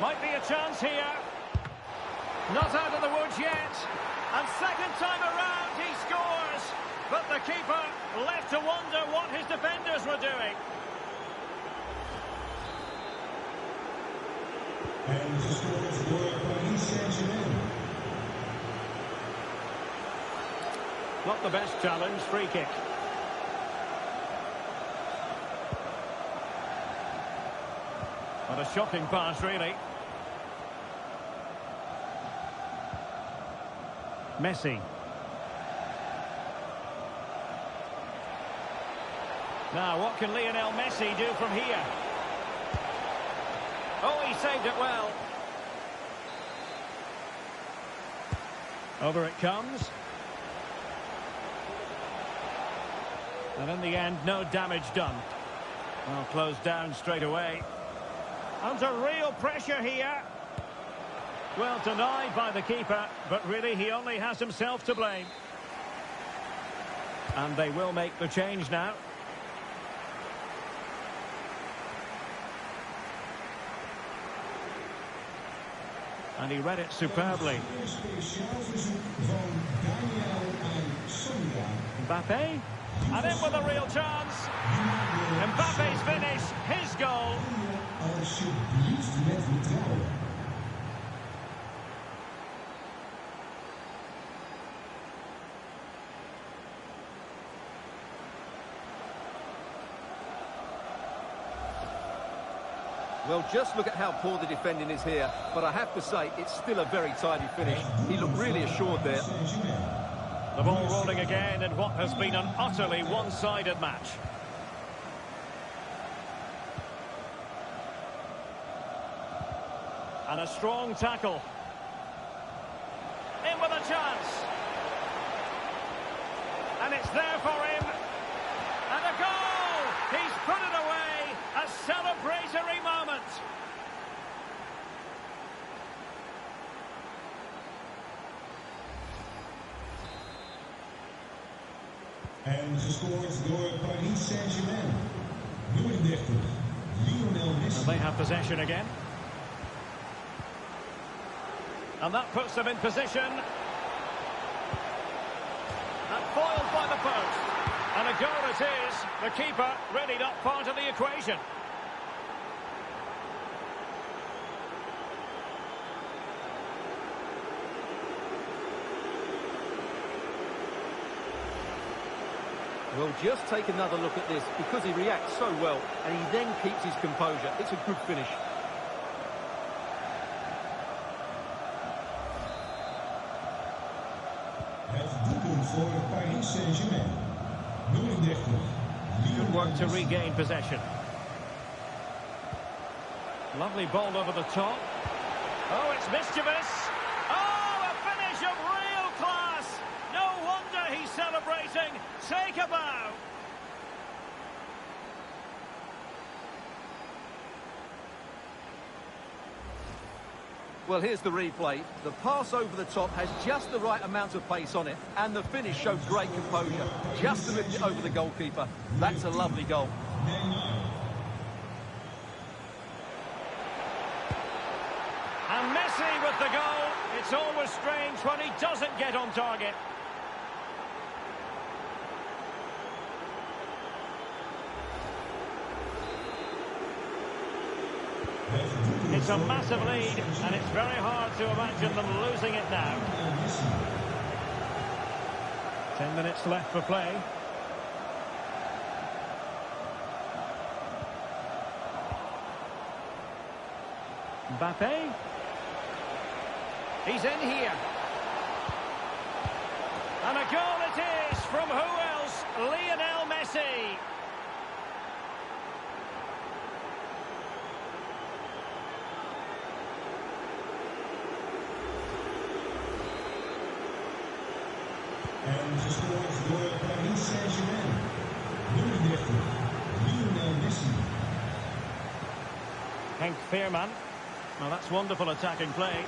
[SPEAKER 1] Might be a chance here. Not out of the woods yet. And second time around, he scores. But the keeper left to wonder what his defenders were doing.
[SPEAKER 3] And the score is scored by Paris Saint-Germain.
[SPEAKER 1] Not the best challenge, free kick. What a shocking pass, really. Messi. Now, what can Lionel Messi do from here? Oh, he saved it well. Over it comes. And in the end, no damage done. Well, closed down straight away. Under real pressure here. Well, denied by the keeper, but really he only has himself to blame. And they will make the change now. And he read it superbly. Mbappe. And in with a real chance. Mbappe's finish, his goal.
[SPEAKER 2] Well, just look at how poor the defending is here. But I have to say, it's still a very tidy finish. He looked really assured there.
[SPEAKER 1] The ball rolling again in what has been an utterly one-sided match. And a strong tackle. In with a chance. And it's there for him. And a goal! He's put it away. A celebratory moment.
[SPEAKER 3] En gescoord door Paris Saint-Germain. Nummer 30, Lionel Messi.
[SPEAKER 1] And they have possession again. And that puts them in position. And foiled by the post. And a goal it is. The keeper really not part of the equation.
[SPEAKER 2] Well, just take another look at this, because he reacts so well, and he then keeps his composure. It's a good finish.
[SPEAKER 3] Het doelpunt voor Paris Saint-Germain. Nummer 30,
[SPEAKER 1] Good
[SPEAKER 3] Lionel
[SPEAKER 1] work to
[SPEAKER 3] Messi.
[SPEAKER 1] regain possession. Lovely ball over the top. Oh, it's mischievous. Oh, a finish of real class. No wonder he's celebrating. Take a bow.
[SPEAKER 2] Well, here's the replay. The pass over the top has just the right amount of pace on it, and the finish showed great composure. Just to lift it over the goalkeeper. That's a lovely goal.
[SPEAKER 1] And Messi with the goal. It's always strange when he doesn't get on target. It's a massive lead, and it's very hard to imagine them losing it now. 10 minutes left for play. Mbappe. He's in here. And a goal it is from who else? Lionel Messi.
[SPEAKER 3] En gescoord door Paris Saint-Germain. Nummer 30, Lionel Messi.
[SPEAKER 1] Henk Veerman. Well, that's wonderful attacking play.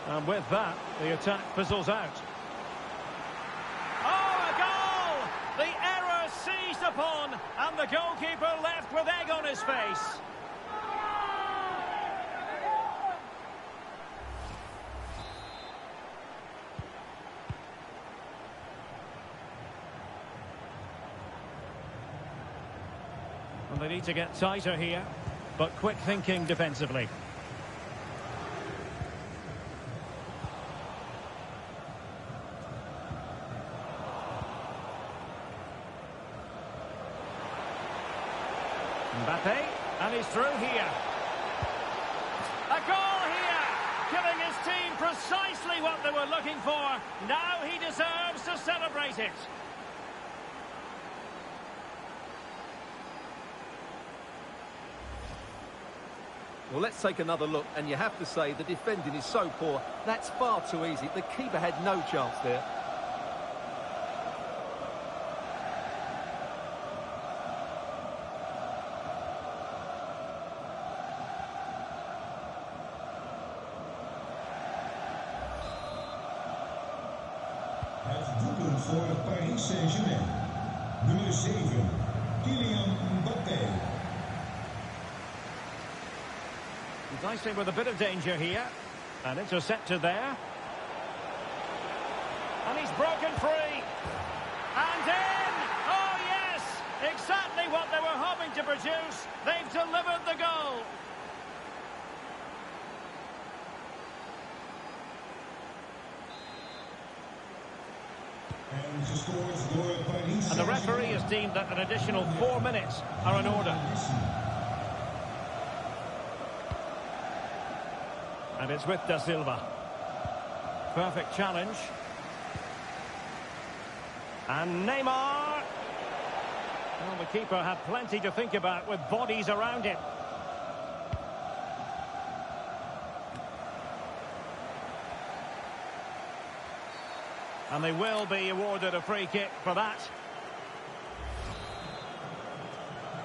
[SPEAKER 1] And with that, the attack fizzles out. Oh, a goal! The error seized upon, and the goalkeeper left with egg on his face. And they need to get tighter here, but quick thinking defensively. Mbappe, and he's through here. A goal here, giving his team precisely what they were looking for. Now he deserves to celebrate it.
[SPEAKER 2] Well, let's take another look, and you have to say the defending is so poor. That's far too easy. The keeper had no chance there.
[SPEAKER 3] Het doelpunt voor Paris Saint-Germain. Nummer 7, Kylian Mbappé.
[SPEAKER 1] Dicing with a bit of danger here. And intercepted there. And he's broken free. And in! Oh, yes! Exactly what they were hoping to produce. They've delivered the goal.
[SPEAKER 3] En gescoord door Paris
[SPEAKER 1] And the
[SPEAKER 3] Saint-Germain.
[SPEAKER 1] referee has deemed that an additional 4 minutes are in order. And it's with Da Silva. Perfect challenge. And Neymar. Well, the keeper had plenty to think about with bodies around him. And they will be awarded a free kick for that.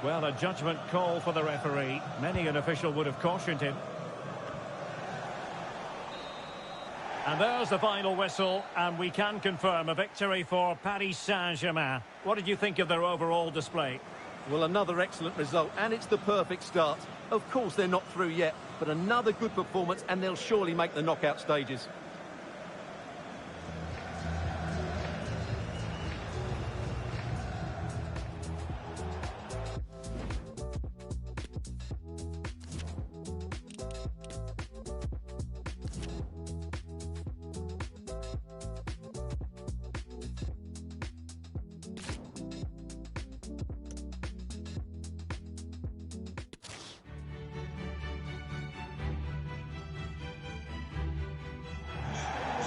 [SPEAKER 1] Well, a judgment call for the referee. Many an official would have cautioned him. And there's the final whistle, and we can confirm a victory for Paris Saint-Germain. What did you think of their overall display?
[SPEAKER 2] Well, another excellent result, and it's the perfect start. Of course, they're not through yet, but another good performance, and they'll surely make the knockout stages.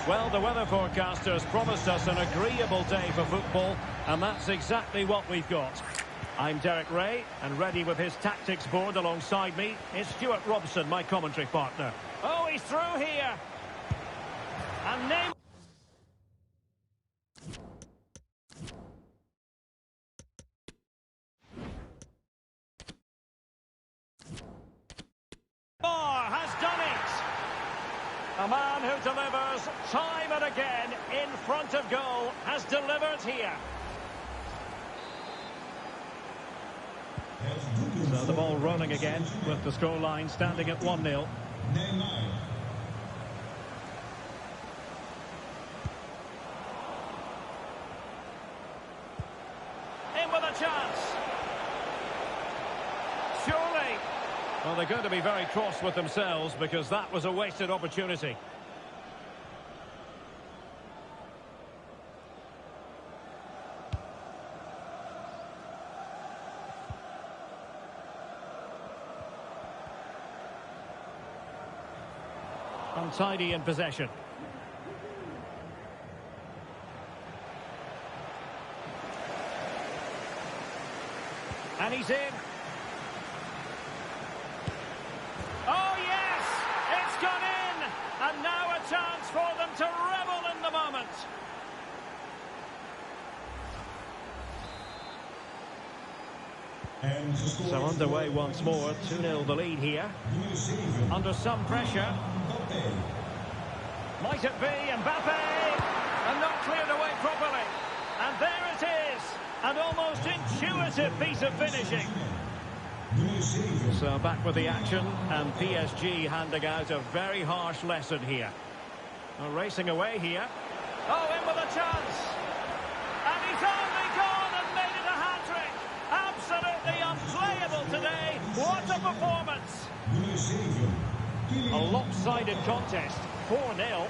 [SPEAKER 1] Well, the weather forecasters promised us an agreeable day for football, and that's exactly what we've got. I'm Derek Ray, and ready with his tactics board alongside me is Stuart Robson, my commentary partner. Oh, he's through here! And Neymar... has done it! A man who delivers time and again in front of goal has delivered here. So the ball rolling again with the scoreline standing at 1-0.
[SPEAKER 3] Neymar.
[SPEAKER 1] In with a chance. Surely. Well, they're going to be very cross with themselves because that was a wasted opportunity. Untidy in possession. And he's in. Oh, yes! It's gone in! And now a chance for them to revel in the moment. So underway once more, 2-0 the lead here. Under some pressure. Might it be Mbappe? And not cleared away properly. And there it is. An almost intuitive piece of finishing. So back with the action, and PSG handing out a very harsh lesson here. Racing away here. Oh, in with a chance. And he's only gone and made it a hat-trick. Absolutely unplayable today. What a performance. A lopsided contest. 4-0.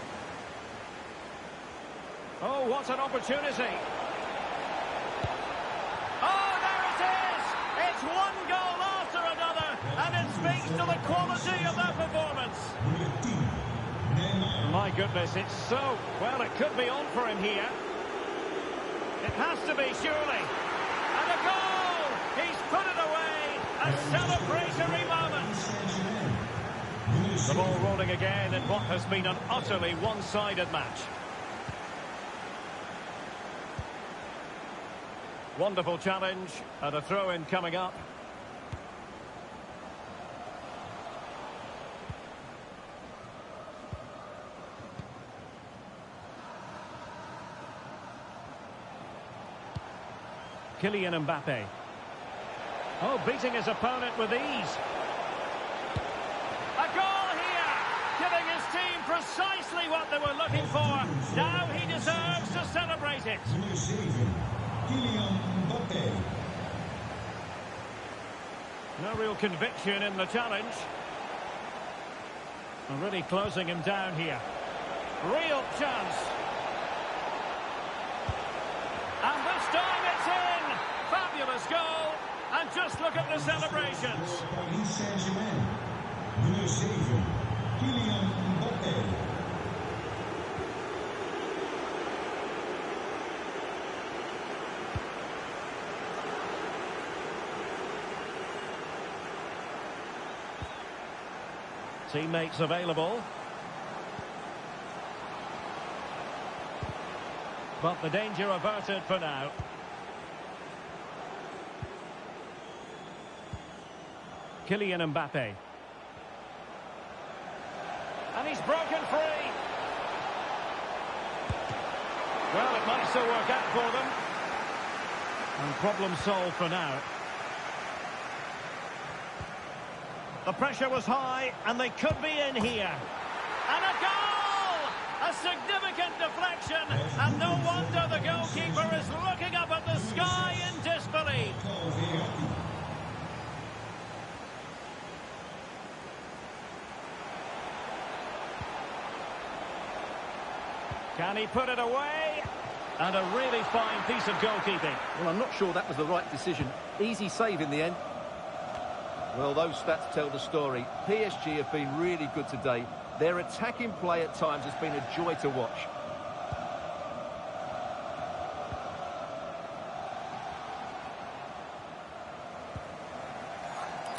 [SPEAKER 1] Oh, what an opportunity. Oh, there it is. It's one goal after another, and it speaks to the quality of that performance. My goodness, it's so... Well, it could be on for him here. It has to be, surely. And a goal! He's put it away. A celebratory moment. The ball rolling again in what has been an utterly one-sided match. Wonderful challenge, and a throw-in coming up. Kylian Mbappe. Oh, beating his opponent with ease. A goal here, giving his team precisely what they were looking for. Now he deserves to celebrate it. No real conviction in the challenge. And really closing him down here. Real chance. And this time it's in. Fabulous goal. And just look at the celebrations. Teammates available. But the danger averted for now. Kylian Mbappe. And he's broken free. Well, it might still work out for them. And problem solved for now. The pressure was high, and they could be in here. And a goal! A significant deflection, and no wonder the goalkeeper is looking up at the sky in disbelief. Can he put it away? And a really fine piece of goalkeeping.
[SPEAKER 2] Well, I'm not sure that was the right decision. Easy save in the end. Well, those stats tell the story. PSG have been really good today. Their attacking play at times has been a joy to watch.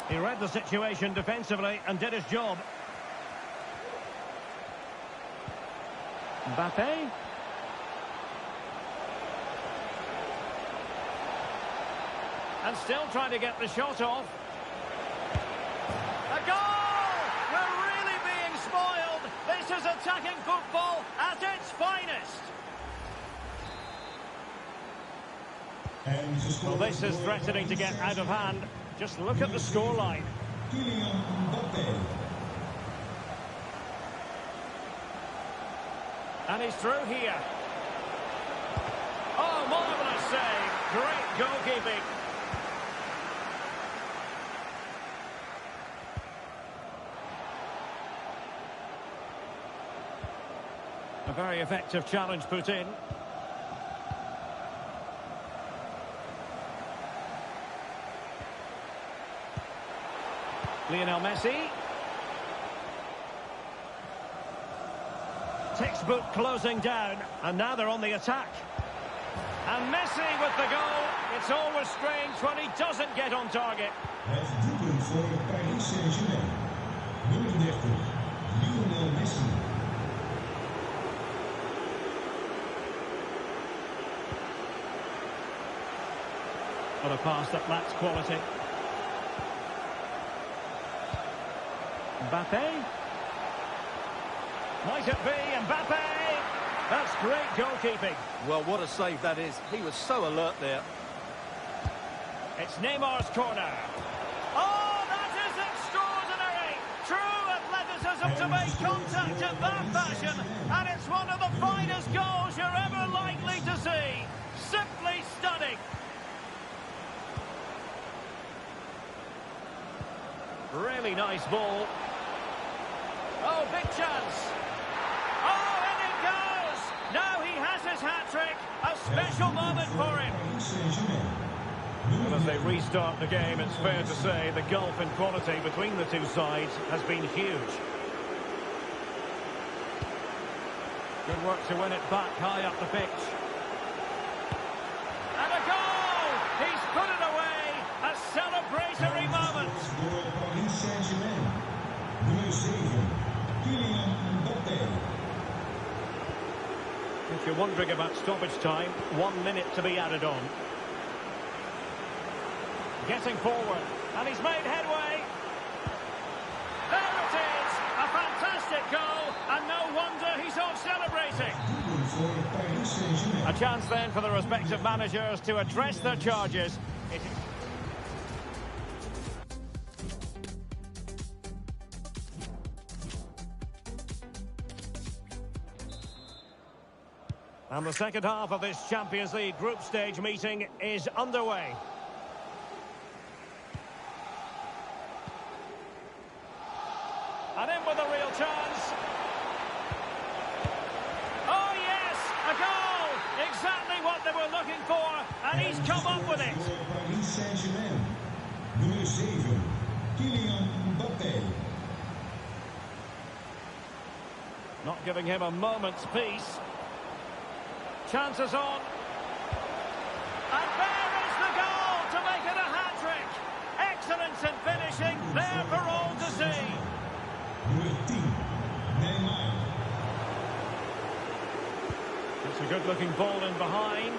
[SPEAKER 1] He read the situation defensively and did his job. Mbappe. And still trying to get the shot off. A goal! We're really being spoiled. This is attacking football at its finest. Well, this is threatening to get out of hand. Just look at the scoreline. And he's through here. Oh, marvellous save. Great goalkeeping. A very effective challenge put in. Lionel Messi. textbook closing down, and now they're on the attack. And Messi with the goal. It's always strange when he doesn't get on target.
[SPEAKER 3] Het doelpunt voor Paris Saint-Germain. Nummer 30, Lionel Messi.
[SPEAKER 1] What a pass that lacks quality. Mbappe. Might it be Mbappe? That's great goalkeeping.
[SPEAKER 2] Well, what a save that is. He was so alert there.
[SPEAKER 1] It's Neymar's corner. Oh, that is extraordinary! True athleticism to make contact in that fashion, and it's one of the finest goals you're ever likely to see. Simply stunning. Really nice ball. Oh, big chance. Oh, in it goes! Now he has his hat-trick. A special moment for him. And as they restart the game, it's fair to say the gulf in quality between the two sides has been huge. Good work to win it back high up the pitch. And a goal! He's put it away. A celebratory moment. If you're wondering about stoppage time, 1 minute to be added on. Getting forward, and he's made headway. There it is! A fantastic goal, and no wonder he's off celebrating. A chance then for the respective managers to address their charges. And the second half of this Champions League group stage meeting is underway. And in with a real chance. Oh yes, a goal! Exactly what they were looking for, and he's come up with it.
[SPEAKER 3] Paris Saint-Germain. Nummer 7, Kylian Mbappe.
[SPEAKER 1] Not giving him a moment's peace. Chances on. And there is the goal to make it a hat-trick. Excellence in finishing, there for all to see.
[SPEAKER 3] Nummer 10, Neymar.
[SPEAKER 1] It's a good-looking ball in behind.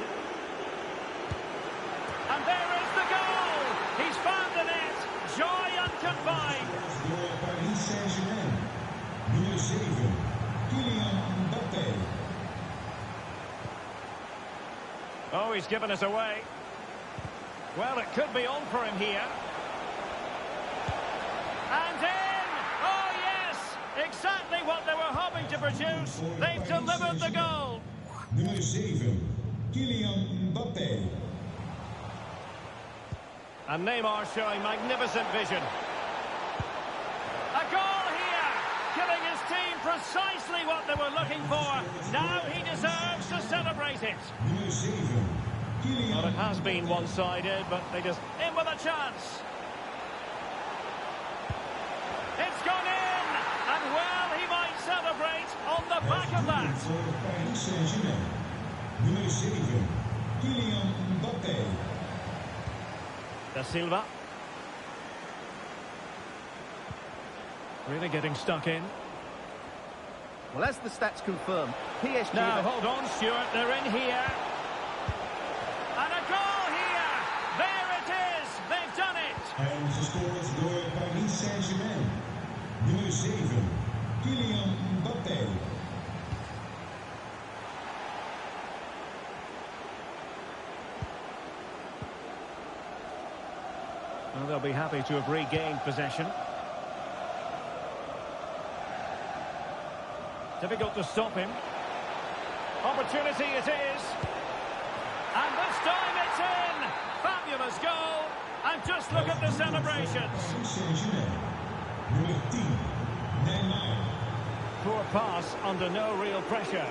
[SPEAKER 1] And there is the goal. He's found the net. Joy unconfined.
[SPEAKER 3] Door Paris Saint-Germain. Nummer 7, Kylian Mbappe.
[SPEAKER 1] Oh, he's given us away. Well, it could be on for him here. And in! Oh, yes! Exactly what they were hoping to produce. They've delivered the goal.
[SPEAKER 3] Nummer 7, Kylian Mbappe.
[SPEAKER 1] And Neymar showing magnificent vision. A goal here! Giving his team precisely what they were looking for. Now he deserves to celebrate it.
[SPEAKER 3] Nummer 7, Kylian.
[SPEAKER 1] Well, it has been one-sided, but they just in with a chance. It's gone in! And well, he might celebrate on the back of that.
[SPEAKER 3] Voor Paris Saint-Germain. Nummer 7, Kylian Mbappe.
[SPEAKER 1] Da Silva. Really getting stuck in.
[SPEAKER 2] Well, as the stats confirm, PSG...
[SPEAKER 1] Now, hold on, Stuart. They're in here. And a goal here. There it is. They've done it.
[SPEAKER 3] En gescoord door Paris Saint-Germain. Nummer 7, Kylian Mbappe.
[SPEAKER 1] Well, they'll be happy to have regained possession. Difficult to stop him. Opportunity it is. And this time it's in. Fabulous goal. And just look at the celebrations.
[SPEAKER 3] Paris Saint-Germain. Nummer 10, Neymar.
[SPEAKER 1] Poor pass under no real pressure.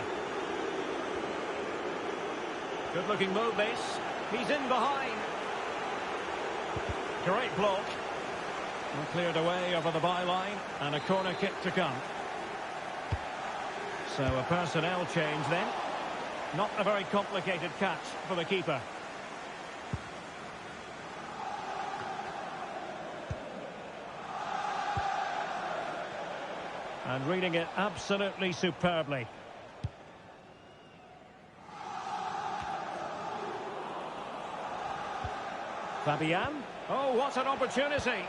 [SPEAKER 1] Good looking move this. He's in behind. Great block. And cleared away over the byline. And a corner kick to come. So a personnel change then. Not a very complicated catch for the keeper. And reading it absolutely superbly. Fabian. Oh, what an opportunity.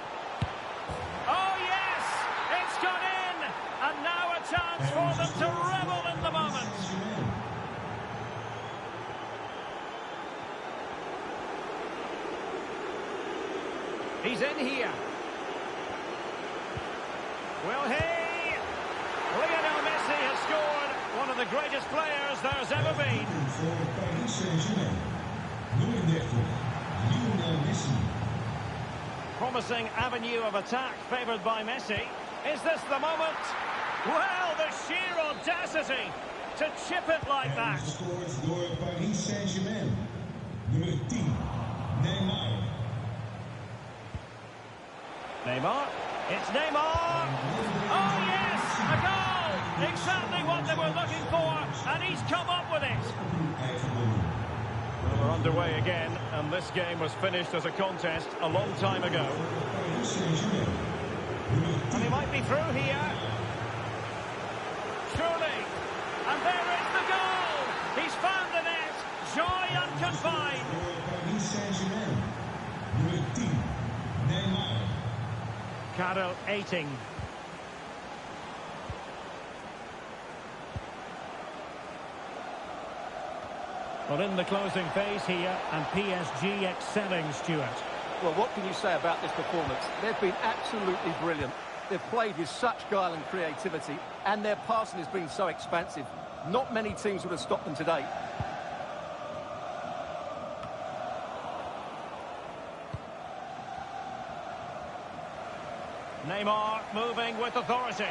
[SPEAKER 1] Oh, yes! It's gone in! And now a chance for them to revel in the moment. He's in here. Will he? Lionel Messi has scored. One of the greatest players there's ever been. Promising avenue of attack favoured by Messi. Is this the moment? Well, the sheer audacity to chip it like that. Neymar. It's Neymar. Oh, yes, a goal. Exactly what they were looking for, and he's come up with it. Well, we're underway again, and this game was finished as a contest a long time ago. And he might be through here. Surely. And there is the goal. He's found the net. Joy unconfined. Exhilarating. Well, in the closing phase here, and PSG excelling, Stuart.
[SPEAKER 2] Well, what can you say about this performance? They've been absolutely brilliant. They've played with such guile and creativity, and their passing has been so expansive. Not many teams would have stopped them today.
[SPEAKER 1] Neymar moving with authority.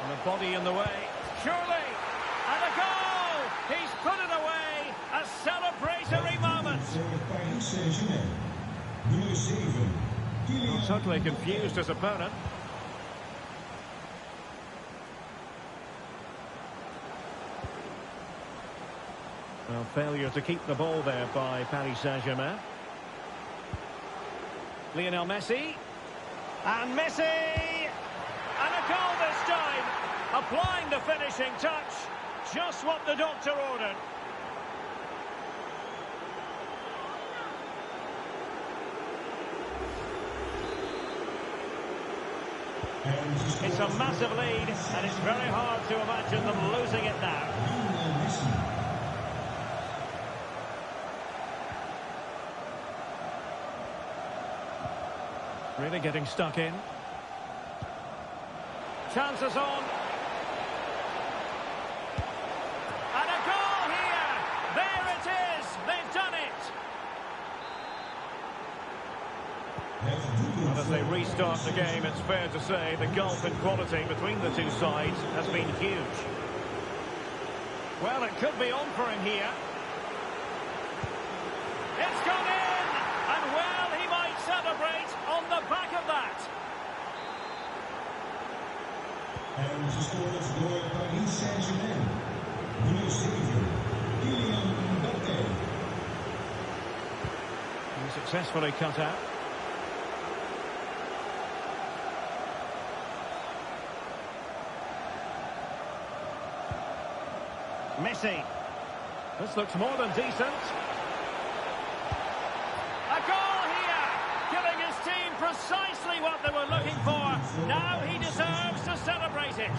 [SPEAKER 1] And a body in the way. Surely! And a goal! He's put it away! A celebratory moment! Well, totally confused his opponent. Well, failure to keep the ball there by Paris Saint-Germain. Lionel Messi. And Messi! And a goal this time! Applying the finishing touch. Just what the doctor ordered. It's a massive lead, and it's very hard to imagine them losing it now. Really getting stuck in. Chances on. And a goal here! There it is! They've done it! And as they restart the game, it's fair to say the gulf in quality between the two sides has been huge. Well, it could be on for him here. It's gone in! And well, he might celebrate on the back of that.
[SPEAKER 3] En gescoord door Paris Saint-Germain. Nummer 7, Kylian Mbappé.
[SPEAKER 1] He successfully cut out. Messi. This looks more than decent. A goal here, giving his team precisely what they were looking for. Now he deserves to celebrate it.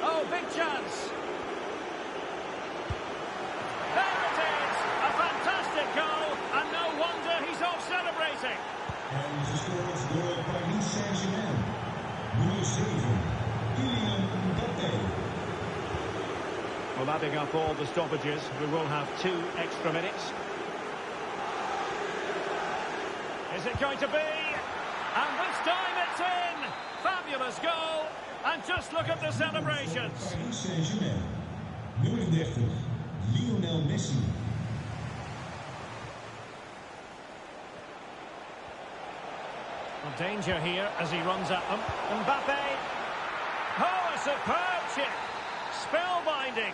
[SPEAKER 1] Oh, big chance. There it is, a fantastic goal, and no wonder he's off celebrating.
[SPEAKER 3] En gescoord door Paris Saint-Germain. Nummer 7, Kylian Mbappé.
[SPEAKER 1] Well, adding up all the stoppages, we will have 2 extra minutes. Is it going to be? And this time it's in! Fabulous goal! And just look at the celebrations.
[SPEAKER 3] Paris Saint-Germain. Nummer 30, Lionel Messi.
[SPEAKER 1] Danger here as he runs at them. Mbappe. Oh, a superb chip. Spellbinding.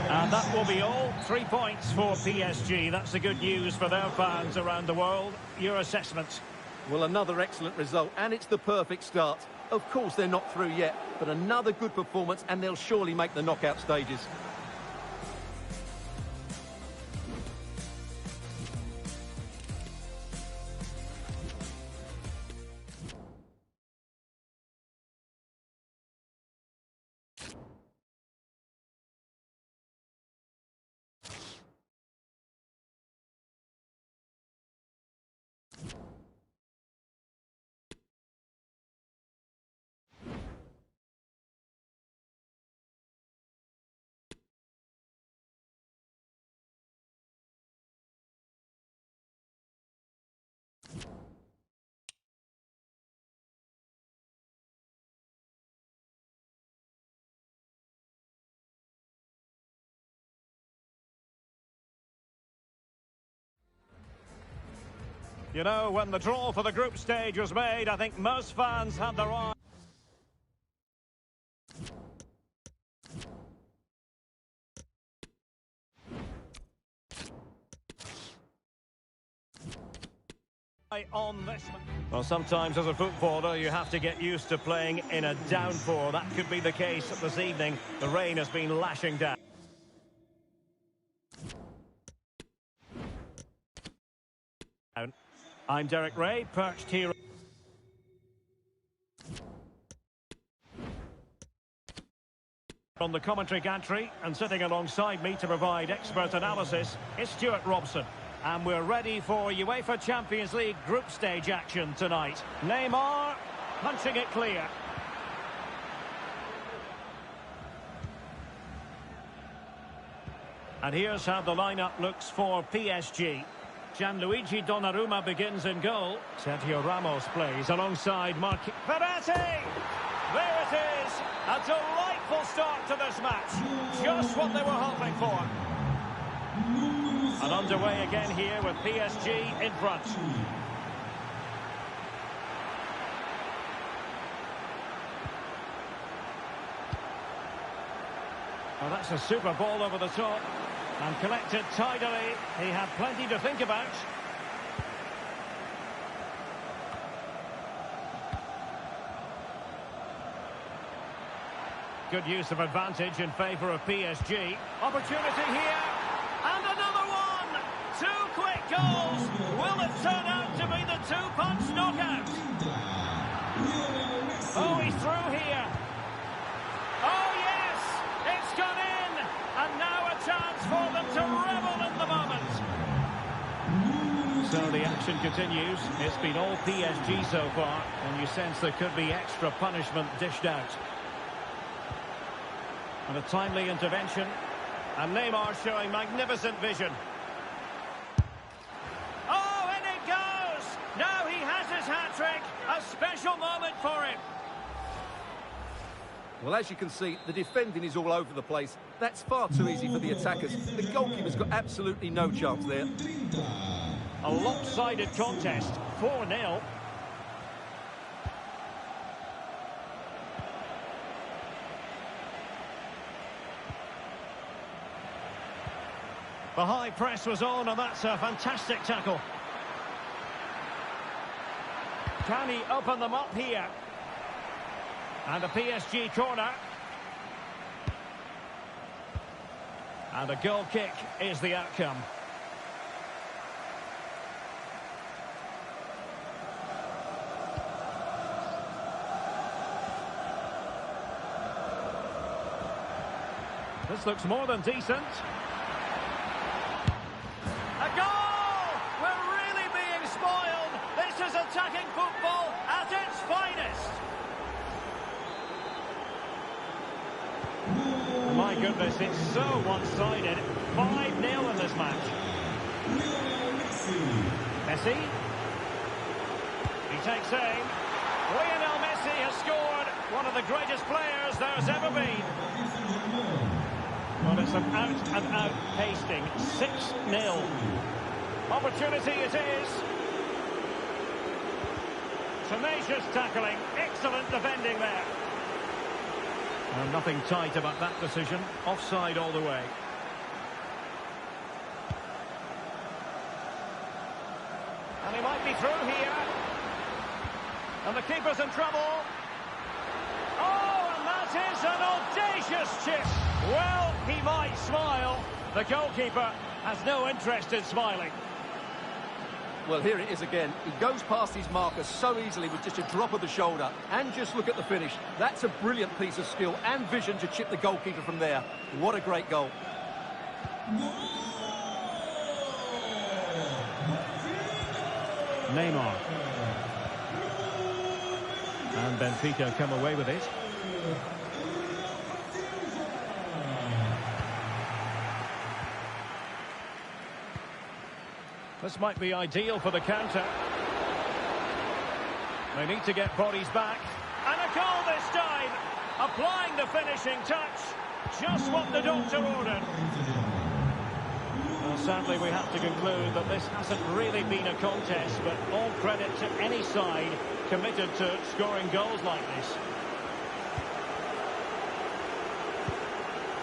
[SPEAKER 1] And that will be all. 3 points for PSG. That's the good news for their fans around the world. Your assessment?
[SPEAKER 2] Well, another excellent result, and it's the perfect start. Of course, they're not through yet, but another good performance, and they'll surely make the knockout stages.
[SPEAKER 1] You know, when the draw for the group stage was made, I think most fans had their eye on this. Well, sometimes as a footballer, you have to get used to playing in a downpour. That could be the case this evening. The rain has been lashing down. I'm Derek Ray, perched here on the commentary gantry, and sitting alongside me to provide expert analysis is Stuart Robson. And we're ready for UEFA Champions League group stage action tonight. Neymar punching it clear. And here's how the lineup looks for PSG. Gianluigi Donnarumma begins in goal. Sergio Ramos plays alongside Marquinhos. Verratti! There it is! A delightful start to this match. Just what they were hoping for. And underway again here with PSG in front. Well, that's a super ball over the top. And collected tidily. He had plenty to think about. Good use of advantage in favour of PSG. Opportunity here. And another one. 2 quick goals. Will it turn out to be the 2-punch knockout? Oh, he's through here. Oh, yes. It's gone in. And now a chance for them to revel in the moment. So the action continues. It's been all PSG so far, and you sense there could be extra punishment dished out. And a timely intervention. And Neymar showing magnificent vision. Oh, in it goes! Now he has his hat-trick. A special moment for him.
[SPEAKER 2] Well, as you can see, the defending is all over the place. That's far too easy for the attackers. The goalkeeper's got absolutely no chance there.
[SPEAKER 1] A lopsided contest, 4-0. The high press was on, and that's a fantastic tackle. Can he open them up here? And a PSG corner. And a goal kick is the outcome. This looks more than decent. A goal! We're really being spoiled. This is attacking football at its finest. My goodness, it's so one-sided. 5-0 in this match. Messi. He takes aim. Lionel Messi has scored. One of the greatest players there's ever been. Well, it's an out-and-out pasting. 6-0. Opportunity it is. Tenacious tackling, excellent defending there. And nothing tight about that decision. Offside all the way. And he might be through here. And the keeper's in trouble. Oh, and that is an audacious chip. Well, he might smile. The goalkeeper has no interest in smiling.
[SPEAKER 2] Well, here it is again. He goes past his marker so easily with just a drop of the shoulder. And just look at the finish. That's a brilliant piece of skill and vision to chip the goalkeeper from there. What a great goal.
[SPEAKER 1] Neymar. And Benfica come away with it. This might be ideal for the counter. They need to get bodies back. And a goal this time! Applying the finishing touch. Just what the doctor ordered. Well, sadly, we have to conclude that this hasn't really been a contest, but all credit to any side committed to scoring goals like this.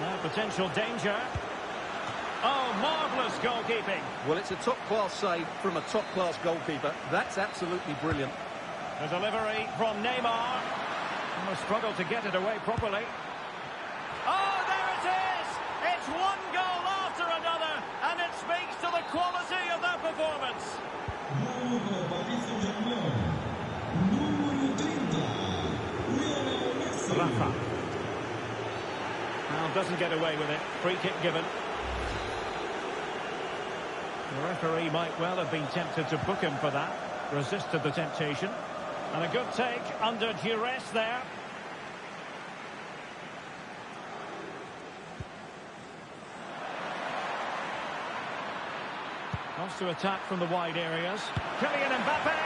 [SPEAKER 1] Now, potential danger. Oh, marvellous goalkeeping.
[SPEAKER 2] Well, it's a top-class save from a top-class goalkeeper. That's absolutely brilliant.
[SPEAKER 1] The delivery from Neymar. Almost struggled to get it away properly. Oh, there it is! It's one goal after another, and it speaks to the quality of their performance. Rafa. Now doesn't get away with it. Free kick given. The referee might well have been tempted to book him for that. Resisted the temptation. And a good take under duress there. Wants to attack from the wide areas. Kylian Mbappe.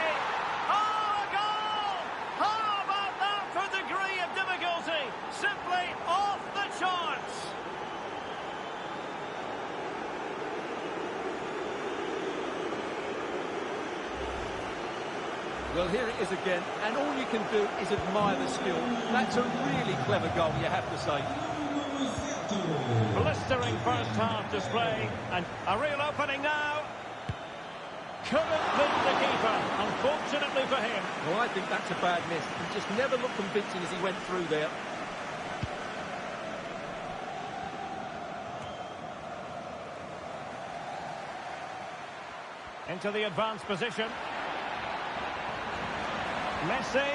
[SPEAKER 1] Oh, a goal! How about that for degree of difficulty? Simply off the charts.
[SPEAKER 2] Well, here it is again, and all you can do is admire the skill. That's a really clever goal, you have to say.
[SPEAKER 1] Blistering first-half display, and a real opening now. Couldn't beat the keeper, unfortunately for him.
[SPEAKER 2] Well, I think that's a bad miss. He just never looked convincing as he went through there.
[SPEAKER 1] Into the advanced position. Messi.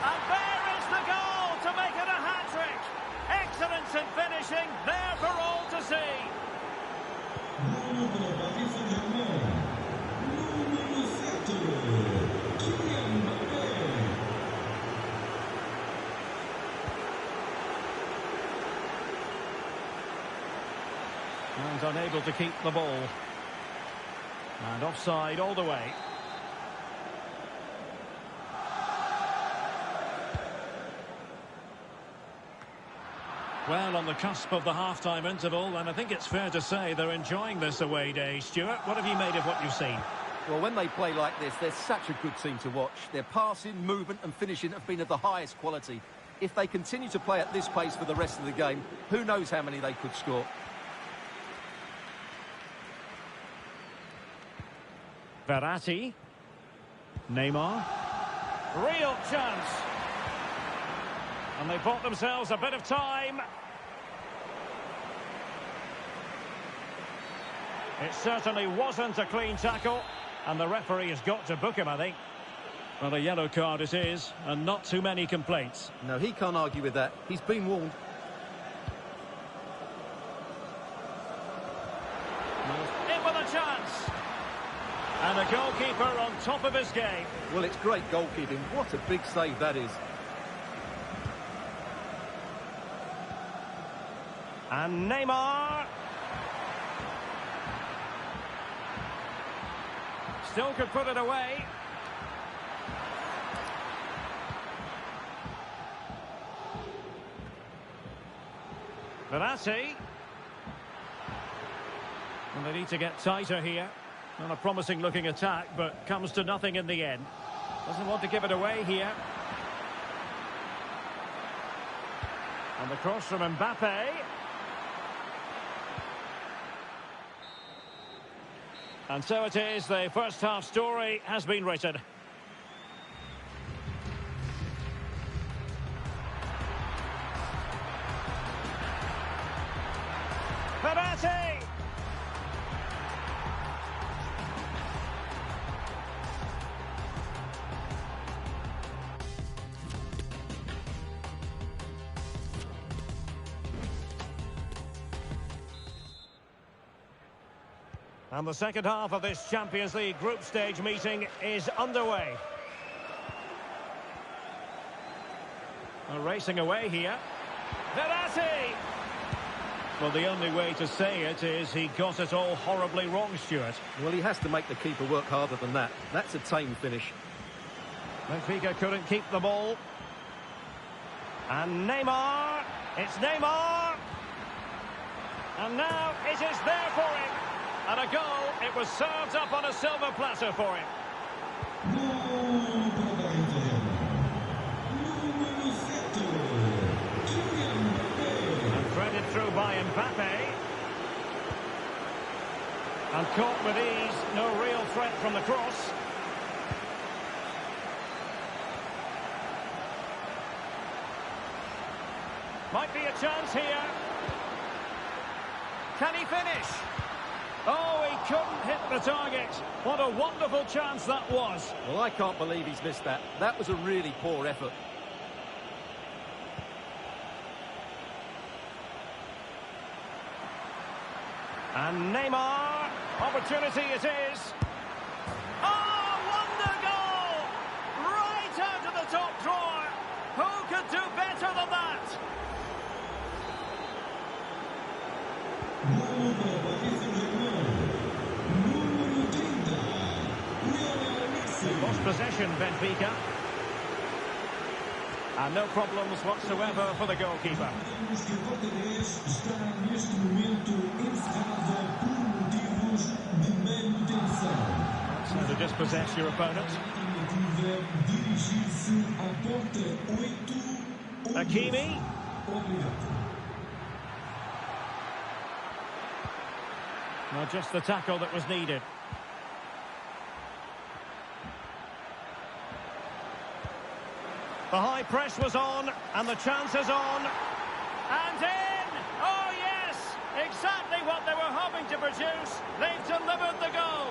[SPEAKER 1] And there is the goal to make it a hat-trick. Excellence in finishing, there for all to see. And unable to keep the ball. And offside all the way. Well, on the cusp of the half-time interval, and I think it's fair to say they're enjoying this away day. Stuart, what have you made of what you've seen?
[SPEAKER 2] Well, when they play like this, they're such a good team to watch. Their passing, movement and finishing have been of the highest quality. If they continue to play at this pace for the rest of the game, who knows how many they could score.
[SPEAKER 1] Verratti. Neymar. Real chance. And they bought themselves a bit of time. It certainly wasn't a clean tackle. And the referee has got to book him, I think. Well, a yellow card it is, and not too many complaints.
[SPEAKER 2] No, he can't argue with that. He's been warned.
[SPEAKER 1] In with a chance. And a goalkeeper on top of his game.
[SPEAKER 2] Well, it's great goalkeeping. What a big save that is.
[SPEAKER 1] And Neymar. Still could put it away. Verratti. And they need to get tighter here. Not a promising looking attack, but comes to nothing in the end. Doesn't want to give it away here. And the cross from Mbappe. And so it is, the first half story has been written. Penalty! And the second half of this Champions League group stage meeting is underway. They're racing away here. Verratti! Well, the only way to say it is he got it all horribly wrong, Stuart.
[SPEAKER 2] Well, he has to make the keeper work harder than that. That's a tame finish.
[SPEAKER 1] Benfica couldn't keep the ball. And Neymar. It's Neymar. And now it is there for him. And a goal, it was served up on a silver platter for him. And threaded through by Mbappe. And caught with ease, no real threat from the cross. Might be a chance here. Can he finish? Oh, he couldn't hit the target. What a wonderful chance that was.
[SPEAKER 2] Well, I can't believe he's missed that. That was a really poor effort.
[SPEAKER 1] And Neymar. Opportunity it is. Oh, wonder goal! Right out of the top drawer. Who could do better than that? Lost possession, Benfica. And no problems whatsoever for the goalkeeper. So to dispossess your opponent. Hakimi. Not just the tackle that was needed. The high press was on, and the chance is on. And in! Oh, yes! Exactly what they were hoping to produce. They've delivered the goal.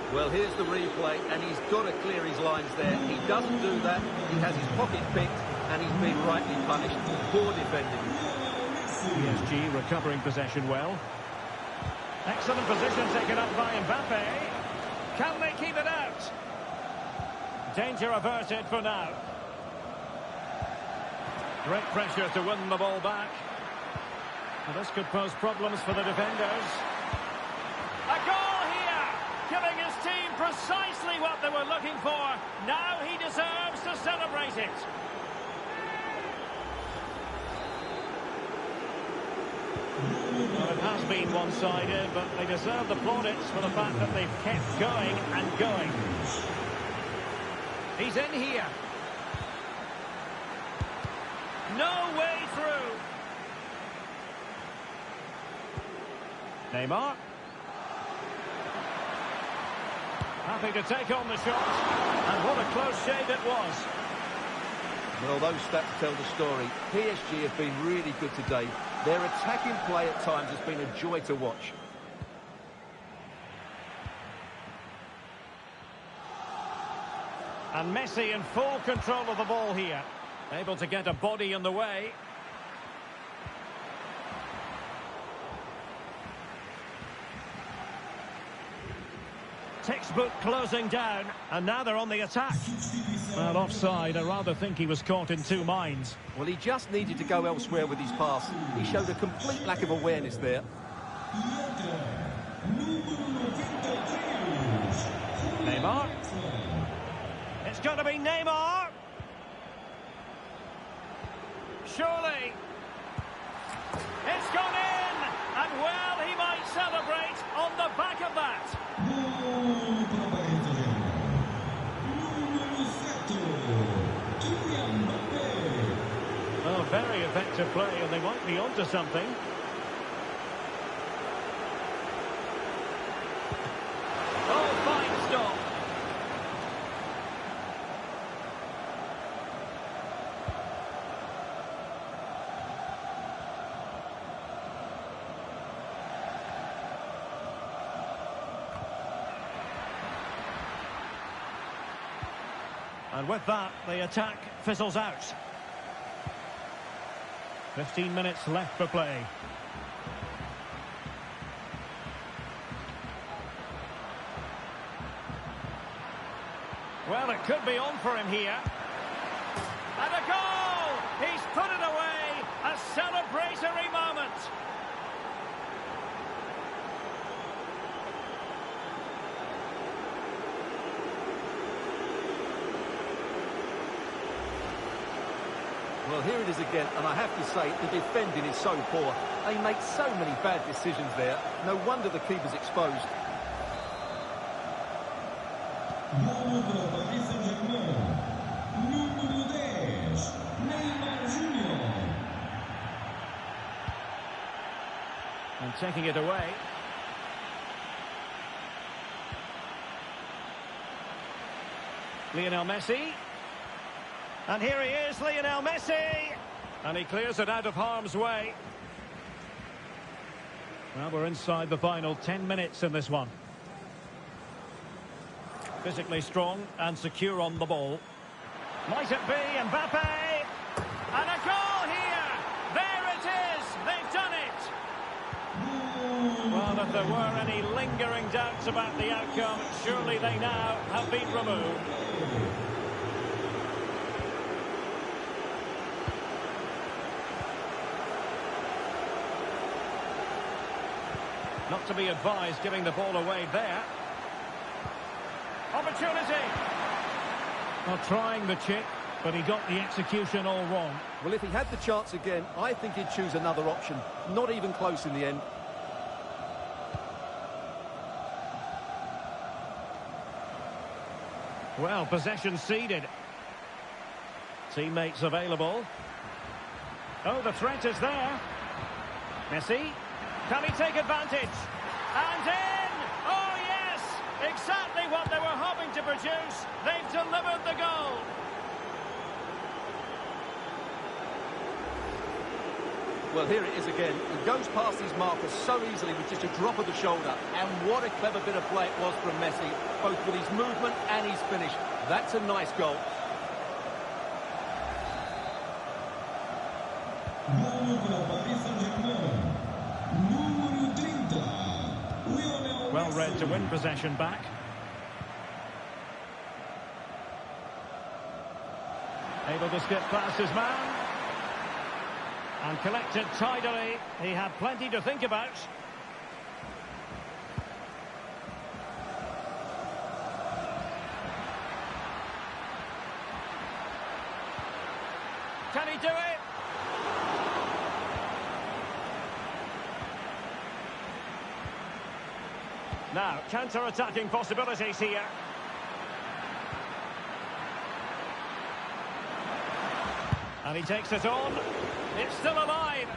[SPEAKER 2] Well, here's the replay, and he's got to clear his lines there. He doesn't do that. He has his pocket picked, and he's been rightly punished. Poor defending.
[SPEAKER 1] PSG recovering possession well. Excellent position taken up by Mbappe. Can they keep it out? Danger averted for now. Great pressure to win the ball back. Well, this could pose problems for the defenders. A goal here, giving his team precisely what they were looking for. Now he deserves to celebrate it. Well, it has been one-sided, but they deserve the plaudits for the fact that they've kept going and going. He's in here. No way through. Neymar. Happy to take on the shot. And what a close shave it was.
[SPEAKER 2] Well, those stats tell the story. PSG have been really good today. Their attacking play at times has been a joy to watch.
[SPEAKER 1] And Messi in full control of the ball here. Able to get a body in the way. Textbook closing down. And now they're on the attack. Well, offside. I rather think he was caught in two minds.
[SPEAKER 2] Well, he just needed to go elsewhere with his pass. He showed a complete lack of awareness there.
[SPEAKER 1] Neymar. It's got to be Neymar. Surely. It's gone in. And well, he celebrate on the back of that.
[SPEAKER 3] Gol para o país italiano. Número 7, Kylian Mbappé.
[SPEAKER 1] Oh, very effective play, and they might be onto something. Oh, fine stop. And with that, the attack fizzles out. 15 minutes left for play. Well, it could be on for him here. And a goal! He's put it away! A celebratory moment!
[SPEAKER 2] Well, here it is again, and I have to say, the defending is so poor. They make so many bad decisions there. No wonder the keeper's exposed.
[SPEAKER 3] Gol para o Paris Saint-Germain. Número 10, Neymar Júnior.
[SPEAKER 1] And taking it away. Lionel Messi. And here he is, Lionel Messi! And he clears it out of harm's way. Well, we're inside the final 10 minutes in this one. Physically strong and secure on the ball. Might it be Mbappe? And a goal here! There it is! They've done it! Well, if there were any lingering doubts about the outcome, surely they now have been removed. Not to be advised giving the ball away there. Opportunity! Well, trying the chip, but he got the execution all wrong.
[SPEAKER 2] Well, if he had the chance again, I think he'd choose another option. Not even close in the end.
[SPEAKER 1] Well, possession ceded. Teammates available. Oh, the threat is there. Messi. Can he take advantage? And in! Oh, yes! Exactly what they were hoping to produce. They've delivered the goal.
[SPEAKER 2] Well, here it is again. He goes past his marker so easily with just a drop of the shoulder. And what a clever bit of play it was from Messi, both with his movement and his finish. That's a nice goal.
[SPEAKER 3] Gol para o Paris Saint-Germain. Número 30, Lionel
[SPEAKER 1] Well read
[SPEAKER 3] Messi.
[SPEAKER 1] to win possession back. Able to skip past his man. And collected tidily. He had plenty to think about. Can he do it? Now, counter-attacking possibilities here. And he takes it on. It's still alive.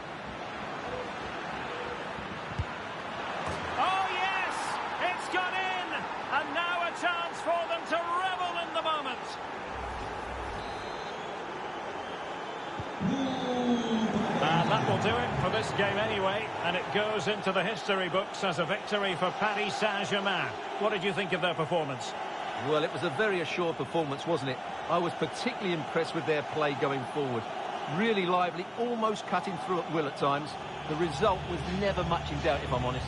[SPEAKER 1] Oh, yes! It's gone in! And now a chance for them to revel in the moment. And that will do it for this game anyway. And it goes into the history books as a victory for Paris Saint-Germain. What did you think of their performance?
[SPEAKER 2] Well, it was a very assured performance, wasn't it? I was particularly impressed with their play going forward. Really lively, almost cutting through at will at times. The result was never much in doubt, if I'm honest.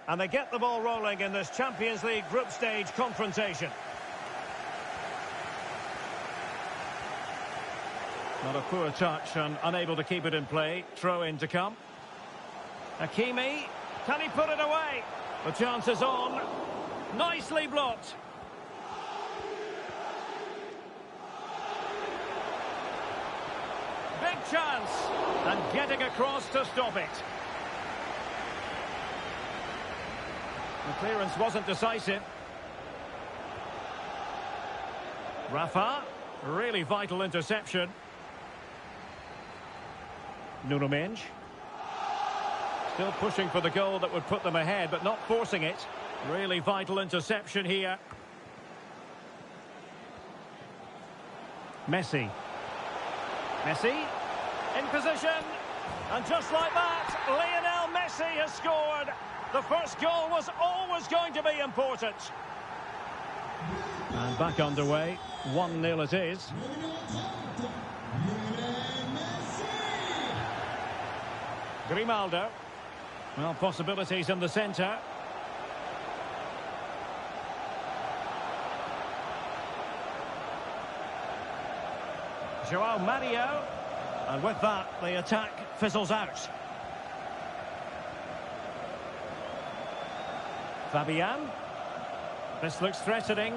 [SPEAKER 1] And they get the ball rolling in this Champions League group stage confrontation. Not a poor touch and unable to keep it in play. Throw in to come. Hakimi, can he put it away? The chance is on. Nicely blocked. Big chance. And getting across to stop it. The clearance wasn't decisive. Rafa, really vital interception. Nuno Mendes. Still pushing for the goal that would put them ahead, but not forcing it. Really vital interception here. Messi. Messi in position. And just like that, Lionel Messi has scored. The first goal was always going to be important. And back underway. 1-0 it is. Grimaldo. Well, possibilities in the centre. Joao Mario. And with that, the attack fizzles out. Fabian. This looks threatening.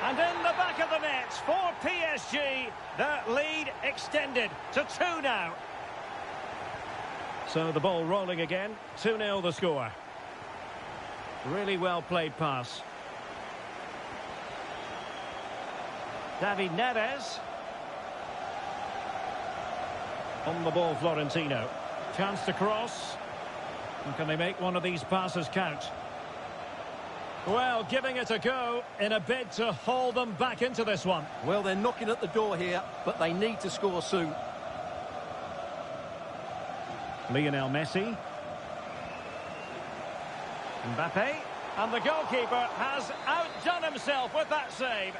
[SPEAKER 1] And in the back of the net for PSG. The lead extended to 2 now. So the ball rolling again. 2-0 the score. Really well played pass. David Neres. On the ball, Florentino. Chance to cross. And can they make one of these passes count? Well, giving it a go in a bid to haul them back into this one.
[SPEAKER 2] Well, they're knocking at the door here, but they need to score soon.
[SPEAKER 1] Lionel Messi. Mbappe. And the goalkeeper has outdone himself with that save.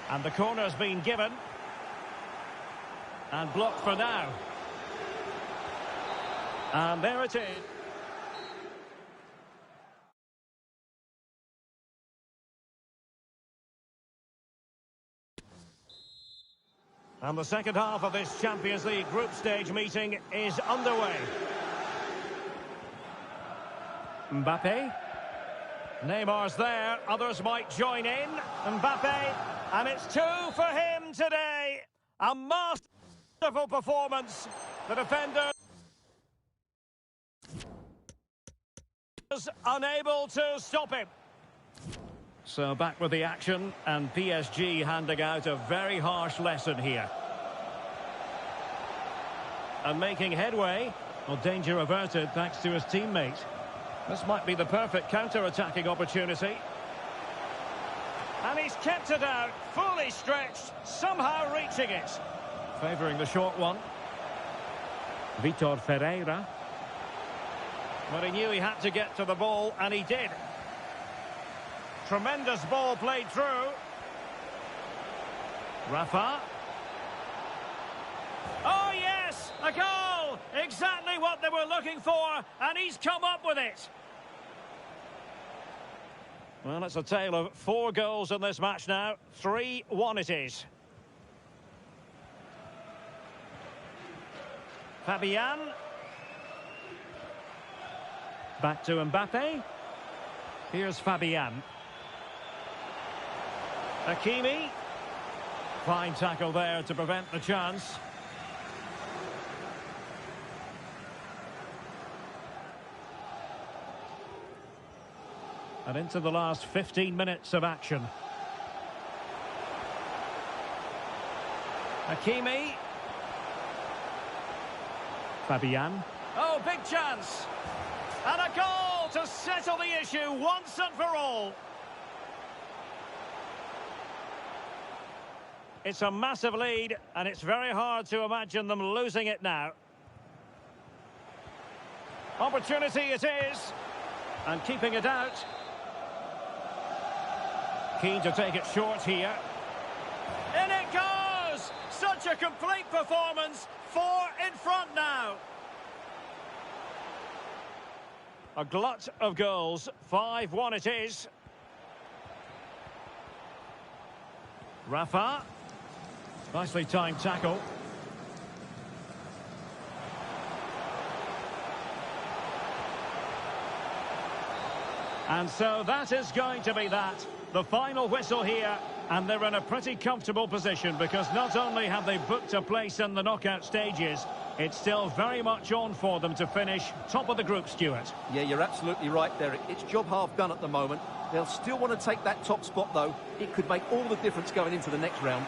[SPEAKER 1] And the corner's been given. And blocked for now. And there it is. And the second half of this Champions League group stage meeting is underway. Mbappe. Neymar's there. Others might join in. Mbappe. And it's 2 for him today. A masterful performance. The defender was unable to stop him. So back with the action, and PSG handing out a very harsh lesson here. And making headway. Well, danger averted thanks to his teammate. This might be the perfect counter-attacking opportunity. And he's kept it out, fully stretched, somehow reaching it. Favouring the short one. Vitor Ferreira. But he knew he had to get to the ball, and he did. Tremendous ball played through. Rafa. Oh, yes! A goal! Exactly what they were looking for, and he's come up with it. Well, it's a tale of 4 goals in this match now. 3-1 it is. Fabian. Back to Mbappe. Here's Fabian. Hakimi. Fine tackle there to prevent the chance. And into the last 15 minutes of action. Hakimi. Fabian. Oh, big chance. And a goal to settle the issue once and for all. It's a massive lead, and it's very hard to imagine them losing it now. Opportunity it is. And keeping it out. Keen to take it short here. In it goes! Such a complete performance. 4 in front now. A glut of goals. 5-1 it is. Rafa. Nicely timed tackle. And so that is going to be that. The final whistle here. And they're in a pretty comfortable position because not only have they booked a place in the knockout stages, it's still very much on for them to finish top of the group, Stuart.
[SPEAKER 2] Yeah, you're absolutely right, Derek. It's job half done at the moment. They'll still want to take that top spot, though. It could make all the difference going into the next round.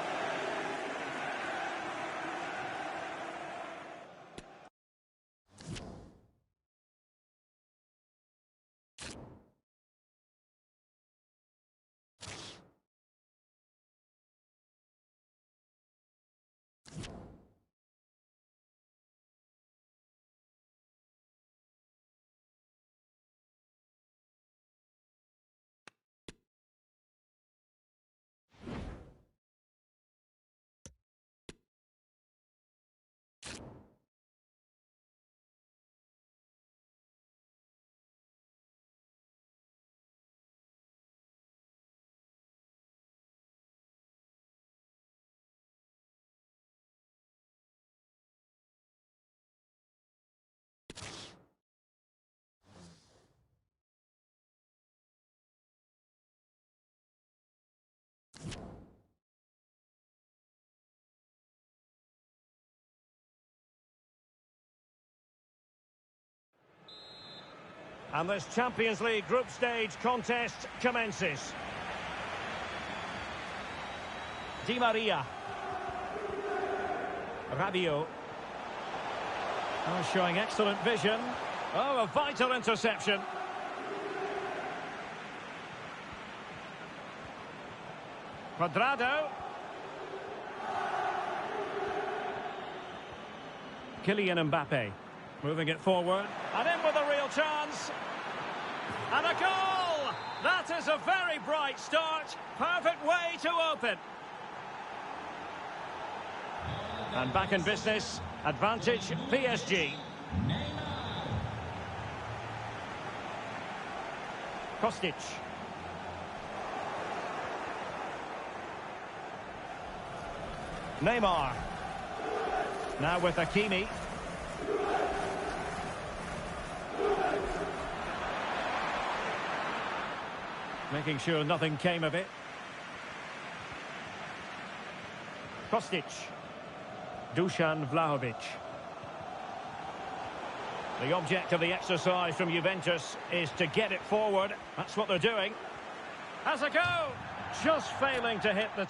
[SPEAKER 1] And this Champions League group stage contest commences. Di Maria. Rabiot. Oh, showing excellent vision. Oh, a vital interception. Cuadrado. Kylian Mbappe. Moving it forward. And in with a real chance. And a goal! That is a very bright start. Perfect way to open. And back in business. Advantage PSG. Kostic. Neymar. Now with Hakimi. Making sure nothing came of it. Kostic. Dusan Vlahovic. The object of the exercise from Juventus is to get it forward. That's what they're doing. Has a go! Just failing to hit the...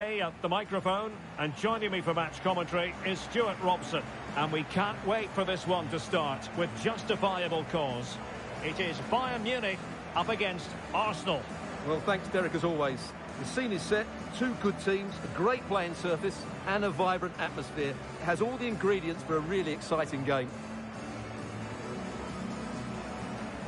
[SPEAKER 1] At the microphone, and joining me for match commentary is Stuart Robson, and we can't wait for this one to start with justifiable cause. It is Bayern Munich up against Arsenal.
[SPEAKER 2] Well, thanks, Derek, as always. The scene is set, two good teams, a great playing surface and a vibrant atmosphere. It has all the ingredients for a really exciting game.